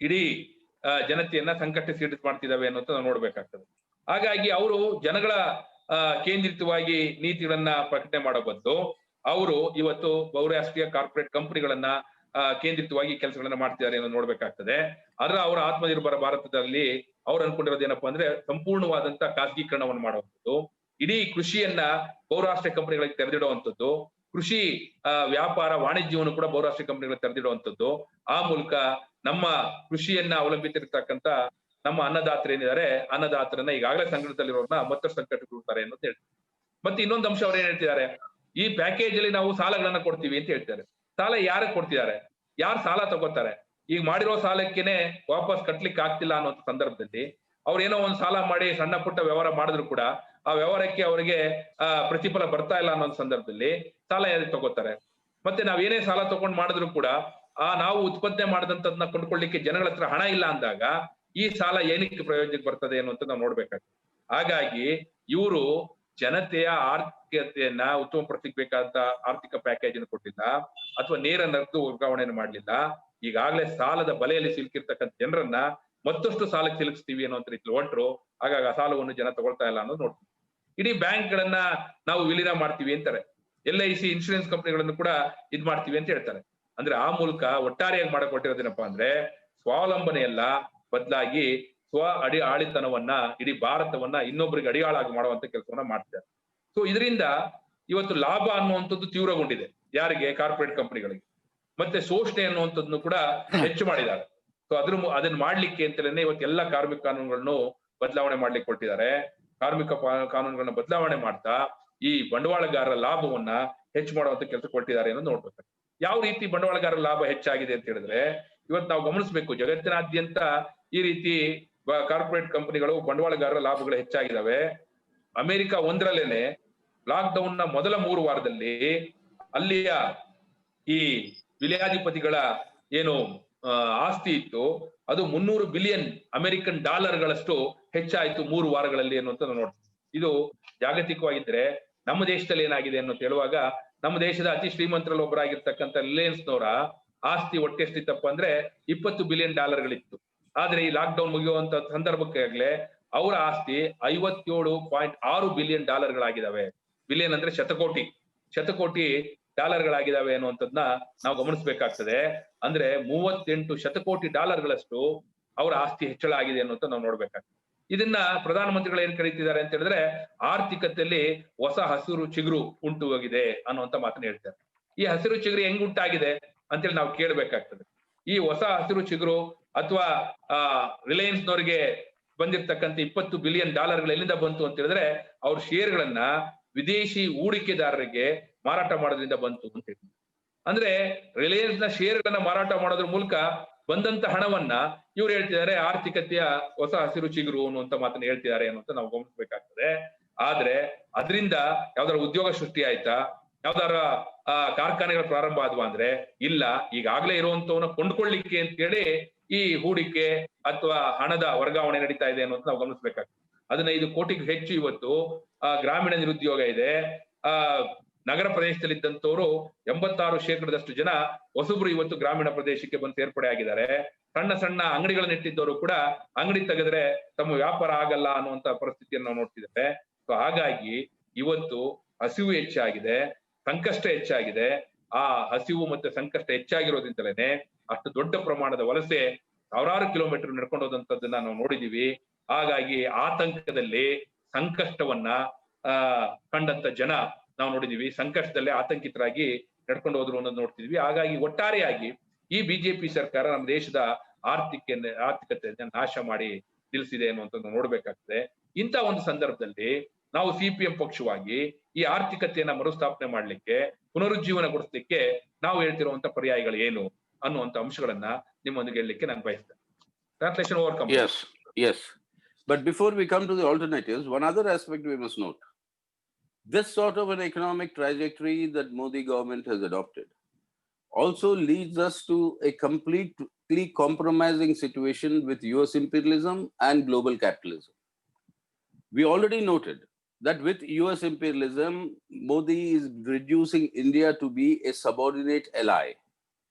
ಇಡೀ ಜನತೆಯನ್ನ ಸಂಕಷ್ಟ ಮಾಡ್ತಿದ್ದಾವೆ ಅನ್ನೋದು ನಾವು ನೋಡ್ಬೇಕಾಗ್ತದೆ. ಹಾಗಾಗಿ ಅವರು ಜನಗಳ ಕೇಂದ್ರಿತವಾಗಿ ನೀತಿಗಳನ್ನ ಪ್ರಕಟಣೆ ಮಾಡೋ ಬದಲು ಅವರು ಇವತ್ತು ಬಹುರಾಷ್ಟ್ರೀಯ ಕಾರ್ಪೊರೇಟ್ ಕಂಪನಿಗಳನ್ನ ಕೇಂದ್ರಿತವಾಗಿ ಕೆಲಸಗಳನ್ನ ಮಾಡ್ತಿದ್ದಾರೆ ಅನ್ನೋದು ನೋಡ್ಬೇಕಾಗ್ತದೆ. ಆದ್ರೆ ಅವರ ಆತ್ಮನಿರ್ಭರ ಭಾರತದಲ್ಲಿ ಅವ್ರು ಅನ್ಕೊಂಡಿರೋದು ಏನಪ್ಪಾ ಅಂದ್ರೆ ಸಂಪೂರ್ಣವಾದಂತ ಖಾಸಗೀಕರಣವನ್ನು ಮಾಡುವಂಥದ್ದು, ಇಡೀ ಕೃಷಿಯನ್ನ ಬಹುರಾಷ್ಟ್ರೀಯ ಕಂಪನಿಗಳಿಗೆ ತೆರೆದಿಡುವಂಥದ್ದು, ಕೃಷಿ ವ್ಯಾಪಾರ ವಾಣಿಜ್ಯವನ್ನು ಕೂಡ ಬಹುರಾಷ್ಟ್ರೀಯ ಕಂಪನಿಗಳಿಗೆ ತೆರೆದಿಡುವಂಥದ್ದು, ಆ ಮೂಲಕ ನಮ್ಮ ಕೃಷಿಯನ್ನ ಅವಲಂಬಿಸಿರ್ತಕ್ಕಂಥ ನಮ್ಮ ಅನ್ನದಾತರು ಏನಿದ್ದಾರೆ, ಅನ್ನದಾತರನ್ನ ಈಗಾಗಲೇ ಸಂಕಟದಲ್ಲಿರೋರ್ನ ಮತ್ತಷ್ಟು ಸಂಕಟಗೊಳ್ತಾರೆ ಅನ್ನೋದು ಹೇಳ್ತಾರೆ. ಮತ್ತೆ ಇನ್ನೊಂದು ಅಂಶ ಅವ್ರು ಏನ್ ಹೇಳ್ತಿದ್ದಾರೆ, ಈ ಪ್ಯಾಕೇಜ್ ಅಲ್ಲಿ ನಾವು ಸಾಲಗಳನ್ನ ಕೊಡ್ತೀವಿ ಅಂತ ಹೇಳ್ತಾರೆ. ಸಾಲ ಯಾರಿಗೆ ಕೊಡ್ತಿದ್ದಾರೆ, ಯಾರು ಸಾಲ ತಗೋತಾರೆ? ಈಗ ಮಾಡಿರೋ ಸಾಲಕ್ಕೇನೆ ವಾಪಸ್ ಕಟ್ಲಿಕ್ಕೆ ಆಗ್ತಿಲ್ಲ ಅನ್ನೋ ಸಂದರ್ಭದಲ್ಲಿ ಅವ್ರು ಏನೋ ಒಂದು ಸಾಲ ಮಾಡಿ ಸಣ್ಣ ಪುಟ್ಟ ವ್ಯವಹಾರ ಮಾಡಿದ್ರು ಕೂಡ ಆ ವ್ಯವಹಾರಕ್ಕೆ ಅವರಿಗೆ ಪ್ರತಿಫಲ ಬರ್ತಾ ಇಲ್ಲ ಅನ್ನೋ ಸಂದರ್ಭದಲ್ಲಿ ಸಾಲ ಯಾರಿಗೆ ತಗೋತಾರೆ? ಮತ್ತೆ ನಾವ್ ಏನೇ ಸಾಲ ತಗೊಂಡ್ ಮಾಡಿದ್ರು ಕೂಡ ನಾವು ಉತ್ಪಾದನೆ ಮಾಡಿದಂತದ್ನ ಕೊಂಡ್ಕೊಳ್ಳಿಕ್ಕೆ ಜನಗಳ ಹತ್ರ ಹಣ ಇಲ್ಲ ಅಂದಾಗ ಈ ಸಾಲ ಏನಕ್ಕೆ ಪ್ರಯೋಜನಕ್ಕೆ ಬರ್ತದೆ ಅನ್ನುವಂತ ನಾವು ನೋಡ್ಬೇಕಾಗ್ತದೆ. ಹಾಗಾಗಿ ಇವರು ಜನತೆಯ ಆರ್ಥಿಕತೆಯನ್ನ ಉತ್ತಮಪಡಿಸಬೇಕಾದಂತ ಆರ್ಥಿಕ ಪ್ಯಾಕೇಜ್ ಅನ್ನು ಕೊಟ್ಟಿಲ್ಲ, ಅಥವಾ ನೇರ ನಗದು ವರ್ಗಾವಣೆಯನ್ನು ಮಾಡ್ಲಿಲ್ಲ. ಈಗಾಗಲೇ ಸಾಲದ ಬಲೆಯಲ್ಲಿ ಸಿಲುಕಿರ್ತಕ್ಕಂಥ ಜನರನ್ನ ಮತ್ತಷ್ಟು ಸಾಲಕ್ಕೆ ಸಿಲುಕಿಸ್ತೀವಿ ಅನ್ನೋಂತ ರೀತಿ ಹೊಂಟ್ರು. ಹಾಗಾಗಿ ಆ ಸಾಲವನ್ನು ಜನ ತಗೊಳ್ತಾ ಇಲ್ಲ ಅನ್ನೋದು ನೋಡ್ತೀವಿ. ಇಡೀ ಬ್ಯಾಂಕ್ ಗಳನ್ನ ನಾವು ವಿಲೀನ ಮಾಡ್ತೀವಿ ಅಂತಾರೆ, LIC ಇನ್ಶೂರೆನ್ಸ್ ಕಂಪನಿಗಳನ್ನು ಕೂಡ ಇದ್ ಮಾಡ್ತೀವಿ ಅಂತ ಹೇಳ್ತಾರೆ. ಅಂದ್ರೆ ಆ ಮೂಲಕ ಒಟ್ಟಾರೆಯಾಗಿ ಮಾಡಕ್ ಕೊಟ್ಟಿರೋದೇನಪ್ಪಾ ಅಂದ್ರೆ ಸ್ವಾವಲಂಬನೆಯಲ್ಲ, ಬದಲಾಗಿ ಆಳಿತನವನ್ನ, ಇಡೀ ಭಾರತವನ್ನ ಇನ್ನೊಬ್ಬರಿಗೆ ಅಡಿಯಾಳಾಗಿ ಮಾಡುವಂತ ಕೆಲಸವನ್ನ ಮಾಡ್ತಾರೆ. ಸೊ ಇದರಿಂದ ಇವತ್ತು ಲಾಭ ಅನ್ನುವಂಥದ್ದು ತೀವ್ರಗೊಂಡಿದೆ. ಯಾರಿಗೆ? ಕಾರ್ಪೊರೇಟ್ ಕಂಪನಿಗಳಿಗೆ. ಮತ್ತೆ ಶೋಷಣೆ ಅನ್ನುವಂಥದ್ದನ್ನು ಕೂಡ ಹೆಚ್ಚು ಮಾಡಿದ್ದಾರೆ. ಸೊ ಅದನ್ನ ಮಾಡ್ಲಿಕ್ಕೆ ಅಂತಲೇ ಇವತ್ತು ಎಲ್ಲ ಕಾರ್ಮಿಕ ಕಾನೂನುಗಳನ್ನು ಬದಲಾವಣೆ ಮಾಡ್ಲಿಕ್ಕೆ ಕೊಟ್ಟಿದ್ದಾರೆ. ಕಾರ್ಮಿಕ ಕಾನೂನುಗಳನ್ನ ಬದಲಾವಣೆ ಮಾಡ್ತಾ ಈ ಬಂಡವಾಳಗಾರರ ಲಾಭವನ್ನ ಹೆಚ್ಚು ಮಾಡುವಂತ ಕೆಲಸ ಕೊಟ್ಟಿದ್ದಾರೆ ಅನ್ನೋದು ನೋಡ್ಬೇಕು. ಯಾವ ರೀತಿ ಬಂಡವಾಳಗಾರರ ಲಾಭ ಹೆಚ್ಚಾಗಿದೆ ಅಂತ ಹೇಳಿದ್ರೆ, ಇವತ್ತು ನಾವು ಗಮನಿಸಬೇಕು, ಜಗತ್ತಿನಾದ್ಯಂತ ಈ ರೀತಿ ಕಾರ್ಪೊರೇಟ್ ಕಂಪನಿಗಳು ಬಂಡವಾಳಗಾರರ ಲಾಭಗಳು ಹೆಚ್ಚಾಗಿದ್ದಾವೆ. ಅಮೆರಿಕ ಒಂದರಲ್ಲೇನೆ ಲಾಕ್ ಡೌನ್ ನ ಮೊದಲ 3 ವಾರದಲ್ಲಿ ಅಲ್ಲಿಯ ಈ ವಿಲಯಾಧಿಪತಿಗಳ ಏನು ಆಸ್ತಿ ಇತ್ತು ಅದು 300 ಬಿಲಿಯನ್ ಅಮೆರಿಕನ್ ಡಾಲರ್ಗಳಷ್ಟು ಹೆಚ್ಚಾಯ್ತು 3 ವಾರಗಳಲ್ಲಿ ಅನ್ನುವಂತ ನಾವು ನೋಡ್ತೀವಿ. ಇದು ಜಾಗತಿಕವಾಗಿದ್ರೆ ನಮ್ಮ ದೇಶದಲ್ಲಿ ಏನಾಗಿದೆ ಅನ್ನೋದು ಹೇಳುವಾಗ, ನಮ್ಮ ದೇಶದ ಅತಿ ಶ್ರೀಮಂತರಲ್ಲಿ ಒಬ್ಬರಾಗಿರ್ತಕ್ಕಂಥ ರಿಲಯನ್ಸ್ನವರ ಆಸ್ತಿ ಒಟ್ಟೆಷ್ಟಿತ್ತಪ್ಪ ಅಂದ್ರೆ 20 ಬಿಲಿಯನ್ ಡಾಲರ್ಗಳಿತ್ತು. ಆದ್ರೆ ಈ ಲಾಕ್ ಡೌನ್ ಮುಗಿಯುವಂತ ಸಂದರ್ಭಕ್ಕಾಗ್ಲೇ ಅವರ ಆಸ್ತಿ 57.6 ಬಿಲಿಯನ್ ಡಾಲರ್ಗಳಾಗಿದ್ದಾವೆ. ಬಿಲಿಯನ್ ಅಂದ್ರೆ ಶತಕೋಟಿ ಡಾಲರ್ಗಳಾಗಿದ್ದಾವೆ ಅನ್ನುವಂಥದ್ನ ನಾವು ಗಮನಿಸಬೇಕಾಗ್ತದೆ. ಅಂದ್ರೆ 38 ಶತಕೋಟಿ ಡಾಲರ್ಗಳಷ್ಟು ಅವರ ಆಸ್ತಿ ಹೆಚ್ಚಳ ಆಗಿದೆ ಅನ್ನುವಂಥ ನಾವು ನೋಡ್ಬೇಕಾಗ್ತದೆ. ಇದನ್ನ ಪ್ರಧಾನಮಂತ್ರಿಗಳು ಏನ್ ಕರೀತಿದ್ದಾರೆ ಅಂತ ಹೇಳಿದ್ರೆ, ಆರ್ಥಿಕತೆಯಲ್ಲಿ ಹೊಸ ಹಸಿರು ಚಿಗುರು ಉಂಟು ಹೋಗಿದೆ ಅನ್ನುವಂಥ ಮಾತನ್ನ ಹೇಳ್ತಾರೆ. ಈ ಹಸಿರು ಚಿಗುರು ಹೆಂಗ್ ಉಂಟಾಗಿದೆ ಅಂತೇಳಿ ನಾವು ಕೇಳ್ಬೇಕಾಗ್ತದೆ. ಈ ಹೊಸ ಹಸಿರು ಚಿಗುರು ಅಥವಾ ರಿಲಯನ್ಸ್ನವರಿಗೆ ಬಂದಿರ್ತಕ್ಕಂಥ 20 ಬಿಲಿಯನ್ ಡಾಲರ್ಗಳು ಎಲ್ಲಿಂದ ಬಂತು ಅಂತ ಹೇಳಿದ್ರೆ, ಅವ್ರ ಶೇರ್ಗಳನ್ನ ವಿದೇಶಿ ಹೂಡಿಕೆದಾರರಿಗೆ ಮಾರಾಟ ಮಾಡೋದ್ರಿಂದ ಬಂತು ಅಂತ ಹೇಳ್ತಾರೆ. ಅಂದ್ರೆ ರಿಲಯನ್ಸ್ ನ ಶೇರ್ಗಳನ್ನ ಮಾರಾಟ ಮಾಡೋದ್ರ ಮೂಲಕ ಬಂದಂತ ಹಣವನ್ನ ಇವ್ರು ಹೇಳ್ತಿದ್ದಾರೆ ಆರ್ಥಿಕತೆಯ ಹೊಸ ಹಸಿರು ಚಿಗುರು ಅನ್ನುವಂತ ಮಾತನ್ನ ಹೇಳ್ತಿದ್ದಾರೆ ಅನ್ನುವಂತ ನಾವು ಗಮನಿಸಬೇಕಾಗ್ತದೆ. ಆದ್ರೆ ಅದರಿಂದ ಯಾವ್ದಾರ ಉದ್ಯೋಗ ಸೃಷ್ಟಿ ಆಯ್ತಾ, ಯಾವ್ದಾರ ಕಾರ್ಖಾನೆಗಳ ಪ್ರಾರಂಭ ಆದ್ವಾ ಅಂದ್ರೆ ಇಲ್ಲ. ಈಗಾಗಲೇ ಇರುವಂತವನ್ನ ಕೊಂಡ್ಕೊಳ್ಳಿಕ್ಕೆ ಅಂತ ಹೇಳಿ ಈ ಹೂಡಿಕೆ ಅಥವಾ ಹಣದ ವರ್ಗಾವಣೆ ನಡೀತಾ ಇದೆ ಅನ್ನೋದು ನಾವು ಗಮನಿಸಬೇಕಾಗ್ತದೆ. 15 ಕೋಟಿಗೂ ಹೆಚ್ಚು ಇವತ್ತು ಗ್ರಾಮೀಣ ನಿರುದ್ಯೋಗ ಇದೆ. ನಗರ ಪ್ರದೇಶದಲ್ಲಿದ್ದಂಥವ್ರು 86% ಜನ ಹೊಸಬ್ರು ಇವತ್ತು ಗ್ರಾಮೀಣ ಪ್ರದೇಶಕ್ಕೆ ಬಂದು ಸೇರ್ಪಡೆ ಆಗಿದ್ದಾರೆ. ಸಣ್ಣ ಅಂಗಡಿಗಳನ್ನ ಇಟ್ಟಿದ್ದವರು ಕೂಡ ಅಂಗಡಿ ತೆಗೆದ್ರೆ ತಮ್ಮ ವ್ಯಾಪಾರ ಆಗಲ್ಲ ಅನ್ನುವಂತ ಪರಿಸ್ಥಿತಿಯನ್ನು ನಾವು ನೋಡ್ತಿದ್ದೇವೆ. ಸೊ ಹಾಗಾಗಿ ಇವತ್ತು ಹಸಿವು ಹೆಚ್ಚಾಗಿದೆ, ಸಂಕಷ್ಟ ಹೆಚ್ಚಾಗಿದೆ. ಆ ಹಸಿವು ಮತ್ತೆ ಸಂಕಷ್ಟ ಹೆಚ್ಚಾಗಿರೋದ್ರಿಂದಲೇ ಅಷ್ಟು ದೊಡ್ಡ ಪ್ರಮಾಣದ ವಲಸೆ ಸಾವಿರಾರು ಕಿಲೋಮೀಟರ್ ನಡ್ಕೊಂಡು ಹೋದಂತದ್ದನ್ನ ನಾವು ನೋಡಿದೀವಿ. ಹಾಗಾಗಿ ಆತಂಕದಲ್ಲಿ ಸಂಕಷ್ಟವನ್ನ ಕಂಡಂತ ಜನ ನಾವು ನೋಡಿದೀವಿ. ಸಂಕಷ್ಟದಲ್ಲೇ ಆತಂಕಿತರಾಗಿ ನಡ್ಕೊಂಡು ಹೋದ್ರು ಅನ್ನೋದು ನೋಡ್ತಿದ್ವಿ. ಹಾಗಾಗಿ ಒಟ್ಟಾರೆಯಾಗಿ ಈ ಬಿಜೆಪಿ ಸರ್ಕಾರ ನಮ್ಮ ದೇಶದ ಆರ್ಥಿಕತೆಯನ್ನ ನಾಶ ಮಾಡಿ ನಿಲ್ಲಿಸಿದೆ ಅನ್ನುವಂಥದ್ದು ನೋಡ್ಬೇಕಾಗ್ತದೆ. ಇಂಥ ಒಂದು ಸಂದರ್ಭದಲ್ಲಿ ನಾವು CPM ಪಕ್ಷವಾಗಿ ಈ ಆರ್ಥಿಕತೆಯನ್ನ ಮರುಸ್ಥಾಪನೆ ಮಾಡ್ಲಿಕ್ಕೆ, ಪುನರುಜ್ಜೀವನಗೊಳಿಸ್ಲಿಕ್ಕೆ ನಾವು ಹೇಳ್ತಿರುವಂತ ಪರ್ಯಾಯಗಳು ಏನು ಅನ್ನುವಂತ ಅಂಶಗಳನ್ನ ನಿಮ್ಮೊಂದಿಗೆ ಹೇಳಲಿಕ್ಕೆ ನಾನು ಬಯಸ್ತೇನೆ. Translation overcome. Yes. But before we come to the alternatives, one other aspect we must note. This sort of an economic trajectory that Modi government has adopted also leads us to a completely compromising situation with US imperialism and global capitalism. We already noted that with US imperialism, Modi is reducing India to be a subordinate ally.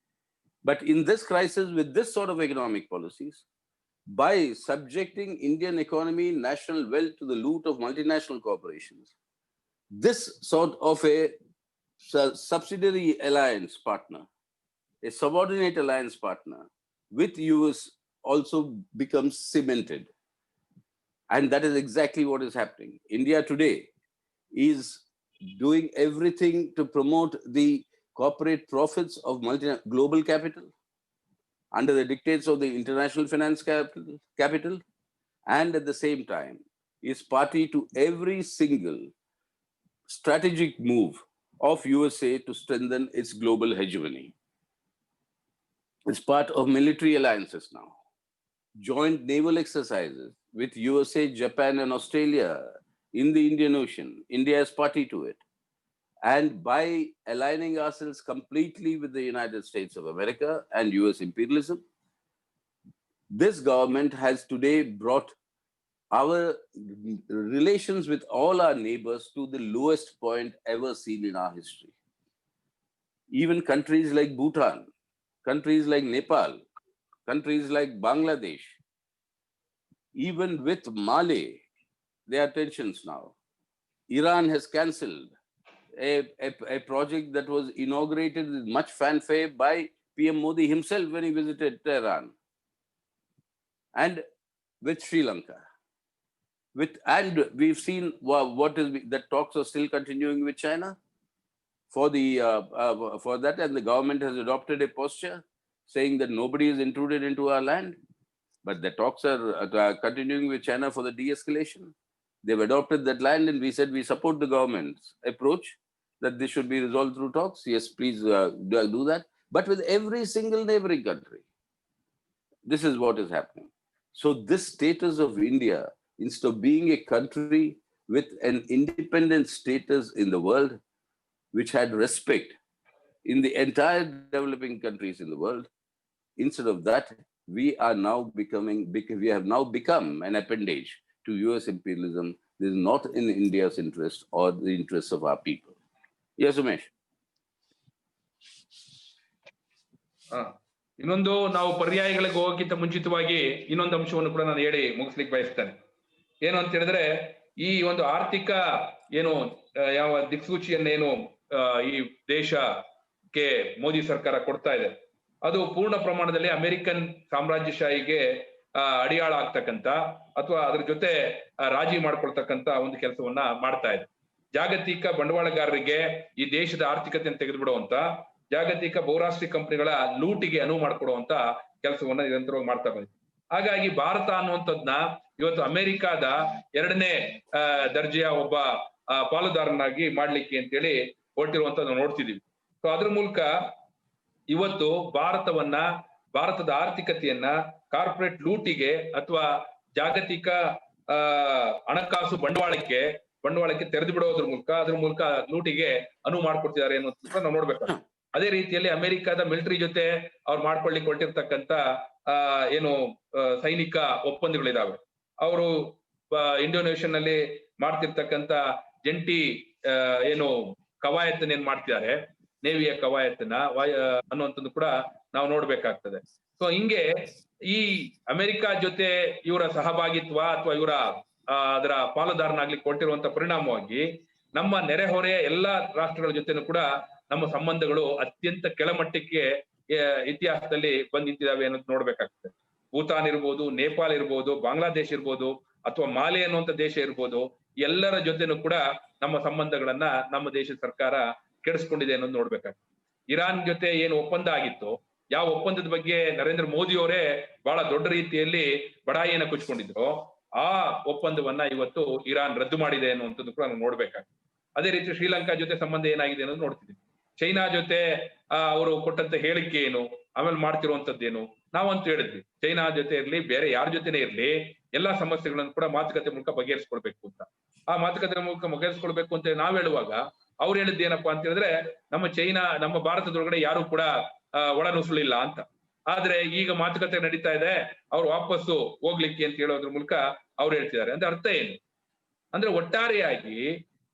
But in this crisis, with this sort of economic policies, by subjecting Indian economy, national wealth to the loot of multinational corporations, this sort of a subsidiary alliance partner, a subordinate alliance partner with US also becomes cemented. And that is exactly what is happening. India today is doing everything to promote the corporate profits of global capital under the dictates of the international finance capital, and at the same time is party to every single strategic move of USA to strengthen its global hegemony. It's part of military alliances now, joint naval exercises with USA, Japan, and Australia in the Indian Ocean. India is party to it. And by aligning ourselves completely with the United States of America and US imperialism, this government has today brought our relations with all our neighbors to the lowest point ever seen in our history. Even countries like Bhutan, countries like Nepal, countries like Bangladesh, even with Mali, there are tensions now. Iran has cancelled a project that was inaugurated with much fanfare by PM Modi himself when he visited Tehran. And with Sri Lanka. And we've seen that talks are still continuing with China for that, and the government has adopted a posture saying that nobody is intruded into our land. But the talks are continuing with China for the de-escalation. They've adopted that land, and we said we support the government's approach that this should be resolved through talks. Yes, please do that. But with every single neighboring country, this is what is happening. So this status of India, instead of being a country with an independent status in the world, which had respect in the entire developing countries in the world, instead of that, we have now become an appendage to US imperialism. This is not in India's interest or the interests of our people. Yes, Umesh. ಇನ್ನೊಂದು, ನಾವು ಪರ್ಯಾಯಗಳಿಗೆ ಹೋಗೋಕ್ಕಿಂತ ಮುಂಚಿತವಾಗಿ ಇನ್ನೊಂದು ಅಂಶವನ್ನು ಕೂಡ ನಾನು ಹೇಳಿ ಮುಗಿಸ್ಲಿಕ್ಕೆ ಬಯಸ್ತೇನೆ. ಏನು ಅಂತ ಹೇಳಿದ್ರೆ, ಈ ಒಂದು ಆರ್ಥಿಕ ಏನು ಯಾವ ದಿಕ್ಸೂಚಿಯನ್ನೇನು ಈ ದೇಶಕ್ಕೆ ಮೋದಿ ಸರ್ಕಾರ ಕೊಡ್ತಾ ಇದೆ, ಅದು ಪೂರ್ಣ ಪ್ರಮಾಣದಲ್ಲಿ ಅಮೆರಿಕನ್ ಸಾಮ್ರಾಜ್ಯಶಾಹಿಗೆ ಅಡಿಯಾಳ ಆಗ್ತಕ್ಕಂಥ ಅಥವಾ ಅದ್ರ ಜೊತೆ ರಾಜಿ ಮಾಡ್ಕೊಳ್ತಕ್ಕಂಥ ಒಂದು ಕೆಲಸವನ್ನ ಮಾಡ್ತಾ ಇದೆ. ಜಾಗತಿಕ ಬಂಡವಾಳಗಾರರಿಗೆ ಈ ದೇಶದ ಆರ್ಥಿಕತೆಯನ್ನು ತೆಗೆದುಬಿಡುವಂತ, ಜಾಗತಿಕ ಬಹುರಾಷ್ಟ್ರೀಯ ಕಂಪನಿಗಳ ಲೂಟಿಗೆ ಅನುವು ಮಾಡಿಕೊಡುವಂತ ಕೆಲಸವನ್ನ ನಿರಂತರವಾಗಿ ಮಾಡ್ತಾ ಬಂದಿದೆ. ಹಾಗಾಗಿ ಭಾರತ ಅನ್ನುವಂಥದ್ನ ಇವತ್ತು ಅಮೆರಿಕಾದ ಎರಡನೇ ದರ್ಜೆಯ ಒಬ್ಬ ಪಾಲುದಾರನಾಗಿ ಮಾಡ್ಲಿಕ್ಕೆ ಅಂತೇಳಿ ಹೊರಟಿರುವಂತದ್ದು ನೋಡ್ತಿದೀವಿ. ಸೊ ಅದ್ರ ಮೂಲಕ ಇವತ್ತು ಭಾರತದ ಆರ್ಥಿಕತೆಯನ್ನ ಕಾರ್ಪೊರೇಟ್ ಲೂಟಿಗೆ ಅಥವಾ ಜಾಗತಿಕ ಹಣಕಾಸು ಬಂಡವಾಳಕ್ಕೆ ತೆರೆದು ಬಿಡೋದ್ರ ಮೂಲಕ ಅದ್ರ ಮೂಲಕ ಲೂಟಿಗೆ ಅನುವು ಮಾಡ್ಕೊಡ್ತಿದ್ದಾರೆ ಅನ್ನೋದನ್ನ ನಾವು ನೋಡ್ಬೇಕು. ಅದೇ ರೀತಿಯಲ್ಲಿ ಅಮೆರಿಕದ ಮಿಲಿಟರಿ ಜೊತೆ ಅವ್ರು ಮಾಡ್ಕೊಳ್ಳಿಕ್ಕೆ ಹೊರಟಿರ್ತಕ್ಕಂಥ ಏನು ಸೈನಿಕ ಒಪ್ಪಂದಗಳಿದಾವೆ. ಅವರು ಇಂಡೋನೇಷಿಯನ್ ನಲ್ಲಿ ಮಾಡ್ತಿರ್ತಕ್ಕಂಥ ಜಂಟಿ ಏನು ಕವಾಯತನ್ನ ಏನ್ ಮಾಡ್ತಿದ್ದಾರೆ, ನೇವಿಯ ಕವಾಯತನ್ನ ಅನ್ನುವಂಥದ್ದು ಕೂಡ ನಾವು ನೋಡ್ಬೇಕಾಗ್ತದೆ. ಸೊ ಹಿಂಗೆ ಈ ಅಮೆರಿಕ ಜೊತೆ ಇವರ ಸಹಭಾಗಿತ್ವ ಅಥವಾ ಇವರ ಅದರ ಪಾಲುದಾರನಾಗ್ಲಿಕ್ಕೆ ಕೊಟ್ಟಿರುವಂತ ಪರಿಣಾಮವಾಗಿ ನಮ್ಮ ನೆರೆಹೊರೆಯ ಎಲ್ಲಾ ರಾಷ್ಟ್ರಗಳ ಜೊತೆನೂ ಕೂಡ ನಮ್ಮ ಸಂಬಂಧಗಳು ಅತ್ಯಂತ ಕೆಳಮಟ್ಟಕ್ಕೆ ಇತಿಹಾಸದಲ್ಲಿ ಬಂದ್ ನಿಂತಿದ್ದಾವೆ ಅನ್ನೋದು ನೋಡ್ಬೇಕಾಗ್ತದೆ. ಭೂತಾನ್ ಇರ್ಬೋದು, ನೇಪಾಲ್ ಇರ್ಬೋದು, ಬಾಂಗ್ಲಾದೇಶ್ ಇರ್ಬೋದು, ಅಥವಾ ಮಾಲೆ ಅನ್ನುವಂಥ ದೇಶ ಇರ್ಬೋದು, ಎಲ್ಲರ ಜೊತೆನೂ ಕೂಡ ನಮ್ಮ ಸಂಬಂಧಗಳನ್ನ ನಮ್ಮ ದೇಶದ ಸರ್ಕಾರ ಕೆಡಿಸ್ಕೊಂಡಿದೆ ಅನ್ನೋದು ನೋಡ್ಬೇಕಾಗ್ತದೆ. ಇರಾನ್ ಜೊತೆ ಏನು ಒಪ್ಪಂದ ಆಗಿತ್ತು, ಯಾವ ಒಪ್ಪಂದದ ಬಗ್ಗೆ ನರೇಂದ್ರ ಮೋದಿ ಅವರೇ ಬಹಳ ದೊಡ್ಡ ರೀತಿಯಲ್ಲಿ ಬಡಾಯಿಯನ್ನ ಕುಚ್ಕೊಂಡಿದ್ರು, ಆ ಒಪ್ಪಂದವನ್ನ ಇವತ್ತು ಇರಾನ್ ರದ್ದು ಮಾಡಿದೆ ಅನ್ನುವಂಥದ್ದು ಕೂಡ ನಾವು ನೋಡ್ಬೇಕಾಗ್ತದೆ. ಅದೇ ರೀತಿ ಶ್ರೀಲಂಕಾ ಜೊತೆ ಸಂಬಂಧ ಏನಾಗಿದೆ ಅನ್ನೋದು ನೋಡ್ತಿದ್ದೀವಿ. ಚೈನಾ ಜೊತೆ ಅವರು ಕೊಟ್ಟಂತ ಹೇಳಿಕೆ ಏನು, ಆಮೇಲೆ ಮಾಡ್ತಿರುವಂತದ್ದೇನು, ನಾವಂತೂ ಹೇಳಿದ್ವಿ ಚೈನಾ ಜೊತೆ ಇರ್ಲಿ, ಬೇರೆ ಯಾರ ಜೊತೆನೇ ಇರ್ಲಿ, ಎಲ್ಲಾ ಸಮಸ್ಯೆಗಳನ್ನು ಕೂಡ ಮಾತುಕತೆ ಮೂಲಕ ಬಗೆಹರಿಸ್ಕೊಳ್ಬೇಕು ಅಂತ. ಆ ಮಾತುಕತೆ ಮೂಲಕ ಬಗೆಹರಿಸ್ಕೊಳ್ಬೇಕು ಅಂತ ನಾವ್ ಹೇಳುವಾಗ ಅವ್ರು ಹೇಳಿದ್ದು ಏನಪ್ಪಾ ಅಂತ ಹೇಳಿದ್ರೆ, ನಮ್ಮ ಭಾರತದೊಳಗಡೆ ಯಾರು ಕೂಡ ಒಳ ನುಸುಳಿಲ್ಲ ಅಂತ. ಆದ್ರೆ ಈಗ ಮಾತುಕತೆ ನಡೀತಾ ಇದೆ, ಅವ್ರು ವಾಪಸ್ಸು ಹೋಗ್ಲಿಕ್ಕೆ ಅಂತ ಹೇಳೋದ್ರ ಮೂಲಕ ಅವ್ರು ಹೇಳ್ತಿದ್ದಾರೆ. ಅಂದ್ರೆ ಅರ್ಥ ಏನು ಅಂದ್ರೆ, ಒಟ್ಟಾರೆಯಾಗಿ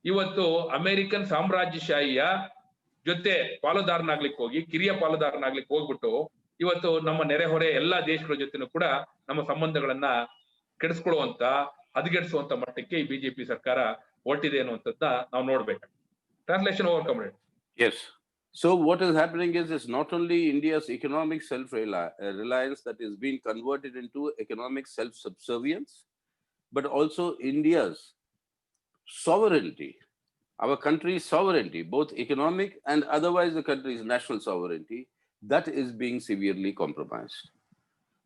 ಇವತ್ತು ಅಮೆರಿಕನ್ ಸಾಮ್ರಾಜ್ಯಶಾಹಿಯ ಜೊತೆ ಪಾಲುದಾರನಾಗ್ಲಿಕ್ಕೆ ಹೋಗಿ, ಕಿರಿಯ ಪಾಲುದಾರನಾಗ್ಲಿಕ್ಕೆ ಹೋಗ್ಬಿಟ್ಟು ಇವತ್ತು ನಮ್ಮ ನೆರೆಹೊರೆ ಎಲ್ಲಾ ದೇಶಗಳ ಜೊತೆನೂ ಕೂಡ ನಮ್ಮ ಸಂಬಂಧಗಳನ್ನ ಕೆಡಿಸ್ಕೊಳ್ಳುವಂತ, ಹದಗೆಡಿಸುವಂತ ಮಟ್ಟಕ್ಕೆ ಈ ಬಿಜೆಪಿ ಸರ್ಕಾರ ಹೊರಟಿದೆ ಅನ್ನುವಂಥದ್ದನ್ನ ನಾವು ನೋಡ್ಬೇಕು. Translation over comrade. Yes. So what is happening is it's not only India's economic self-reliance that is being converted into economic self-subservience, but also India's sovereignty Our country's sovereignty, both economic and otherwise the country's national sovereignty, that is being severely compromised.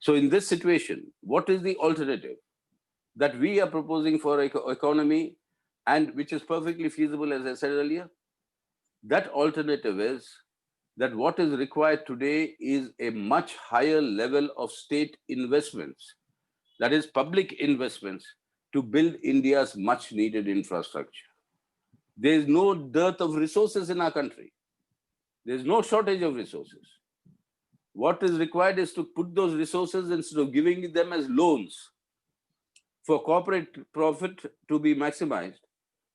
So in this situation, what is the alternative that we are proposing for economy and which is perfectly feasible, as I said earlier? That alternative is that what is required today is a much higher level of state investments, that is public investments, to build India's much needed infrastructure. There is no dearth of resources in our country. There is no shortage of resources. What is required is to put those resources, instead of giving them as loans for corporate profit to be maximized,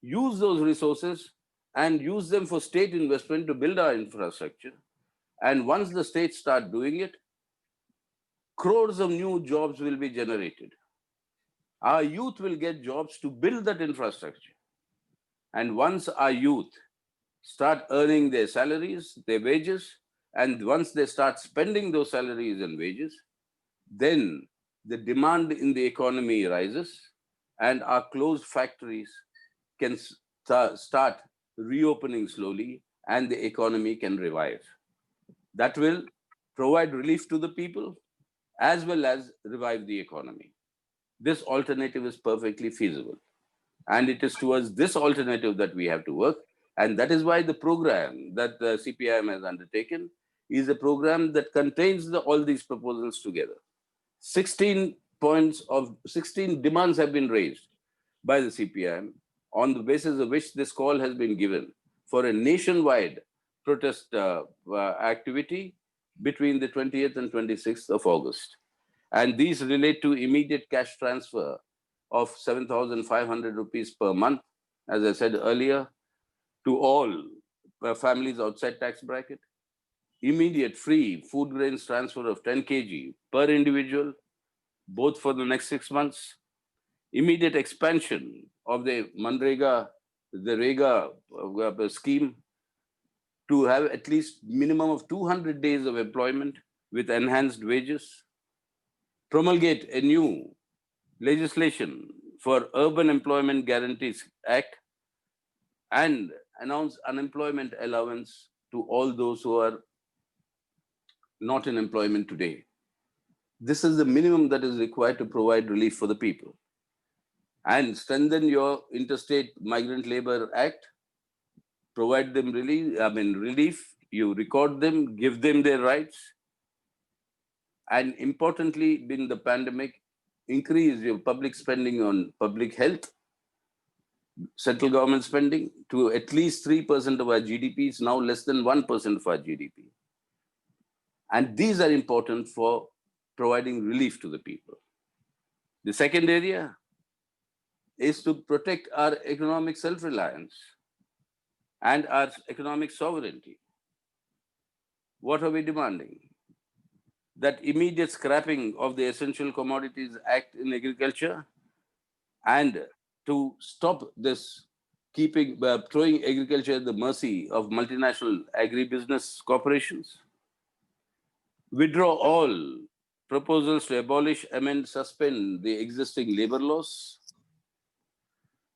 use those resources and use them for state investment to build our infrastructure. And once the states start doing it, crores of new jobs will be generated. Our youth will get jobs to build that infrastructure. And once our youth start earning their salaries, their wages, and once they start spending those salaries and wages, then the demand in the economy rises and our closed factories can start reopening slowly and the economy can revive. That will provide relief to the people as well as revive the economy. This alternative is perfectly feasible. And it is towards this alternative that we have to work. And that is why the program that the CPIM has undertaken is a program that contains all these proposals together. 16 demands have been raised by the CPIM, on the basis of which this call has been given for a nationwide protest activity between the 20th and 26th of August. And these relate to immediate cash transfer of 7,500 rupees per month, as I said earlier, to all families outside tax bracket. Immediate free food grains transfer of 10 kg per individual, both for the next 6 months. Immediate expansion of the Rega scheme to have at least minimum of 200 days of employment with enhanced wages. Promulgate a new legislation for Urban Employment Guarantees Act and announce unemployment allowance to all those who are not in employment today. This is the minimum that is required to provide relief for the people. And strengthen your Interstate Migrant Labor Act, provide them relief, you record them, give them their rights. And importantly, in the pandemic, increase your public spending on public health, central government spending to at least 3% of our GDP, is now less than 1% of our GDP. And these are important for providing relief to the people. The second area is to protect our economic self-reliance and our economic sovereignty. What are we demanding? That immediate scrapping of the Essential Commodities Act in agriculture, and to stop this throwing agriculture at the mercy of multinational agribusiness corporations. Withdraw all proposals to abolish, amend, suspend the existing labor laws.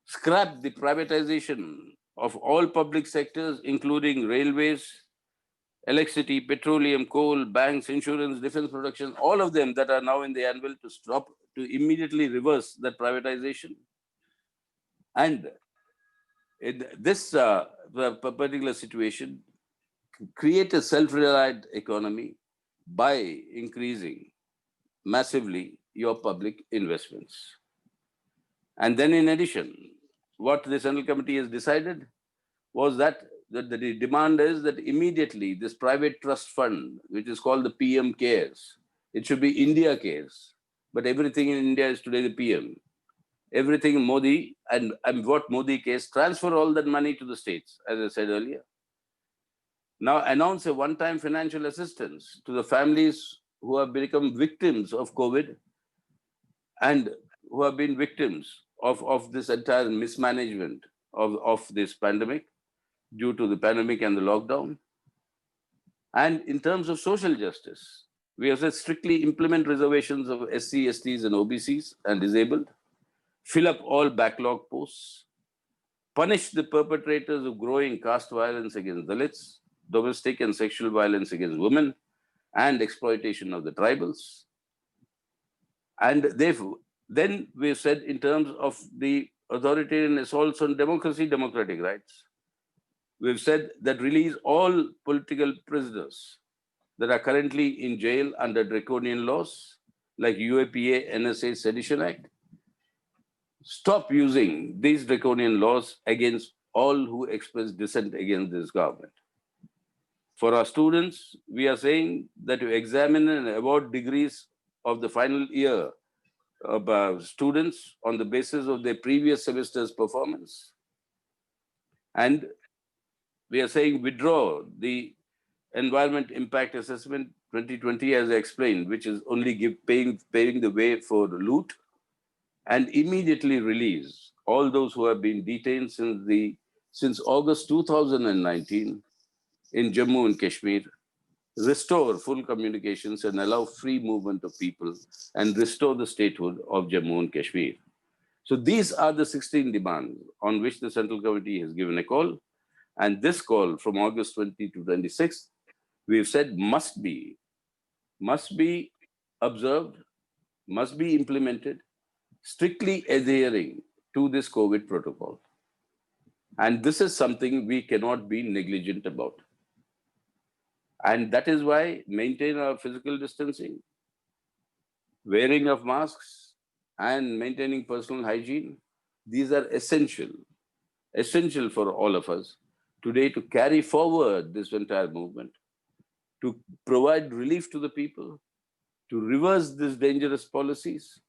Scrap the privatization of all public sectors, including railways, electricity, petroleum, coal, banks, insurance, defense production, all of them that are now in the anvil, to stop, to immediately reverse that privatization. And in this particular situation, create a self-reliant economy by increasing massively your public investments. And then in addition, what the Central Committee has decided was that the demand is that immediately this private trust fund, which is called the PM Cares, it should be India Cares, but everything in India is today the PM. Everything Modi, and what Modi Cares, transfer all that money to the states, as I said earlier. Now announce a one-time financial assistance to the families who have become victims of COVID and who have been victims of this entire mismanagement of this pandemic, due to the pandemic and the lockdown. And in terms of social justice, we have said strictly implement reservations of SC, STs and OBCs and disabled, fill up all backlog posts, punish the perpetrators of growing caste violence against Dalits, domestic and sexual violence against women, and exploitation of the tribals. And therefore, then we've said in terms of the authoritarian assaults on democracy, democratic rights, we've said that release all political prisoners that are currently in jail under draconian laws like UAPA, NSA, Sedition Act. Stop using these draconian laws against all who express dissent against this government. For our students, we are saying that to examine and award degrees of the final year of students on the basis of their previous semester's performance. And we are saying withdraw the environment impact assessment 2020, as I explained, which is only paving the way for loot, and immediately release all those who have been detained since August 2019 in Jammu and Kashmir, restore full communications and allow free movement of people, and restore the statehood of Jammu and Kashmir. So these are the 16 demands on which the Central Committee has given a call. And this call from August 20 to 26, we've said must be observed, must be implemented, strictly adhering to this COVID protocol. And this is something we cannot be negligent about. And that is why maintain our physical distancing, wearing of masks, and maintaining personal hygiene. These are essential for all of us today to carry forward this entire movement, to provide relief to the people, to reverse these dangerous policies,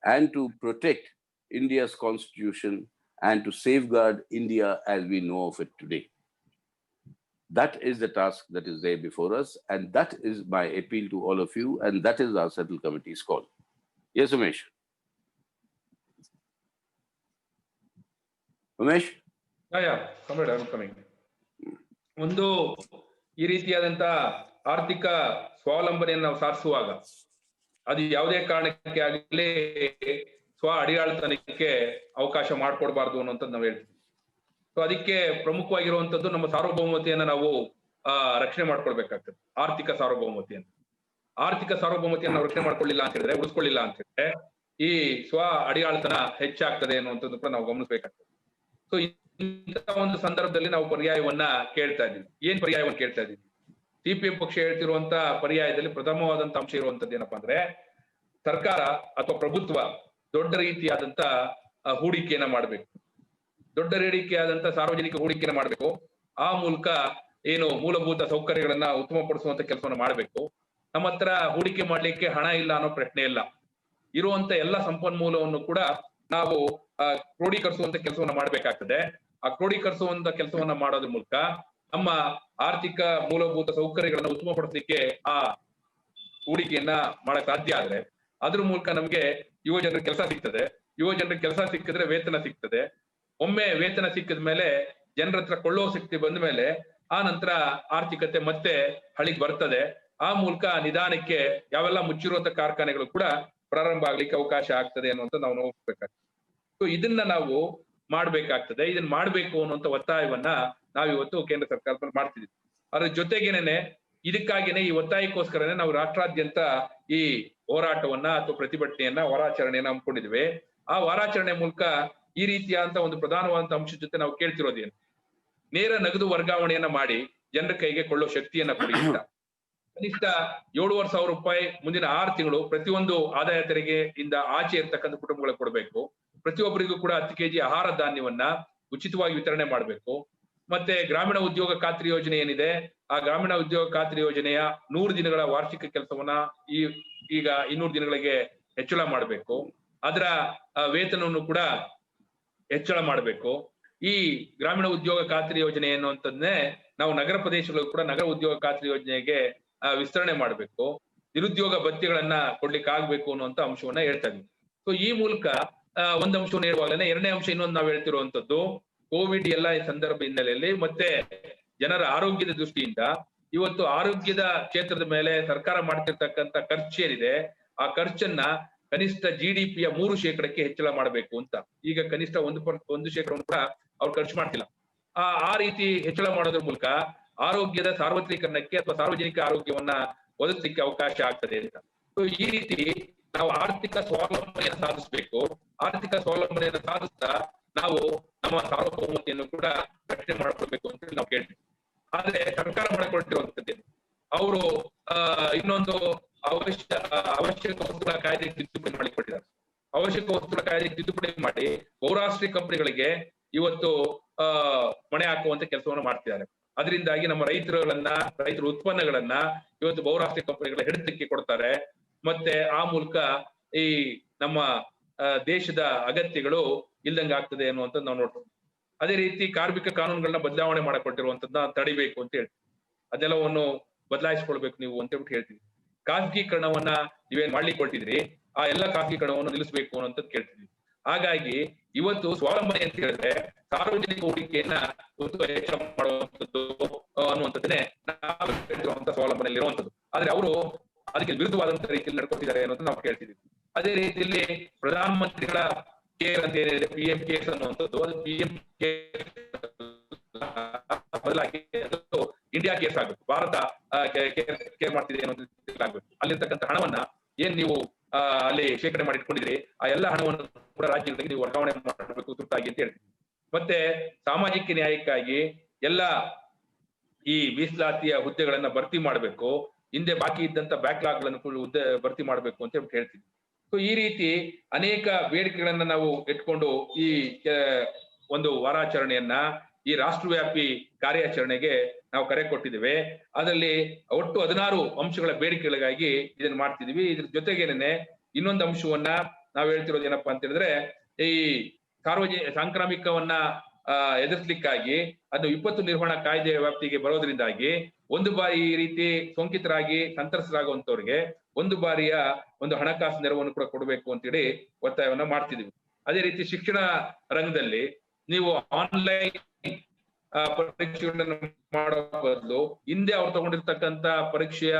and to protect India's constitution and to safeguard India as we know of it today. That is the task that is there before us, and that is my appeal to all of you, and that is our Central Committee's call. Yes, Umesh. Umesh? Yeah, I'm coming. ಒಂದು ಈ ರೀತಿಯಾದಂತ ಆರ್ಥಿಕ ಸ್ವಾವಲಂಬನೆಯನ್ನು ನಾವು ಸಾಧಿಸುವಾಗ ಅದು ಯಾವುದೇ ಕಾರಣಕ್ಕೆ ಆಗಲಿ ಸ್ವ ಅಡಿಯಾಳತನಕ್ಕೆ ಅವಕಾಶ ಮಾಡಿಕೊಡ್ಬಾರ್ದು ಅನ್ನೋಂಥದ್ದು ನಾವು ಹೇಳ್ತೀವಿ. ಸೊ ಅದಕ್ಕೆ ಪ್ರಮುಖವಾಗಿರುವಂತದ್ದು ನಮ್ಮ ಸಾರ್ವಭೌಮತೆಯನ್ನ ನಾವು ರಕ್ಷಣೆ ಮಾಡ್ಕೊಳ್ಬೇಕಾಗ್ತದೆ. ಆರ್ಥಿಕ ಸಾರ್ವಭೌಮತೆಯನ್ನು ನಾವು ರಕ್ಷಣೆ ಮಾಡ್ಕೊಳ್ಳಿಲ್ಲ ಅಂತ ಹೇಳಿದ್ರೆ, ಉಳಿಸ್ಕೊಳ್ಳಿಲ್ಲ ಅಂತ ಹೇಳಿದ್ರೆ ಈ ಸ್ವ ಅಡಿಯಾಳತನ ಹೆಚ್ಚಾಗ್ತದೆ ಅನ್ನುವಂಥದ್ದು ಕೂಡ ನಾವು ಗಮನಿಸಬೇಕಾಗ್ತದೆ. ಸೊ ಇಂಥ ಒಂದು ಸಂದರ್ಭದಲ್ಲಿ ನಾವು ಪರ್ಯಾಯವನ್ನ ಕೇಳ್ತಾ ಇದ್ದೀವಿ. ಏನ್ ಪರ್ಯಾಯವನ್ನು ಕೇಳ್ತಾ ಇದ್ದೀವಿ? CPM ಪಕ್ಷ ಹೇಳ್ತಿರುವಂತ ಪರ್ಯಾಯದಲ್ಲಿ ಪ್ರಥಮವಾದಂತ ಅಂಶ ಇರುವಂತದ್ದು ಏನಪ್ಪಾ ಅಂದ್ರೆ, ಸರ್ಕಾರ ಅಥವಾ ಪ್ರಭುತ್ವ ದೊಡ್ಡ ರೀತಿಯಾದಂತ ಹೂಡಿಕೆಯನ್ನ ಮಾಡ್ಬೇಕು, ದೊಡ್ಡ ರೀತಿಯಾದಂತ ಸಾರ್ವಜನಿಕ ಹೂಡಿಕೆಯನ್ನ ಮಾಡ್ಬೇಕು. ಆ ಮೂಲಕ ಏನು ಮೂಲಭೂತ ಸೌಕರ್ಯಗಳನ್ನ ಉತ್ತಮಪಡಿಸುವಂತ ಕೆಲಸವನ್ನ ಮಾಡ್ಬೇಕು. ನಮ್ಮ ಹತ್ರ ಹೂಡಿಕೆ ಮಾಡ್ಲಿಕ್ಕೆ ಹಣ ಇಲ್ಲ ಅನ್ನೋ ಪ್ರಶ್ನೆ ಇಲ್ಲ. ಇರುವಂತ ಎಲ್ಲ ಸಂಪನ್ಮೂಲವನ್ನು ಕೂಡ ನಾವು ಕ್ರೋಢೀಕರಿಸುವಂತ ಕೆಲಸವನ್ನ ಮಾಡ್ಬೇಕಾಗ್ತದೆ. ಆ ಕ್ರೋಢೀಕರಿಸುವಂತ ಕೆಲಸವನ್ನ ಮಾಡೋದ್ರ ಮೂಲಕ ನಮ್ಮ ಆರ್ಥಿಕ ಮೂಲಭೂತ ಸೌಕರ್ಯಗಳನ್ನ ಉತ್ತಮಪಡಿಸಲಿಕ್ಕೆ ಆ ಹೂಡಿಕೆಯನ್ನ ಮಾಡಕ್ ಸಾಧ್ಯ ಆದ್ರೆ ಅದ್ರ ಮೂಲಕ ನಮ್ಗೆ ಯುವ ಜನರಿಗೆ ಕೆಲಸ ಸಿಗ್ತದೆ. ಯುವ ಜನರಿಗೆ ಕೆಲಸ ಸಿಕ್ಕಿದ್ರೆ ವೇತನ ಸಿಗ್ತದೆ. ಒಮ್ಮೆ ವೇತನ ಸಿಕ್ಕಿದ ಮೇಲೆ ಜನರ ಹತ್ರ ಕೊಳ್ಳೋ ಶಕ್ತಿ ಬಂದ ಮೇಲೆ ಆ ನಂತರ ಆರ್ಥಿಕತೆ ಮತ್ತೆ ಹಳಿಗೆ ಬರ್ತದೆ. ಆ ಮೂಲಕ ನಿಧಾನಕ್ಕೆ ಯಾವೆಲ್ಲ ಮುಚ್ಚಿರುವಂತ ಕಾರ್ಖಾನೆಗಳು ಕೂಡ ಪ್ರಾರಂಭ ಆಗ್ಲಿಕ್ಕೆ ಅವಕಾಶ ಆಗ್ತದೆ ಅನ್ನುವಂತ ನಾವು ನೋಡ್ಬೇಕಾಗ್ತದೆ. ಸೊ ಇದನ್ನ ನಾವು ಮಾಡ್ಬೇಕಾಗ್ತದೆ. ಇದನ್ನ ಮಾಡ್ಬೇಕು ಅನ್ನುವಂತ ಒತ್ತಾಯವನ್ನ ನಾವಿವತ್ತು ಕೇಂದ್ರ ಸರ್ಕಾರದಲ್ಲಿ ಮಾಡ್ತಿದ್ದೀವಿ. ಅದ್ರ ಜೊತೆಗೇನೆ ಇದಕ್ಕಾಗಿನೇ ಈ ಒತ್ತಾಯಕ್ಕೋಸ್ಕರನೇ ನಾವು ರಾಷ್ಟ್ರಾದ್ಯಂತ ಈ ಹೋರಾಟವನ್ನ ಅಥವಾ ಪ್ರತಿಭಟನೆಯನ್ನ ವಾರಾಚರಣೆಯನ್ನ ಹಮ್ಮಿಕೊಂಡಿದ್ವಿ. ಆ ವಾರಾಚರಣೆ ಮೂಲಕ ಈ ರೀತಿಯಾದಂತ ಒಂದು ಪ್ರಧಾನವಾದಂತ ಅಂಶದ ಜೊತೆ ನಾವು ಕೇಳ್ತಿರೋದೇನು, ನೇರ ನಗದು ವರ್ಗಾವಣೆಯನ್ನ ಮಾಡಿ ಜನರ ಕೈಗೆ ಕೊಳ್ಳೋ ಶಕ್ತಿಯನ್ನ ಕೊಡಿ ಅಂತ. ಕನಿಷ್ಠ 7,500 ರೂಪಾಯಿ ಮುಂದಿನ 6 ತಿಂಗಳು ಪ್ರತಿಯೊಂದು ಆದಾಯ ತೆರಿಗೆಯಿಂದ ಆಚೆ ಇರ್ತಕ್ಕಂಥ ಕುಟುಂಬಗಳಿಗೆ ಕೊಡಬೇಕು. ಪ್ರತಿಯೊಬ್ಬರಿಗೂ ಕೂಡ 10 kg ಆಹಾರ ಧಾನ್ಯವನ್ನ ಉಚಿತವಾಗಿ ವಿತರಣೆ ಮಾಡಬೇಕು. ಮತ್ತೆ ಗ್ರಾಮೀಣ ಉದ್ಯೋಗ ಖಾತ್ರಿ ಯೋಜನೆ ಏನಿದೆ, ಆ ಗ್ರಾಮೀಣ ಉದ್ಯೋಗ ಖಾತ್ರಿ ಯೋಜನೆಯ 100 ದಿನಗಳ ವಾರ್ಷಿಕ ಕೆಲಸವನ್ನ ಈಗ 200 ದಿನಗಳಿಗೆ ಹೆಚ್ಚಳ ಮಾಡಬೇಕು. ಅದರ ವೇತನವನ್ನು ಕೂಡ ಹೆಚ್ಚಳ ಮಾಡಬೇಕು. ಈ ಗ್ರಾಮೀಣ ಉದ್ಯೋಗ ಖಾತ್ರಿ ಯೋಜನೆ ಅನ್ನುವಂಥದ್ದೇ ನಾವು ನಗರ ಪ್ರದೇಶಗಳು ಕೂಡ ನಗರ ಉದ್ಯೋಗ ಖಾತ್ರಿ ಯೋಜನೆಗೆ ವಿಸ್ತರಣೆ ಮಾಡಬೇಕು. ನಿರುದ್ಯೋಗ ಭತ್ಯೆಗಳನ್ನ ಕೊಡ್ಲಿಕ್ಕೆ ಆಗ್ಬೇಕು ಅನ್ನುವಂತ ಅಂಶವನ್ನ ಹೇಳ್ತಾ ಇದ್ವಿ. ಸೊ ಈ ಮೂಲಕ ಒಂದ್ ಅಂಶವನ್ನು ಹೇಳುವಾಗಲೇ ಎರಡನೇ ಅಂಶ ಇನ್ನೊಂದು ನಾವು ಹೇಳ್ತಿರುವಂತದ್ದು, ಕೋವಿಡ್ ಎಲ್ಲ ಈ ಸಂದರ್ಭ ಹಿನ್ನೆಲೆಯಲ್ಲಿ ಮತ್ತೆ ಜನರ ಆರೋಗ್ಯದ ದೃಷ್ಟಿಯಿಂದ ಇವತ್ತು ಆರೋಗ್ಯದ ಕ್ಷೇತ್ರದ ಮೇಲೆ ಸರ್ಕಾರ ಮಾಡ್ತಿರ್ತಕ್ಕಂಥ ಖರ್ಚು ಏನಿದೆ, ಆ ಖರ್ಚನ್ನ ಕನಿಷ್ಠ GDPಯ 3% ಹೆಚ್ಚಳ ಮಾಡಬೇಕು ಅಂತ. ಈಗ ಕನಿಷ್ಠ 1% ಕೂಡ ಅವ್ರು ಖರ್ಚು ಮಾಡ್ತಿಲ್ಲ. ಆ ರೀತಿ ಹೆಚ್ಚಳ ಮಾಡೋದ್ರ ಮೂಲಕ ಆರೋಗ್ಯದ ಸಾರ್ವತ್ರೀಕರಣಕ್ಕೆ ಅಥವಾ ಸಾರ್ವಜನಿಕ ಆರೋಗ್ಯವನ್ನ ಒದಗಿಸಲಿಕ್ಕೆ ಅವಕಾಶ ಆಗ್ತದೆ ಅಂತ. ಈ ರೀತಿ ನಾವು ಆರ್ಥಿಕ ಸ್ವಾವಲಂಬನೆಯನ್ನು ಸಾಧಿಸಬೇಕು. ಆರ್ಥಿಕ ಸ್ವಾವಲಂಬನೆಯನ್ನು ಸಾಧಿಸ್ತಾ ನಾವು ನಮ್ಮ ಸಾರ್ವಭೌಮತೆಯನ್ನು ಕೂಡ ರಕ್ಷಣೆ ಮಾಡ್ಕೊಳ್ಬೇಕು ಅಂತ ಹೇಳಿ ನಾವು ಕೇಳ್ತೀವಿ. ಆದ್ರೆ ಸರ್ಕಾರ ಮಾಡಿಕೊಳ್ತಿರುವಂತದ್ದು ಅವರು ಇನ್ನೊಂದು ಅವಶ್ಯಕ ವಸ್ತುಗಳ ಕಾಯ್ದೆ ತಿದ್ದುಪಡಿ ಮಾಡಿಕೊಟ್ಟಿದ್ದಾರೆ. ಅವಶ್ಯಕ ವಸ್ತುಗಳ ಕಾಯ್ದೆ ತಿದ್ದುಪಡಿ ಮಾಡಿ ಬಹುರಾಷ್ಟ್ರೀಯ ಕಂಪನಿಗಳಿಗೆ ಇವತ್ತು ಮಣೆ ಹಾಕುವಂತ ಕೆಲಸವನ್ನು ಮಾಡ್ತಿದ್ದಾರೆ. ಅದರಿಂದಾಗಿ ನಮ್ಮ ರೈತರ ಉತ್ಪನ್ನಗಳನ್ನ ಇವತ್ತು ಬಹುರಾಷ್ಟ್ರೀಯ ಕಂಪನಿಗಳ ಹಿಡಿತಕ್ಕೆ ಕೊಡ್ತಾರೆ. ಮತ್ತೆ ಆ ಮೂಲಕ ಈ ನಮ್ಮ ದೇಶದ ಅಗತ್ಯಗಳು ಇಲ್ದಂಗೆ ಆಗ್ತದೆ ಅನ್ನುವಂಥದ್ದು ನಾವು ನೋಡ್ತೀವಿ. ಅದೇ ರೀತಿ ಕಾರ್ಮಿಕ ಕಾನೂನುಗಳನ್ನ ಬದಲಾವಣೆ ಮಾಡಿಕೊಟ್ಟಿರುವಂತದ್ದನ್ನ ತಡಿಬೇಕು ಅಂತ ಹೇಳ್ತೀವಿ. ಅದೆಲ್ಲವನ್ನು ಬದಲಾಯಿಸ್ಕೊಳ್ಬೇಕು ನೀವು ಅಂತ ಹೇಳ್ಬಿಟ್ಟು ಹೇಳ್ತೀವಿ. ಖಾಸಗೀಕರಣವನ್ನ ನೀವೇನ್ ಮಾಡ್ಲಿಕ್ಕೆ ಕೊಟ್ಟಿದ್ರಿ, ಆ ಎಲ್ಲ ಖಾಸಗೀಕರಣವನ್ನು ನಿಲ್ಲಿಸಬೇಕು ಅನ್ನೋಂಥದ್ದು ಕೇಳ್ತಿದ್ವಿ. ಹಾಗಾಗಿ ಇವತ್ತು ಸ್ವಾವಲಂಬನೆ ಅಂತ ಹೇಳಿದ್ರೆ ಸಾರ್ವಜನಿಕ ಹೂಡಿಕೆಯನ್ನ ಹೆಚ್ಚಳ ಮಾಡುವಂಥದ್ದು ಅನ್ನುವಂಥದ್ದನ್ನೇ ನಾವು ಹೇಳ್ತಿರುವಂತ ಸ್ವಾವಲಂಬನೆಯಲ್ಲಿ ಇರುವಂಥದ್ದು. ಆದ್ರೆ ಅವರು ಅದಕ್ಕೆ ವಿರುದ್ಧವಾದಂತಹ ರೀತಿಯಲ್ಲಿ ನಡ್ಕೊತಿದ್ದಾರೆ ಅನ್ನೋದು ನಾವು ಕೇಳ್ತಿದ್ವಿ. ಅದೇ ರೀತಿಯಲ್ಲಿ ಪ್ರಧಾನ ಮಂತ್ರಿಗಳ ಕೇರ್ ಅಂತ ಏನಿದೆ, PM ಕೇರ್ಸ್ ಅನ್ನುವಂಥದ್ದು, ಅದು PM ಬದಲಾಗಿ ಇಂಡಿಯಾ ಕೇರ್ಸ್ ಆಗ್ಬೇಕು, ಭಾರತ ಕೇರ್ ಮಾಡ್ತಿದೆ ಅನ್ನೋದು. ಅಲ್ಲಿರ್ತಕ್ಕಂಥ ಹಣವನ್ನ ಏನ್ ನೀವು ಅಲ್ಲಿ ಶೇಖರಣೆ ಮಾಡಿ ಇಟ್ಕೊಂಡಿದ್ರಿ, ಆ ಎಲ್ಲ ಹಣವನ್ನು ಕೂಡ ರಾಜ್ಯಗಳಿಗೆ ನೀವು ವರ್ಗಾವಣೆ ಮಾಡಬೇಕು ತುರ್ತಾಗಿ ಅಂತ ಹೇಳ್ತೀವಿ. ಮತ್ತೆ ಸಾಮಾಜಿಕ ನ್ಯಾಯಕ್ಕಾಗಿ ಎಲ್ಲ ಈ ಮೀಸಲಾತಿಯ ಹುದ್ದೆಗಳನ್ನ ಭರ್ತಿ ಮಾಡಬೇಕು, ಹಿಂದೆ ಬಾಕಿ ಇದ್ದಂತ ಬ್ಯಾಕ್ಲಾಗ್ ಗಳನ್ನು ಹುದ್ದೆ ಭರ್ತಿ ಮಾಡಬೇಕು ಅಂತ ಹೇಳ್ತೀವಿ. ಸೊ ಈ ರೀತಿ ಅನೇಕ ಬೇಡಿಕೆಗಳನ್ನ ನಾವು ಇಟ್ಕೊಂಡು ಈ ಒಂದು ವಾರಾಚರಣೆಯನ್ನ, ಈ ರಾಷ್ಟ್ರವ್ಯಾಪಿ ಕಾರ್ಯಾಚರಣೆಗೆ ನಾವು ಕರೆ ಕೊಟ್ಟಿದ್ದೇವೆ. ಅದರಲ್ಲಿ ಒಟ್ಟು 16 ಅಂಶಗಳ ಬೇಡಿಕೆಗಳಿಗಾಗಿ ಇದನ್ನ ಮಾಡ್ತಿದೀವಿ. ಇದ್ರ ಜೊತೆಗೇನೆ ಇನ್ನೊಂದು ಅಂಶವನ್ನ ನಾವ್ ಹೇಳ್ತಿರೋದು ಏನಪ್ಪಾ ಅಂತ ಹೇಳಿದ್ರೆ, ಈ ಸಾಂಕ್ರಾಮಿಕವನ್ನ ಎದುರಿಸಲಿಕ್ಕಾಗಿ ಅದು ವಿಪತ್ತು ನಿರ್ವಹಣಾ ಕಾಯ್ದೆಯ ವ್ಯಾಪ್ತಿಗೆ ಬರೋದ್ರಿಂದಾಗಿ ಒಂದು ಬಾರಿ ಈ ರೀತಿ ಸೋಂಕಿತರಾಗಿ ಸಂತ್ರಸ್ತರಾಗುವಂತವ್ರಿಗೆ ಒಂದು ಬಾರಿಯ ಒಂದು ಹಣಕಾಸು ನೆರವನ್ನು ಕೂಡ ಕೊಡಬೇಕು ಅಂತೇಳಿ ಒತ್ತಾಯವನ್ನ ಮಾಡ್ತಿದೀವಿ. ಅದೇ ರೀತಿ ಶಿಕ್ಷಣ ರಂಗದಲ್ಲಿ ನೀವು ಆನ್ಲೈನ್ ಪರೀಕ್ಷೆಗಳನ್ನು ಮಾಡೋ ಬದಲು ಹಿಂದೆ ಅವ್ರು ತಗೊಂಡಿರ್ತಕ್ಕಂಥ ಪರೀಕ್ಷೆಯ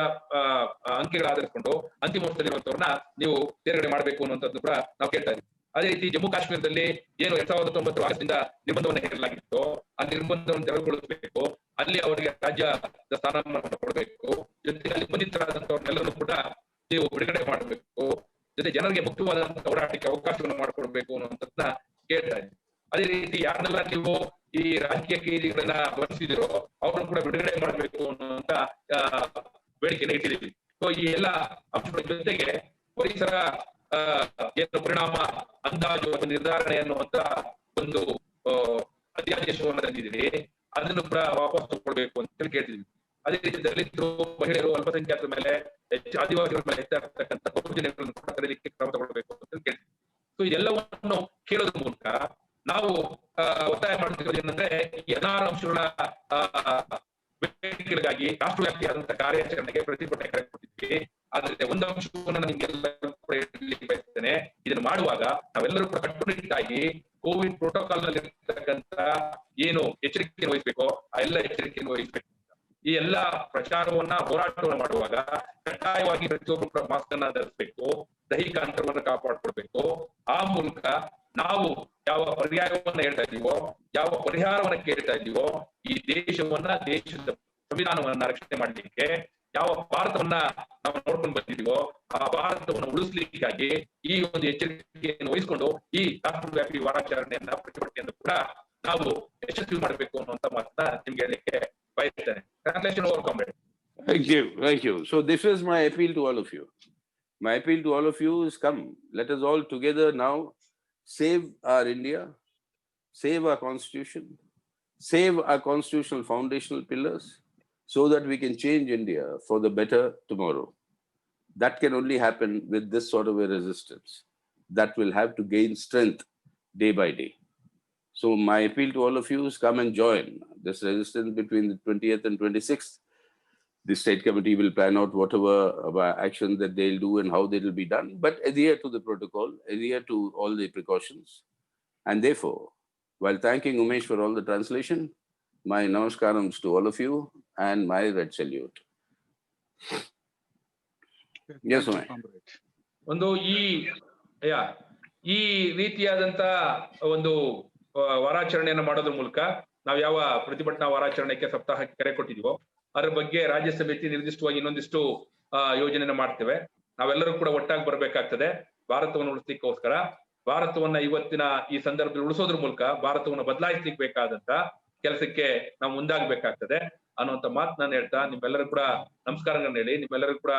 ಅಂಕಿಗಳ ಆಧರಿಸಿಕೊಂಡು ಅಂತಿಮ ವರ್ಷದಲ್ಲಿರುವಂತವ್ರನ್ನ ನೀವು ತೇರ್ಗಡೆ ಮಾಡಬೇಕು ಅನ್ನುವಂಥದ್ದು ಕೂಡ ನಾವು ಕೇಳ್ತಾ ಇದ್ದೀವಿ. ಅದೇ ರೀತಿ ಜಮ್ಮು ಕಾಶ್ಮೀರದಲ್ಲಿ ಏನು 2019 ಆಗಸ್ಟ್ನಿಂದ ನಿರ್ಬಂಧವನ್ನು ಹೇರಲಾಗಿತ್ತು, ಆ ನಿರ್ಬಂಧವನ್ನು ತೆರವುಗೊಳಿಸಬೇಕು, ಅಲ್ಲಿ ಅವರಿಗೆ ರಾಜ್ಯದ ಸ್ಥಾನಮಾನ ಕೊಡಬೇಕು, ಜೊತೆಗೆ ಅಲ್ಲಿ ಬಂಧಿತರಾದಂತವ್ರನ್ನೆಲ್ಲರೂ ಕೂಡ ನೀವು ಬಿಡುಗಡೆ ಮಾಡಬೇಕು, ಜೊತೆ ಜನರಿಗೆ ಮುಕ್ತವಾದಂತಹ ಹೋರಾಟಕ್ಕೆ ಅವಕಾಶವನ್ನು ಮಾಡಿಕೊಡ್ಬೇಕು ಅನ್ನುವಂಥದ್ದನ್ನ ಕೇಳ್ತಾ ಇದ್ದೀವಿ. ಅದೇ ರೀತಿ ಯಾರನ್ನೆಲ್ಲ ನೀವು ಈ ರಾಜಕೀಯ ಕೈದಿಗಳನ್ನ ಬಂಧಿಸಿದಿರೋ ಅವ್ರನ್ನು ಕೂಡ ಬಿಡುಗಡೆ ಮಾಡಬೇಕು ಅನ್ನುವಂತ ಬೇಡಿಕೆಯನ್ನು ಇಟ್ಟಿದ್ದೀವಿ. ಸೊ ಈ ಎಲ್ಲ ಅಂಶಗಳ ಜೊತೆಗೆ ಪರಿಸರ ಏನು ಪರಿಣಾಮ ಅಂದಾಜು ಅಥವಾ ನಿರ್ಧಾರಣೆ ಅನ್ನುವಂತ ಒಂದು ಅಧ್ಯಾದೇಶವನ್ನು ತಂದಿದ್ದೀವಿ, ಅದನ್ನು ಕೂಡ ವಾಪಸ್ ತಗೊಳ್ಬೇಕು ಅಂತ ಹೇಳಿ ಕೇಳ್ತಿದ್ವಿ. ಅದೇ ರೀತಿ ದಲಿತರು, ಮಹಿಳೆಯರು, ಅಲ್ಪಸಂಖ್ಯಾತರ ಮೇಲೆ ಆದಿವಾಸಿಗಳ ಮೇಲೆ ಹೆಚ್ಚಾಗ್ತಕ್ಕಂಥ ಯೋಜನೆಗಳನ್ನು ಕೂಡ ತರಲಿಕ್ಕೆ ಕ್ರಮ ತಗೊಳ್ಬೇಕು ಅಂತ ಕೇಳ್ತೀವಿ. ಸೊ ಇದೆಲ್ಲವನ್ನು ಕೇಳೋದ್ರ ಮೂಲಕ ನಾವು ಒತ್ತಾಯ ಮಾಡ್ತಿರೋದು ಏನಂದ್ರೆ, ಈ 16 ಅಂಶಗಳ ಬೇಡಿಕೆಗಳಿಗಾಗಿ ರಾಷ್ಟ್ರವ್ಯಾಪಿಯಾದಂತಹ ಕಾರ್ಯಾಚರಣೆಗೆ ಪ್ರತಿಭಟನೆ ಕರೆ ಕೊಟ್ಟಿದ್ವಿ. ಆದ್ರೆ ಒಂದು ಅಂಶವನ್ನು ನಿಮ್ಗೆಲ್ಲ ಬಯಸ್ತೇನೆ, ಇದನ್ನು ಮಾಡುವಾಗ ನಾವೆಲ್ಲರೂ ಕೂಡ ಕಟ್ಟುನಿಟ್ಟಾಗಿ ಕೋವಿಡ್ ಪ್ರೋಟೋಕಾಲ್ ನಲ್ಲಿ ಇರ್ತಕ್ಕಂಥ ಏನು ಎಚ್ಚರಿಕೆಯನ್ನು ವಹಿಸಬೇಕೋ ಆ ಎಲ್ಲ ಎಚ್ಚರಿಕೆಯನ್ನು ವಹಿಸಬೇಕು. ಈ ಎಲ್ಲ ಪ್ರಚಾರವನ್ನ ಹೋರಾಟವನ್ನು ಮಾಡುವಾಗ ಕಡ್ಡಾಯವಾಗಿ ಪ್ರತಿಯೊಬ್ಬರು ಕೂಡ ಮಾಸ್ಕ್ ಅನ್ನ ಧರಿಸಬೇಕು, ದೈಹಿಕ ಅಂತರವನ್ನು ಕಾಪಾಡ್ಕೊಳ್ಬೇಕು. ಆ ಮೂಲಕ ನಾವು ಯಾವ ಪರ್ಯಾಯವನ್ನ ಹೇಳ್ತಾ ಇದೀವೋ, ಯಾವ ಪರಿಹಾರವನ್ನ ಕೇಳ್ತಾ ಇದೀವೋ, ಈ ದೇಶದ ಸಂವಿಧಾನವನ್ನ ರಕ್ಷಣೆ ಮಾಡಲಿಕ್ಕೆ ಯಾವ ಭಾರತವನ್ನ ನಾವು ನೋಡ್ಕೊಂಡು ಬಂದಿದೀವೋ ಆ ಭಾರತವನ್ನು ಉಳಿಸ್ಲಿಕ್ಕಾಗಿ ಈ ಒಂದು ಎಚ್ಚರಿಕೆಯನ್ನು ವಹಿಸಿಕೊಂಡು ಈ ರಾಷ್ಟ್ರವ್ಯಾಪಿ ವಾರಾಚರಣೆಯನ್ನ, ಪ್ರತಿಭಟನೆಯನ್ನು ಕೂಡ ನಾವು ಯಶಸ್ವಿ ಮಾಡಬೇಕು ಅನ್ನುವಂತ ಮಾತನ್ನ ನಿಮ್ಗೆ ಹೇಳಲಿಕ್ಕೆ ಬಯಸ್ತೇನೆ. Translation over, comrade. Thank you. So this is my appeal to all of you. My appeal to all of you is, come, let us all together now save our India, save our constitution, save our constitutional foundational pillars, so that we can change India for the better tomorrow. That can only happen with this sort of a resistance that will have to gain strength day by day. So my appeal to all of you is, come and join this resistance between the 20th and 26th. The state committee will plan out whatever action that they'll do and how they will be done, but adhere to the protocol, adhere to all the precautions. And therefore, while thanking Umesh for all the translation, my namaskarams to all of you and my red salute. Yes, Umesh. ಒಂದು ಈ ರೀತಿಯಾದಂತ ಒಂದು ವಾರಾಚರಣೆಯನ್ನು ಮಾಡೋದ್ರ ಮೂಲಕ ನಾವು ಯಾವ ಪ್ರತಿಭಟನಾ ವಾರಾಚರಣೆಗೆ ಸಪ್ತಾಹಕ್ಕೆ ಕರೆ ಕೊಟ್ಟಿದ್ವೋ ಅದ್ರ ಬಗ್ಗೆ ರಾಜ್ಯ ಸಮಿತಿ ನಿರ್ದಿಷ್ಟವಾಗಿ ಇನ್ನೊಂದಿಷ್ಟು ಯೋಜನೆಯನ್ನು ಮಾಡ್ತೇವೆ. ನಾವೆಲ್ಲರೂ ಕೂಡ ಒಟ್ಟಾಗಿ ಬರ್ಬೇಕಾಗ್ತದೆ ಭಾರತವನ್ನು ಉಳಿಸ್ಲಿಕ್ಕೋಸ್ಕರ. ಭಾರತವನ್ನ ಇವತ್ತಿನ ಈ ಸಂದರ್ಭದಲ್ಲಿ ಉಳಿಸೋದ್ರ ಮೂಲಕ ಭಾರತವನ್ನು ಬದಲಾಯಿಸ್ಲಿಕ್ಕೆ ಬೇಕಾದಂತ ಕೆಲಸಕ್ಕೆ ನಾವು ಮುಂದಾಗಬೇಕಾಗ್ತದೆ ಅನ್ನುವಂತ ಮಾತು ನಾನು ಹೇಳ್ತಾ ನಿಮ್ಮೆಲ್ಲರೂ ಕೂಡ ನಮಸ್ಕಾರಗಳನ್ನ ಹೇಳಿ ನಿಮ್ಮೆಲ್ಲರೂ ಕೂಡ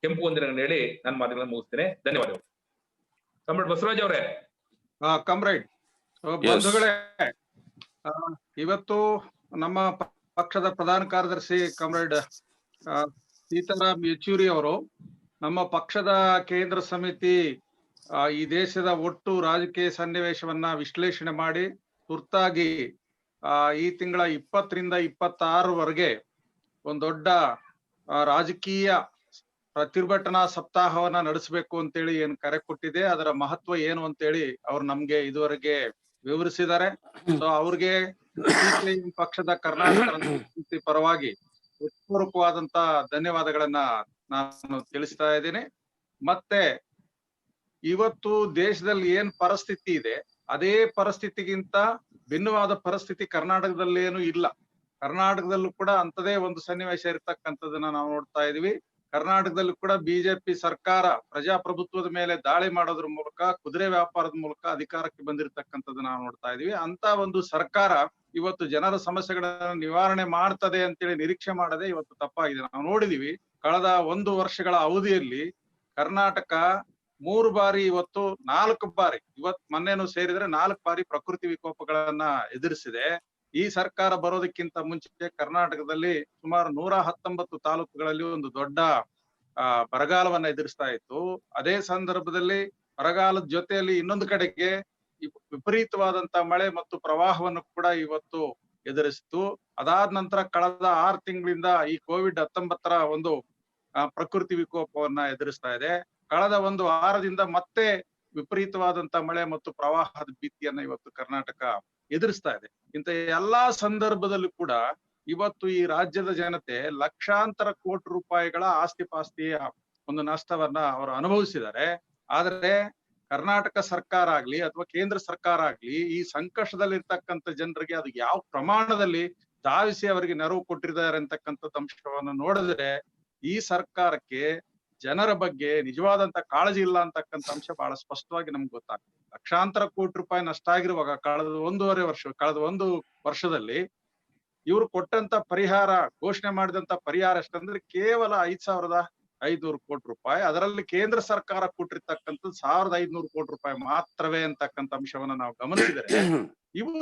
ಕೆಂಪು ವಂದನೆಗಳನ್ನ ಹೇಳಿ ನನ್ನ ಮಾತುಗಳನ್ನ ಮುಗಿಸ್ತೇನೆ. ಧನ್ಯವಾದಗಳು. ಕಾಮ್ರೇಡ್ ಬಸವರಾಜ್ ಅವರೇ. ಕಾಮ್ರೇಡ್ ಬಂಧುಗಳೇ, ಇವತ್ತು ನಮ್ಮ ಪಕ್ಷದ ಪ್ರಧಾನ ಕಾರ್ಯದರ್ಶಿ ಕಾಮ್ರೇಡ್ ಸೀತಾರಾಮ್ ಯೆಚೂರಿ ಅವರು ನಮ್ಮ ಪಕ್ಷದ ಕೇಂದ್ರ ಸಮಿತಿ ಈ ದೇಶದ ಒಟ್ಟು ರಾಜಕೀಯ ಸನ್ನಿವೇಶವನ್ನ ವಿಶ್ಲೇಷಣೆ ಮಾಡಿ ತುರ್ತಾಗಿ ಈ ತಿಂಗಳ 20ರಿಂದ 26ರವರೆಗೆ ಒಂದು ದೊಡ್ಡ ರಾಜಕೀಯ ಪ್ರತಿಭಟನಾ ಸಪ್ತಾಹವನ್ನ ನಡೆಸಬೇಕು ಅಂತೇಳಿ ಏನ್ ಕರೆ ಕೊಟ್ಟಿದೆ, ಅದರ ಮಹತ್ವ ಏನು ಅಂತೇಳಿ ಅವ್ರು ನಮ್ಗೆ ಇದುವರೆಗೆ ವಿವರಿಸಿದ್ದಾರೆ. ಸೊ ಅವ್ರಿಗೆ CPIM ಪಕ್ಷದ ಕರ್ನಾಟಕ ಪರವಾಗಿ ಹೃತ್ಪೂರ್ವಕವಾದಂತ ಧನ್ಯವಾದಗಳನ್ನ ನಾನು ತಿಳಿಸ್ತಾ ಇದ್ದೀನಿ. ಮತ್ತೆ ಇವತ್ತು ದೇಶದಲ್ಲಿ ಏನ್ ಪರಿಸ್ಥಿತಿ ಇದೆ ಅದೇ ಪರಿಸ್ಥಿತಿಗಿಂತ ಭಿನ್ನವಾದ ಪರಿಸ್ಥಿತಿ ಕರ್ನಾಟಕದಲ್ಲಿ ಏನು ಇಲ್ಲ. ಕರ್ನಾಟಕದಲ್ಲೂ ಕೂಡ ಅಂತದೇ ಒಂದು ಸನ್ನಿವೇಶ ಇರತಕ್ಕಂಥದ್ದನ್ನ ನಾವು ನೋಡ್ತಾ ಇದೀವಿ. ಕರ್ನಾಟಕದಲ್ಲೂ ಕೂಡ ಬಿಜೆಪಿ ಸರ್ಕಾರ ಪ್ರಜಾಪ್ರಭುತ್ವದ ಮೇಲೆ ದಾಳಿ ಮಾಡೋದ್ರ ಮೂಲಕ, ಕುದುರೆ ವ್ಯಾಪಾರದ ಮೂಲಕ ಅಧಿಕಾರಕ್ಕೆ ಬಂದಿರತಕ್ಕಂಥದ್ದನ್ನ ನಾವು ನೋಡ್ತಾ ಇದೀವಿ. ಅಂತ ಒಂದು ಸರ್ಕಾರ ಇವತ್ತು ಜನರ ಸಮಸ್ಯೆಗಳನ್ನ ನಿವಾರಣೆ ಮಾಡ್ತದೆ ಅಂತೇಳಿ ನಿರೀಕ್ಷೆ ಮಾಡದೆ ಇವತ್ತು ತಪ್ಪಾಗಿದೆ. ನಾವು ನೋಡಿದೀವಿ ಕಳೆದ 1 ವರ್ಷಗಳ ಅವಧಿಯಲ್ಲಿ ಕರ್ನಾಟಕ 3 ಬಾರಿ, ಇವತ್ತು 4 ಬಾರಿ, ಮೊನ್ನೆನೂ ಸೇರಿದ್ರೆ 4 ಬಾರಿ ಪ್ರಕೃತಿ ವಿಕೋಪಗಳನ್ನ ಎದುರಿಸಿದೆ. ಈ ಸರ್ಕಾರ ಬರೋದಕ್ಕಿಂತ ಮುಂಚೆ ಕರ್ನಾಟಕದಲ್ಲಿ ಸುಮಾರು 119 ತಾಲೂಕುಗಳಲ್ಲಿ ಒಂದು ದೊಡ್ಡ ಬರಗಾಲವನ್ನ ಎದುರಿಸ್ತಾ ಇತ್ತು. ಅದೇ ಸಂದರ್ಭದಲ್ಲಿ ಬರಗಾಲದ ಜೊತೆಯಲ್ಲಿ ಇನ್ನೊಂದು ಕಡೆಗೆ ವಿಪರೀತವಾದಂತ ಮಳೆ ಮತ್ತು ಪ್ರವಾಹವನ್ನು ಕೂಡ ಇವತ್ತು ಎದುರಿಸಿತು. ಅದಾದ ನಂತರ ಕಳೆದ 6 ತಿಂಗಳಿಂದ ಈ COVID-19 ಒಂದು ಪ್ರಕೃತಿ ವಿಕೋಪವನ್ನ ಎದುರಿಸ್ತಾ ಇದೆ. ಕಳೆದ 1 ವಾರದಿಂದ ಮತ್ತೆ ವಿಪರೀತವಾದಂತ ಮಳೆ ಮತ್ತು ಪ್ರವಾಹದ ಭೀತಿಯನ್ನ ಇವತ್ತು ಕರ್ನಾಟಕ ಎದುರಿಸ್ತಾ ಇದೆ. ಇಂಥ ಎಲ್ಲಾ ಸಂದರ್ಭದಲ್ಲೂ ಕೂಡ ಇವತ್ತು ಈ ರಾಜ್ಯದ ಜನತೆ ಲಕ್ಷಾಂತರ ಕೋಟಿ ರೂಪಾಯಿಗಳ ಆಸ್ತಿ ಪಾಸ್ತಿಯ ಒಂದು ನಷ್ಟವನ್ನ ಅವರು ಅನುಭವಿಸಿದ್ದಾರೆ. ಆದ್ರೆ ಕರ್ನಾಟಕ ಸರ್ಕಾರ ಆಗ್ಲಿ ಅಥವಾ ಕೇಂದ್ರ ಸರ್ಕಾರ ಆಗ್ಲಿ ಈ ಸಂಕಷ್ಟದಲ್ಲಿರ್ತಕ್ಕಂಥ ಜನರಿಗೆ ಅದು ಯಾವ ಪ್ರಮಾಣದಲ್ಲಿ ಧಾವಿಸಿ ಅವರಿಗೆ ನೆರವು ಕೊಟ್ಟಿದ್ದಾರೆ ಅಂತಕ್ಕಂಥದ್ದು ಅಂಶವನ್ನು ನೋಡಿದ್ರೆ ಈ ಸರ್ಕಾರಕ್ಕೆ ಜನರ ಬಗ್ಗೆ ನಿಜವಾದಂತ ಕಾಳಜಿ ಇಲ್ಲ ಅಂತಕ್ಕಂಥ ಅಂಶ ಬಹಳ ಸ್ಪಷ್ಟವಾಗಿ ನಮ್ಗೆ ಗೊತ್ತಾಗ್ತದೆ. ಲಕ್ಷಾಂತರ ಕೋಟಿ ರೂಪಾಯಿ ನಷ್ಟ ಆಗಿರುವಾಗ ಕಳೆದ 1 ವರ್ಷದಲ್ಲಿ ಇವರು ಕೊಟ್ಟಂತ ಪರಿಹಾರ, ಘೋಷಣೆ ಮಾಡಿದಂತ ಪರಿಹಾರ ಎಷ್ಟಂದ್ರೆ ಕೇವಲ 5,500 ಕೋಟಿ ರೂಪಾಯಿ. ಅದರಲ್ಲಿ ಕೇಂದ್ರ ಸರ್ಕಾರ ಕೊಟ್ಟಿರ್ತಕ್ಕಂಥದ್ದು 1,500 ಕೋಟಿ ರೂಪಾಯಿ ಮಾತ್ರವೇ ಅಂತಕ್ಕಂಥ ಅಂಶವನ್ನ ನಾವು ಗಮನಿಸಿದರೆ ಇವು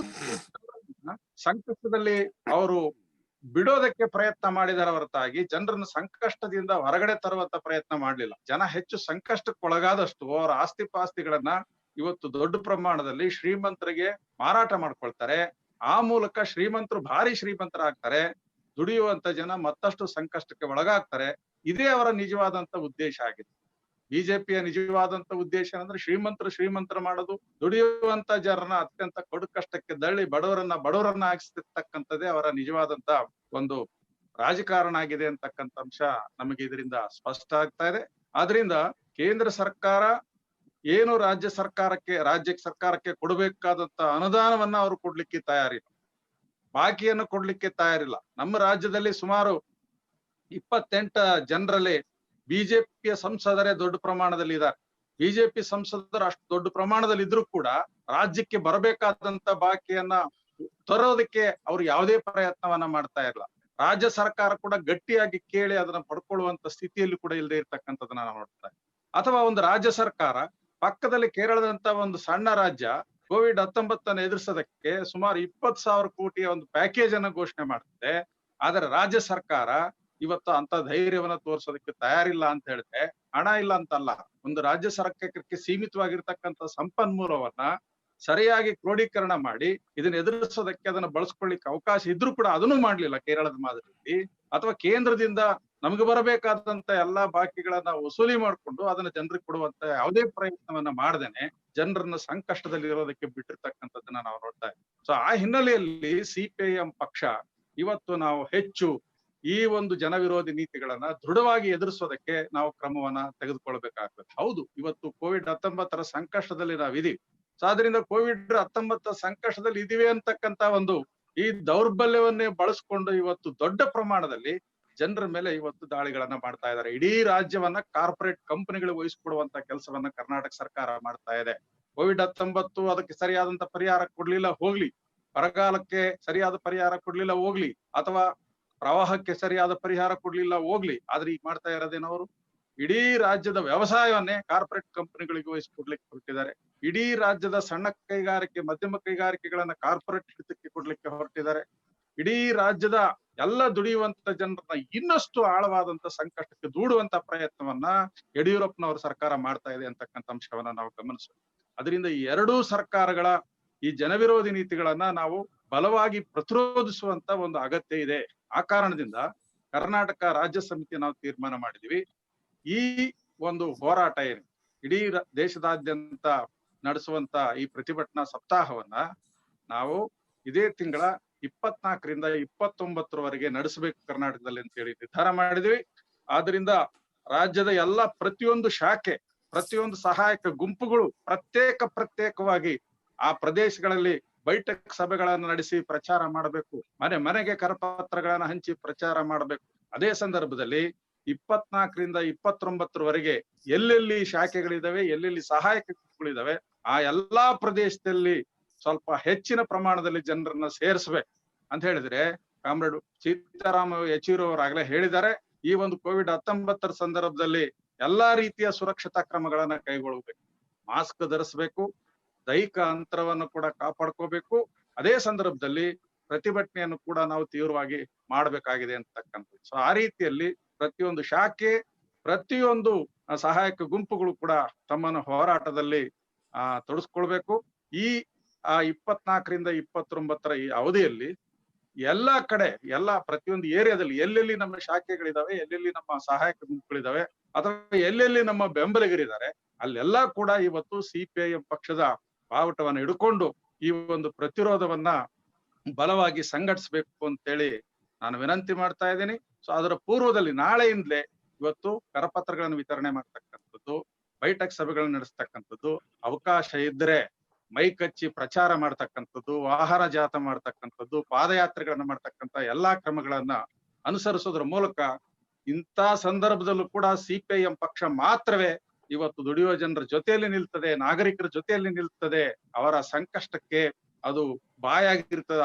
ಸಂಕಷ್ಟದಲ್ಲಿ ಅವರು ಬಿಡೋದಕ್ಕೆ ಪ್ರಯತ್ನ ಮಾಡಿದರ ಹೊರತಾಗಿ ಜನರನ್ನು ಸಂಕಷ್ಟದಿಂದ ಹೊರಗಡೆ ತರುವಂತ ಪ್ರಯತ್ನ ಮಾಡ್ಲಿಲ್ಲ. ಜನ ಹೆಚ್ಚು ಸಂಕಷ್ಟಕ್ಕೊಳಗಾದಷ್ಟು ಅವರ ಆಸ್ತಿ ಪಾಸ್ತಿಗಳನ್ನ ಇವತ್ತು ದೊಡ್ಡ ಪ್ರಮಾಣದಲ್ಲಿ ಶ್ರೀಮಂತರಿಗೆ ಮಾರಾಟ ಮಾಡ್ಕೊಳ್ತಾರೆ. ಆ ಮೂಲಕ ಶ್ರೀಮಂತರು ಭಾರಿ ಶ್ರೀಮಂತರಾಗ್ತಾರೆ, ದುಡಿಯುವಂತ ಜನ ಮತ್ತಷ್ಟು ಸಂಕಷ್ಟಕ್ಕೆ ಒಳಗಾಗ್ತಾರೆ. ಇದೇ ಅವರ ನಿಜವಾದಂತ ಉದ್ದೇಶ ಆಗಿದೆ. ಬಿಜೆಪಿಯ ನಿಜವಾದಂತ ಉದ್ದೇಶ ಅಂದ್ರೆ ಶ್ರೀಮಂತರ ಮಾಡೋದು, ದುಡಿಯುವಂತ ಜನರನ್ನ ಅತ್ಯಂತ ಕಡು ಕಷ್ಟಕ್ಕೆ ದಳ್ಳಿ ಬಡವರನ್ನ ಆಗಿಸ್ತಕ್ಕಂಥದ್ದೇ ಅವರ ನಿಜವಾದಂತ ಒಂದು ರಾಜಕಾರಣ ಆಗಿದೆ ಅಂತಕ್ಕಂಥ ಅಂಶ ನಮಗೆ ಇದರಿಂದ ಸ್ಪಷ್ಟ ಆಗ್ತಾ ಇದೆ. ಆದ್ರಿಂದ ಕೇಂದ್ರ ಸರ್ಕಾರ ಏನು ರಾಜ್ಯ ಸರ್ಕಾರಕ್ಕೆ ಕೊಡಬೇಕಾದಂತ ಅನುದಾನವನ್ನ ಅವರು ಕೊಡ್ಲಿಕ್ಕೆ ತಯಾರಿಲ್ಲ, ಬಾಕಿಯನ್ನು ಕೊಡ್ಲಿಕ್ಕೆ ತಯಾರಿಲ್ಲ. ನಮ್ಮ ರಾಜ್ಯದಲ್ಲಿ ಸುಮಾರು 28 ಜನರಲ್ಲಿ ಬಿಜೆಪಿಯ ಸಂಸದರೇ ದೊಡ್ಡ ಪ್ರಮಾಣದಲ್ಲಿ ಇದ್ದಾರೆ. ಬಿಜೆಪಿ ಸಂಸದರು ಅಷ್ಟು ದೊಡ್ಡ ಪ್ರಮಾಣದಲ್ಲಿ ಇದ್ರೂ ಕೂಡ ರಾಜ್ಯಕ್ಕೆ ಬರಬೇಕಾದಂತ ಬಾಕಿಯನ್ನ ತರೋದಕ್ಕೆ ಅವ್ರು ಯಾವುದೇ ಪ್ರಯತ್ನವನ್ನ ಮಾಡ್ತಾ ಇಲ್ಲ. ರಾಜ್ಯ ಸರ್ಕಾರ ಕೂಡ ಗಟ್ಟಿಯಾಗಿ ಕೇಳಿ ಅದನ್ನ ಪಡ್ಕೊಳ್ಳುವಂತ ಸ್ಥಿತಿಯಲ್ಲಿ ಕೂಡ ಇಲ್ಲದೆ ಇರ್ತಕ್ಕಂಥದ್ದನ್ನ ನಾವು ನೋಡ್ತಾ ಇದ್ದೀವಿ. ಅಥವಾ ಒಂದು ರಾಜ್ಯ ಸರ್ಕಾರ ಪಕ್ಕದಲ್ಲಿ ಕೇರಳದಂತ ಒಂದು ಸಣ್ಣ ರಾಜ್ಯ COVID-19 ಎದುರಿಸೋದಕ್ಕೆ ಸುಮಾರು 20,000 ಕೋಟಿಯ ಒಂದು ಪ್ಯಾಕೇಜ್ ಅನ್ನು ಘೋಷಣೆ ಮಾಡುತ್ತೆ. ಆದ್ರೆ ರಾಜ್ಯ ಸರ್ಕಾರ ಇವತ್ತು ಅಂತ ಧೈರ್ಯವನ್ನ ತೋರಿಸೋದಕ್ಕೆ ತಯಾರಿಲ್ಲ ಅಂತ ಹೇಳಿದ್ರೆ, ಹಣ ಇಲ್ಲ ಅಂತಲ್ಲ, ಒಂದು ರಾಜ್ಯ ಸರ್ಕಾರಕ್ಕೆ ಸೀಮಿತವಾಗಿರ್ತಕ್ಕಂಥ ಸಂಪನ್ಮೂಲವನ್ನ ಸರಿಯಾಗಿ ಕ್ರೋಢೀಕರಣ ಮಾಡಿ ಇದನ್ನ ಎದುರಿಸೋದಕ್ಕೆ ಅದನ್ನ ಬಳಸ್ಕೊಳ್ಳಿಕ್ಕೆ ಅವಕಾಶ ಇದ್ರೂ ಕೂಡ ಅದನ್ನು ಮಾಡ್ಲಿಲ್ಲ ಕೇರಳದ ಮಾದರಿಯಲ್ಲಿ. ಅಥವಾ ಕೇಂದ್ರದಿಂದ ನಮ್ಗೆ ಬರಬೇಕಾದಂತ ಎಲ್ಲಾ ಬಾಕಿಗಳನ್ನ ವಸೂಲಿ ಮಾಡ್ಕೊಂಡು ಅದನ್ನ ಜನರಿಗೆ ಕೊಡುವಂತ ಯಾವುದೇ ಪ್ರಯತ್ನವನ್ನ ಮಾಡದೇನೆ ಜನರನ್ನ ಸಂಕಷ್ಟದಲ್ಲಿ ಇರೋದಕ್ಕೆ ಬಿಟ್ಟಿರ್ತಕ್ಕಂಥದ್ದನ್ನ ನಾವು ನೋಡ್ತಾ ಇದ್ದೀವಿ. ಸೊ ಆ ಹಿನ್ನೆಲೆಯಲ್ಲಿ CPIM ಪಕ್ಷ ಇವತ್ತು ನಾವು ಹೆಚ್ಚು ಈ ಒಂದು ಜನವಿರೋಧಿ ನೀತಿಗಳನ್ನ ದೃಢವಾಗಿ ಎದುರಿಸೋದಕ್ಕೆ ನಾವು ಕ್ರಮವನ್ನ ತೆಗೆದುಕೊಳ್ಬೇಕಾಗ್ತದೆ. ಹೌದು, ಇವತ್ತು COVID-19 ಸಂಕಷ್ಟದಲ್ಲಿ ನಾವಿದೀವಿ. ಸೊ ಆದ್ರಿಂದ COVID-19 ಸಂಕಷ್ಟದಲ್ಲಿ ಇದೀವಿ ಅಂತಕ್ಕಂತ ಒಂದು ಈ ದೌರ್ಬಲ್ಯವನ್ನೇ ಬಳಸ್ಕೊಂಡು ಇವತ್ತು ದೊಡ್ಡ ಪ್ರಮಾಣದಲ್ಲಿ ಜನರ ಮೇಲೆ ಇವತ್ತು ದಾಳಿಗಳನ್ನ ಮಾಡ್ತಾ ಇದ್ದಾರೆ. ಇಡೀ ರಾಜ್ಯವನ್ನ ಕಾರ್ಪೊರೇಟ್ ಕಂಪನಿಗಳಿಗೆ ವಹಿಸ್ಕೊಡುವಂತ ಕೆಲಸವನ್ನ ಕರ್ನಾಟಕ ಸರ್ಕಾರ ಮಾಡ್ತಾ ಇದೆ. COVID-19 ಅದಕ್ಕೆ ಸರಿಯಾದಂತ ಪರಿಹಾರ ಕೊಡ್ಲಿಲ್ಲ ಹೋಗ್ಲಿ, ಬರಗಾಲಕ್ಕೆ ಸರಿಯಾದ ಪರಿಹಾರ ಕೊಡ್ಲಿಲ್ಲ ಹೋಗ್ಲಿ, ಅಥವಾ ಪ್ರವಾಹಕ್ಕೆ ಸರಿಯಾದ ಪರಿಹಾರ ಕೊಡ್ಲಿಲ್ಲ ಹೋಗ್ಲಿ, ಆದ್ರೆ ಈಗ ಮಾಡ್ತಾ ಇರೋದೇನವರು ಇಡೀ ರಾಜ್ಯದ ವ್ಯವಸಾಯವನ್ನೇ ಕಾರ್ಪೊರೇಟ್ ಕಂಪನಿಗಳಿಗೆ ವಹಿಸಿಕೊಡ್ಲಿಕ್ಕೆ ಹೊರಟಿದ್ದಾರೆ. ಇಡೀ ರಾಜ್ಯದ ಸಣ್ಣ ಕೈಗಾರಿಕೆ ಮಧ್ಯಮ ಕೈಗಾರಿಕೆಗಳನ್ನ ಕಾರ್ಪೊರೇಟ್ ಹಿಡಿತಕ್ಕೆ ಕೊಡ್ಲಿಕ್ಕೆ ಹೊರಟಿದ್ದಾರೆ. ಇಡೀ ರಾಜ್ಯದ ಎಲ್ಲ ದುಡಿಯುವಂತ ಜನರನ್ನ ಇನ್ನಷ್ಟು ಆಳವಾದಂತ ಸಂಕಷ್ಟಕ್ಕೆ ದೂಡುವಂತ ಪ್ರಯತ್ನವನ್ನ ಯಡಿಯೂರಪ್ಪನವರ ಸರ್ಕಾರ ಮಾಡ್ತಾ ಇದೆ ಅಂತಕ್ಕಂಥ ಅಂಶವನ್ನ ನಾವು ಗಮನಿಸಬೇಕು. ಅದರಿಂದ ಈ ಎರಡೂ ಸರ್ಕಾರಗಳ ಈ ಜನವಿರೋಧಿ ನೀತಿಗಳನ್ನ ನಾವು ಬಲವಾಗಿ ಪ್ರತಿರೋಧಿಸುವಂತ ಒಂದು ಅಗತ್ಯ ಇದೆ. ಆ ಕಾರಣದಿಂದ ಕರ್ನಾಟಕ ರಾಜ್ಯ ಸಮಿತಿ ನಾವು ತೀರ್ಮಾನ ಮಾಡಿದೀವಿ, ಈ ಒಂದು ಹೋರಾಟ ಏನು ಇಡೀ ದೇಶದಾದ್ಯಂತ ನಡೆಸುವಂತ ಈ ಪ್ರತಿಭಟನಾ ಸಪ್ತಾಹವನ್ನ ನಾವು ಇದೇ ತಿಂಗಳ 24ರಿಂದ 29ರವರೆಗೆ ನಡೆಸಬೇಕು ಕರ್ನಾಟಕದಲ್ಲಿ ಅಂತ ಹೇಳಿ ನಿರ್ಧಾರ ಮಾಡಿದ್ವಿ. ಆದ್ರಿಂದ ರಾಜ್ಯದ ಎಲ್ಲ ಪ್ರತಿಯೊಂದು ಶಾಖೆ, ಪ್ರತಿಯೊಂದು ಸಹಾಯಕ ಗುಂಪುಗಳು ಪ್ರತ್ಯೇಕವಾಗಿ ಆ ಪ್ರದೇಶಗಳಲ್ಲಿ ಬೈಠಕ್ ಸಭೆಗಳನ್ನು ನಡೆಸಿ ಪ್ರಚಾರ ಮಾಡಬೇಕು, ಮನೆ ಮನೆಗೆ ಕರಪತ್ರಗಳನ್ನ ಹಂಚಿ ಪ್ರಚಾರ ಮಾಡಬೇಕು. ಅದೇ ಸಂದರ್ಭದಲ್ಲಿ 24ರಿಂದ 29ರವರೆಗೆ ಎಲ್ಲೆಲ್ಲಿ ಶಾಖೆಗಳಿದಾವೆ, ಎಲ್ಲೆಲ್ಲಿ ಸಹಾಯಕ ಗುಂಪುಗಳಿದಾವೆ, ಆ ಎಲ್ಲಾ ಪ್ರದೇಶದಲ್ಲಿ ಸ್ವಲ್ಪ ಹೆಚ್ಚಿನ ಪ್ರಮಾಣದಲ್ಲಿ ಜನರನ್ನ ಸೇರಿಸ್ಬೇಕು ಅಂತ ಹೇಳಿದ್ರೆ, ಕಾಮ್ರೇಡ್ ಸೀತಾರಾಮ ಯೆಚೂರಿ ಅವರಾಗಲೇ ಹೇಳಿದ್ದಾರೆ, ಈ ಒಂದು COVID-19 ಸಂದರ್ಭದಲ್ಲಿ ಎಲ್ಲಾ ರೀತಿಯ ಸುರಕ್ಷತಾ ಕ್ರಮಗಳನ್ನ ಕೈಗೊಳ್ಳಬೇಕು. ಮಾಸ್ಕ್ ಧರಿಸಬೇಕು, ದೈಹಿಕ ಅಂತರವನ್ನು ಕೂಡ ಕಾಪಾಡ್ಕೋಬೇಕು. ಅದೇ ಸಂದರ್ಭದಲ್ಲಿ ಪ್ರತಿಭಟನೆಯನ್ನು ಕೂಡ ನಾವು ತೀವ್ರವಾಗಿ ಮಾಡಬೇಕಾಗಿದೆ ಅಂತಕ್ಕಂಥದ್ದು. ಸೊ ಆ ರೀತಿಯಲ್ಲಿ ಪ್ರತಿಯೊಂದು ಶಾಖೆ, ಪ್ರತಿಯೊಂದು ಸಹಾಯಕ ಗುಂಪುಗಳು ಕೂಡ ತಮ್ಮನ್ನು ಹೋರಾಟದಲ್ಲಿ ತೊಡಸ್ಕೊಳ್ಬೇಕು. ಈ 24ರಿಂದ 29ರ ಈ ಅವಧಿಯಲ್ಲಿ ಎಲ್ಲಾ ಕಡೆ, ಪ್ರತಿಯೊಂದು ಏರಿಯಾದಲ್ಲಿ ಎಲ್ಲೆಲ್ಲಿ ನಮ್ಮ ಶಾಖೆಗಳಿದಾವೆ, ಎಲ್ಲೆಲ್ಲಿ ನಮ್ಮ ಸಹಾಯಕ ಗುಂಪುಗಳಿದಾವೆ, ಅಥವಾ ಎಲ್ಲೆಲ್ಲಿ ನಮ್ಮ ಬೆಂಬಲಿಗರಿದ್ದಾರೆ, ಅಲ್ಲೆಲ್ಲಾ ಕೂಡ ಇವತ್ತು CPIM ಪಕ್ಷದ ಬಾವುಟವನ್ನು ಹಿಡ್ಕೊಂಡು ಈ ಒಂದು ಪ್ರತಿರೋಧವನ್ನ ಬಲವಾಗಿ ಸಂಘಟಿಸಬೇಕು ಅಂತೇಳಿ ನಾನು ವಿನಂತಿ ಮಾಡ್ತಾ ಇದ್ದೀನಿ. ಸೊ ಅದರ ಪೂರ್ವದಲ್ಲಿ ನಾಳೆಯಿಂದಲೇ ಇವತ್ತು ಕರಪತ್ರಗಳನ್ನು ವಿತರಣೆ ಮಾಡ್ತಕ್ಕಂಥದ್ದು, ಬೈಠಕ್ ಸಭೆಗಳನ್ನು ನಡೆಸ್ತಕ್ಕಂಥದ್ದು, ಅವಕಾಶ ಇದ್ರೆ ಮೈಕ್ ಹಚ್ಚಿ ಪ್ರಚಾರ ಮಾಡ್ತಕ್ಕಂಥದ್ದು, ವಾಹನ ಜಾಥಾ ಮಾಡ್ತಕ್ಕಂಥದ್ದು, ಪಾದಯಾತ್ರೆಗಳನ್ನ ಮಾಡ್ತಕ್ಕಂಥ ಎಲ್ಲಾ ಕ್ರಮಗಳನ್ನ ಅನುಸರಿಸೋದ್ರ ಮೂಲಕ ಇಂಥ ಸಂದರ್ಭದಲ್ಲೂ ಕೂಡ CPIM ಪಕ್ಷ ಮಾತ್ರವೇ ಇವತ್ತು ದುಡಿಯುವ ಜನರ ಜೊತೆಯಲ್ಲಿ ನಿಲ್ತದೆ, ನಾಗರಿಕರ ಜೊತೆಯಲ್ಲಿ ನಿಲ್ತದೆ. ಅವರ ಸಂಕಷ್ಟಕ್ಕೆ ಅದು ಬಾಯಾಗಿರ್ತದೆ,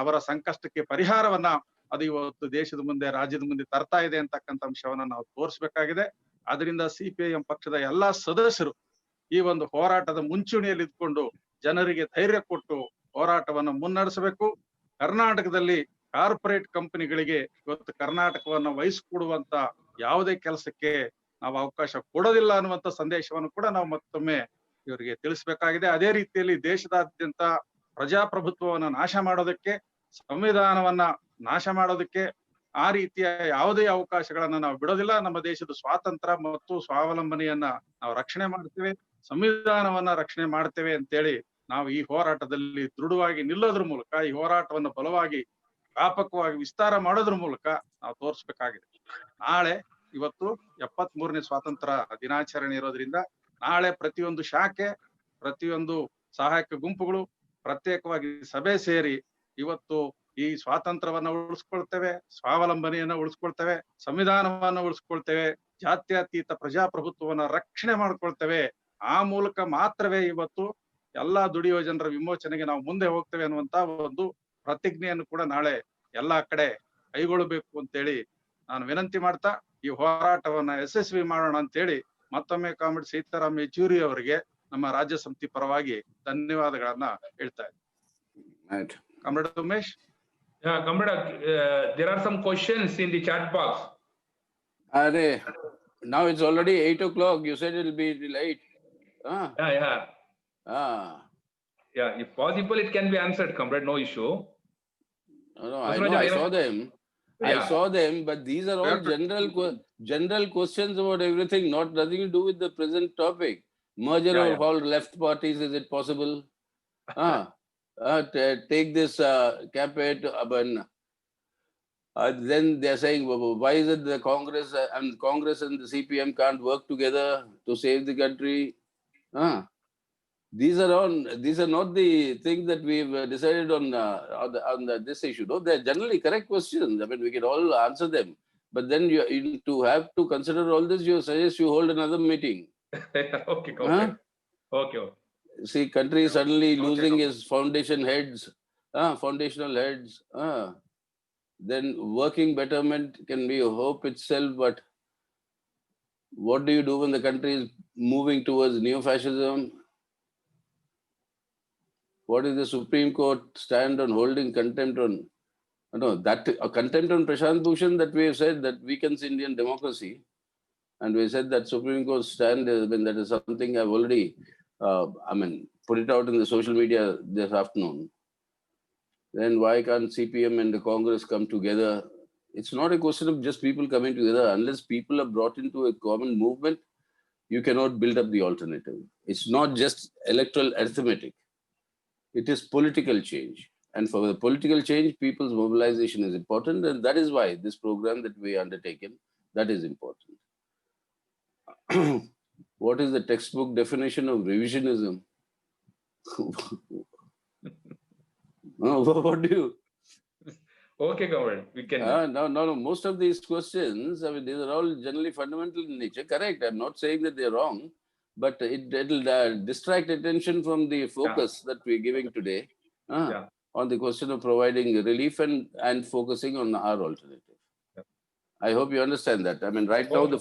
ಅವರ ಸಂಕಷ್ಟಕ್ಕೆ ಪರಿಹಾರವನ್ನ ಅದು ಇವತ್ತು ದೇಶದ ಮುಂದೆ, ರಾಜ್ಯದ ಮುಂದೆ ತರ್ತಾ ಇದೆ ಅಂತಕ್ಕಂಥ ಅಂಶವನ್ನ ನಾವು ತೋರಿಸ್ಬೇಕಾಗಿದೆ. ಅದರಿಂದ CPIM ಪಕ್ಷದ ಎಲ್ಲಾ ಸದಸ್ಯರು ಈ ಒಂದು ಹೋರಾಟದ ಮುಂಚೂಣಿಯಲ್ಲಿ ಇದ್ಕೊಂಡು ಜನರಿಗೆ ಧೈರ್ಯ ಕೊಟ್ಟು ಹೋರಾಟವನ್ನು ಮುನ್ನಡೆಸಬೇಕು. ಕರ್ನಾಟಕದಲ್ಲಿ ಕಾರ್ಪೊರೇಟ್ ಕಂಪನಿಗಳಿಗೆ ಇವತ್ತು ಕರ್ನಾಟಕವನ್ನು ವಹಿಸಿಕೊಡುವಂತ ಯಾವುದೇ ಕೆಲಸಕ್ಕೆ ನಾವು ಅವಕಾಶ ಕೊಡೋದಿಲ್ಲ ಅನ್ನುವಂತ ಸಂದೇಶವನ್ನು ಕೂಡ ನಾವು ಮತ್ತೊಮ್ಮೆ ಇವರಿಗೆ ತಿಳಿಸಬೇಕಾಗಿದೆ. ಅದೇ ರೀತಿಯಲ್ಲಿ ದೇಶದಾದ್ಯಂತ ಪ್ರಜಾಪ್ರಭುತ್ವವನ್ನು ನಾಶ ಮಾಡೋದಕ್ಕೆ, ಸಂವಿಧಾನವನ್ನ ನಾಶ ಮಾಡೋದಕ್ಕೆ, ಆ ರೀತಿಯ ಯಾವುದೇ ಅವಕಾಶಗಳನ್ನ ನಾವು ಬಿಡೋದಿಲ್ಲ. ನಮ್ಮ ದೇಶದ ಸ್ವಾತಂತ್ರ್ಯ ಮತ್ತು ಸ್ವಾವಲಂಬನೆಯನ್ನ ನಾವು ರಕ್ಷಣೆ ಮಾಡ್ತೇವೆ, ಸಂವಿಧಾನವನ್ನ ರಕ್ಷಣೆ ಮಾಡ್ತೇವೆ ಅಂತೇಳಿ ನಾವು ಈ ಹೋರಾಟದಲ್ಲಿ ದೃಢವಾಗಿ ನಿಲ್ಲೋದ್ರ ಮೂಲಕ, ಈ ಹೋರಾಟವನ್ನು ಬಲವಾಗಿ ವ್ಯಾಪಕವಾಗಿ ವಿಸ್ತಾರ ಮಾಡೋದ್ರ ಮೂಲಕ ನಾವು ತೋರಿಸ್ಬೇಕಾಗಿದೆ. ನಾಳೆ ಇವತ್ತು 73ನೇ ಸ್ವಾತಂತ್ರ್ಯ ದಿನಾಚರಣೆ ಇರೋದ್ರಿಂದ ನಾಳೆ ಪ್ರತಿಯೊಂದು ಶಾಖೆ, ಪ್ರತಿಯೊಂದು ಸಹಾಯಕ ಗುಂಪುಗಳು ಪ್ರತ್ಯೇಕವಾಗಿ ಸಭೆ ಸೇರಿ ಇವತ್ತು ಈ ಸ್ವಾತಂತ್ರ್ಯವನ್ನ ಉಳಿಸ್ಕೊಳ್ತೇವೆ, ಸ್ವಾವಲಂಬನೆಯನ್ನ ಉಳಿಸ್ಕೊಳ್ತೇವೆ, ಸಂವಿಧಾನವನ್ನ ಉಳಿಸ್ಕೊಳ್ತೇವೆ, ಜಾತ್ಯತೀತ ಪ್ರಜಾಪ್ರಭುತ್ವವನ್ನ ರಕ್ಷಣೆ ಮಾಡ್ಕೊಳ್ತೇವೆ. ಆ ಮೂಲಕ ಮಾತ್ರವೇ ಇವತ್ತು ಎಲ್ಲಾ ದುಡಿಯುವ ಜನರ ವಿಮೋಚನೆಗೆ ನಾವು ಮುಂದೆ ಹೋಗ್ತೇವೆ ಅನ್ನುವಂತ ಒಂದು ಪ್ರತಿಜ್ಞೆಯನ್ನು ಕೂಡ ನಾಳೆ ಎಲ್ಲಾ ಕಡೆ ಕೈಗೊಳ್ಳಬೇಕು ಅಂತೇಳಿ ನಾನು ವಿನಂತಿ ಮಾಡ್ತಾ ಈ ಹೋರಾಟವನ್ನ ಯಶಸ್ವಿ ಮಾಡೋಣ ಅಂತೇಳಿ ಮತ್ತೊಮ್ಮೆ ಕಾಮ್ರೇಡ್ ಸೀತಾರಾಮ ಯೆಚೂರಿ ಅವರಿಗೆ ನಮ್ಮ ರಾಜ್ಯ ಸಮಿತಿ ಪರವಾಗಿ ಧನ್ಯವಾದಗಳನ್ನ ಹೇಳ್ತಾ ಇದ್ದೀನಿ. Comrade Umesh. Yeah, Comrade, there are some questions in the chat box. Now it's already 8 o'clock. You said it'll be late. Yeah, if possible, it can be answered, Comrade, no issue. No, I know, I saw them. Yeah. I saw them, but these are all general questions about everything, nothing to do with the present topic. Merger of all left parties, is it possible? Take this campaign, then they're saying, why is it the Congress and the CPM can't work together to save the country? these are not the things that we've decided on this issue. No, they're generally correct questions. I mean, we can all answer them. But then to have to consider all this, you suggest you hold another meeting. Okay, comrade. Okay. See, country is suddenly losing Okay. its foundational heads. Then working betterment can be a hope itself, but what do you do when the country is moving towards neo-fascism? What is the Supreme Court stand on holding contempt on? No, that contempt on Prashant Bhushan that we have said that weakens Indian democracy, and we said that Supreme Court stand that is something I've already, put it out in the social media this afternoon. Then why can't CPM and the Congress come together? It's not a question of just people coming together. Unless people are brought into a common movement, you cannot build up the alternative. It's not just electoral arithmetic. It is political change. And for the political change, people's mobilization is important. And that is why this program that we undertaken, that is important. What is the textbook definition of revisionism? What do you? Okay, comrade. We can. No. Most of these questions, I mean, these are all generally fundamental in nature. Correct. I'm not saying that they're wrong, but it'll distract attention from the focus that we're giving today on the question of providing relief and focusing on our alternative. I hope you understand that. I mean, right now the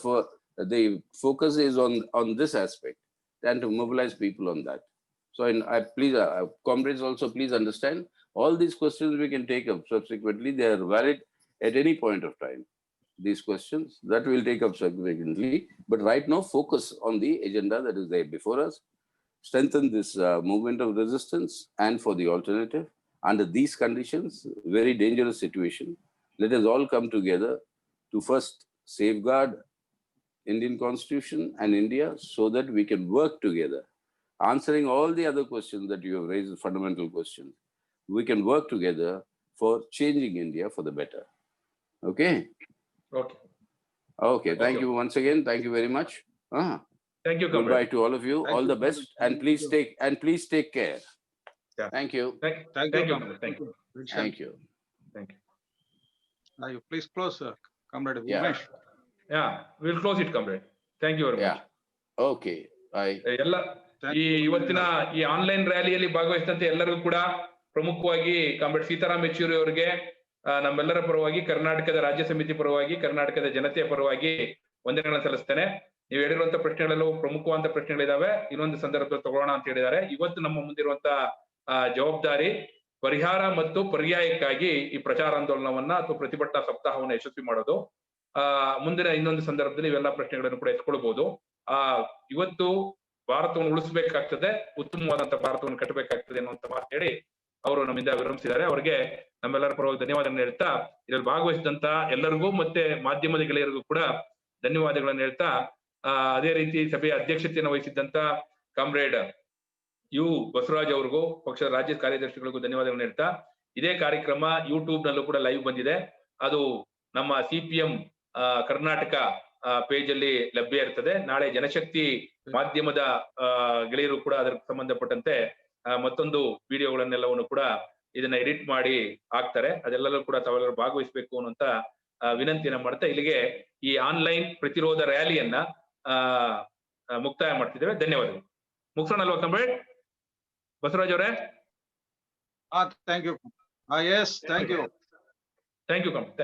focus is on this aspect and to mobilize people on that. So please, comrades, also please understand, all these questions we can take up subsequently. They are valid at any point of time. These questions that we'll take up subsequently, but right now focus on the agenda that is there before us. Strengthen this movement of resistance and for the alternative. Under these conditions, very dangerous situation, let us all come together to first safeguard Indian Constitution and India so that we can work together, answering all the other questions that you have raised, fundamental questions. We can work together for changing India for the better. Okay? Okay. Thank you once again. Thank you very much. Thank you, comrade. Goodbye to all of you. All the best, and please take care. Yeah. Thank you. Thank you, comrade. Thank you. Thank you. You please close, Comrade Yeah. Umesh. Yeah, we'll close it, comrade. Thank you very much. Okay. Bye. ಎಲ್ಲ ಇವತ್ತಿನ ಈ ಆನ್ಲೈನ್ ರ್ಯಾಲಿಯಲ್ಲಿ ಭಾಗವಹಿಸಿದಂತೆ ಎಲ್ಲರಿಗೂ ಕೂಡ ಪ್ರಮುಖವಾಗಿ ಕಾಮ್ರೇಡ್ ಸೀತಾರಾಮ್ ಯೆಚೂರಿ ಅವರಿಗೆ ನಮ್ಮೆಲ್ಲರ ಪರವಾಗಿ, ಕರ್ನಾಟಕದ ರಾಜ್ಯ ಸಮಿತಿ ಪರವಾಗಿ, ಕರ್ನಾಟಕದ ಜನತೆಯ ಪರವಾಗಿ ವಂದನೆಗಳನ್ನು ಸಲ್ಲಿಸ್ತೇನೆ. ನೀವು ಹೇಳಿರುವಂತ ಪ್ರಶ್ನೆಗಳೆಲ್ಲವೂ ಪ್ರಮುಖವಾದ ಪ್ರಶ್ನೆಗಳಿದಾವೆ. ಇನ್ನೊಂದು ಸಂದರ್ಭದಲ್ಲಿ ತಗೊಳ್ಳೋಣ ಅಂತ ಹೇಳಿದ್ದಾರೆ. ಇವತ್ತು ನಮ್ಮ ಮುಂದಿರುವಂತ ಜವಾಬ್ದಾರಿ ಪರಿಹಾರ ಮತ್ತು ಪರ್ಯಾಯಕ್ಕಾಗಿ ಈ ಪ್ರಚಾರ ಆಂದೋಲನವನ್ನ ಅಥವಾ ಪ್ರತಿಭಟನಾ ಸಪ್ತಾಹವನ್ನು ಯಶಸ್ವಿ ಮಾಡೋದು. ಮುಂದಿನ ಇನ್ನೊಂದು ಸಂದರ್ಭದಲ್ಲಿ ಇವೆಲ್ಲ ಪ್ರಶ್ನೆಗಳನ್ನು ಕೂಡ ಎತ್ಕೊಳ್ಬಹುದು. ಇವತ್ತು ಭಾರತವನ್ನು ಉಳಿಸಬೇಕಾಗ್ತದೆ, ಉತ್ತಮವಾದಂತಹ ಭಾರತವನ್ನು ಕಟ್ಟಬೇಕಾಗ್ತದೆ ಅನ್ನುವಂತ ಮಾತು ಹೇಳಿ ಅವರು ನಮ್ಮಿಂದ ವಿರಮಿಸಿದ್ದಾರೆ. ಅವರಿಗೆ ನಮ್ಮೆಲ್ಲರ ಪರವಾಗಿ ಧನ್ಯವಾದಗಳನ್ನು ಹೇಳ್ತಾ, ಇದರಲ್ಲಿ ಭಾಗವಹಿಸಿದಂತ ಎಲ್ಲರಿಗೂ ಮತ್ತೆ ಮಾಧ್ಯಮದ ಗೆಳೆಯರಿಗೂ ಕೂಡ ಧನ್ಯವಾದಗಳನ್ನು ಹೇಳ್ತಾ, ಅದೇ ರೀತಿ ಸಭೆಯ ಅಧ್ಯಕ್ಷತೆಯನ್ನು ವಹಿಸಿದ್ದಂತ ಕಾಮ್ರೇಡ್ ಬಸವರಾಜ್ ಅವ್ರಿಗೂ, ಪಕ್ಷದ ರಾಜ್ಯ ಕಾರ್ಯದರ್ಶಿಗಳಿಗೂ ಧನ್ಯವಾದಗಳನ್ನು ಹೇಳ್ತಾ, ಇದೇ ಕಾರ್ಯಕ್ರಮ ಯೂಟ್ಯೂಬ್ ನಲ್ಲೂ ಕೂಡ ಲೈವ್ ಬಂದಿದೆ. ಅದು ನಮ್ಮ CPM ಕರ್ನಾಟಕ ಪೇಜ್ ಅಲ್ಲಿ ಲಭ್ಯ ಇರ್ತದೆ. ನಾಳೆ ಜನಶಕ್ತಿ ಮಾಧ್ಯಮದ ಗೆಳೆಯರು ಕೂಡ ಅದಕ್ಕೆ ಸಂಬಂಧಪಟ್ಟಂತೆ ಮತ್ತೊಂದು ವಿಡಿಯೋಗಳನ್ನೆಲ್ಲವನ್ನು ಕೂಡ ಇದನ್ನ ಎಡಿಟ್ ಮಾಡಿ ಹಾಕ್ತಾರೆ. ಅದೆಲ್ಲರೂ ಕೂಡ ತಾವೆಲ್ಲರೂ ಭಾಗವಹಿಸಬೇಕು ಅನ್ನುವಂತ ವಿನಂತಿಯನ್ನ ಮಾಡ್ತಾ ಇಲ್ಲಿಗೆ ಈ ಆನ್ಲೈನ್ ಪ್ರತಿರೋಧ ರ್ಯಾಲಿಯನ್ನ ಮುಕ್ತಾಯ ಮಾಡ್ತಿದ್ದೇವೆ. ಧನ್ಯವಾದಗಳು. ಮುಗಿಸೋಣ ಅಲ್ವಾ ಕಾಮ್ರೇಡ್ ಬಸವರಾಜ್ ಅವರೇ? Thank you. Yes, thank you. Thank you, comrade.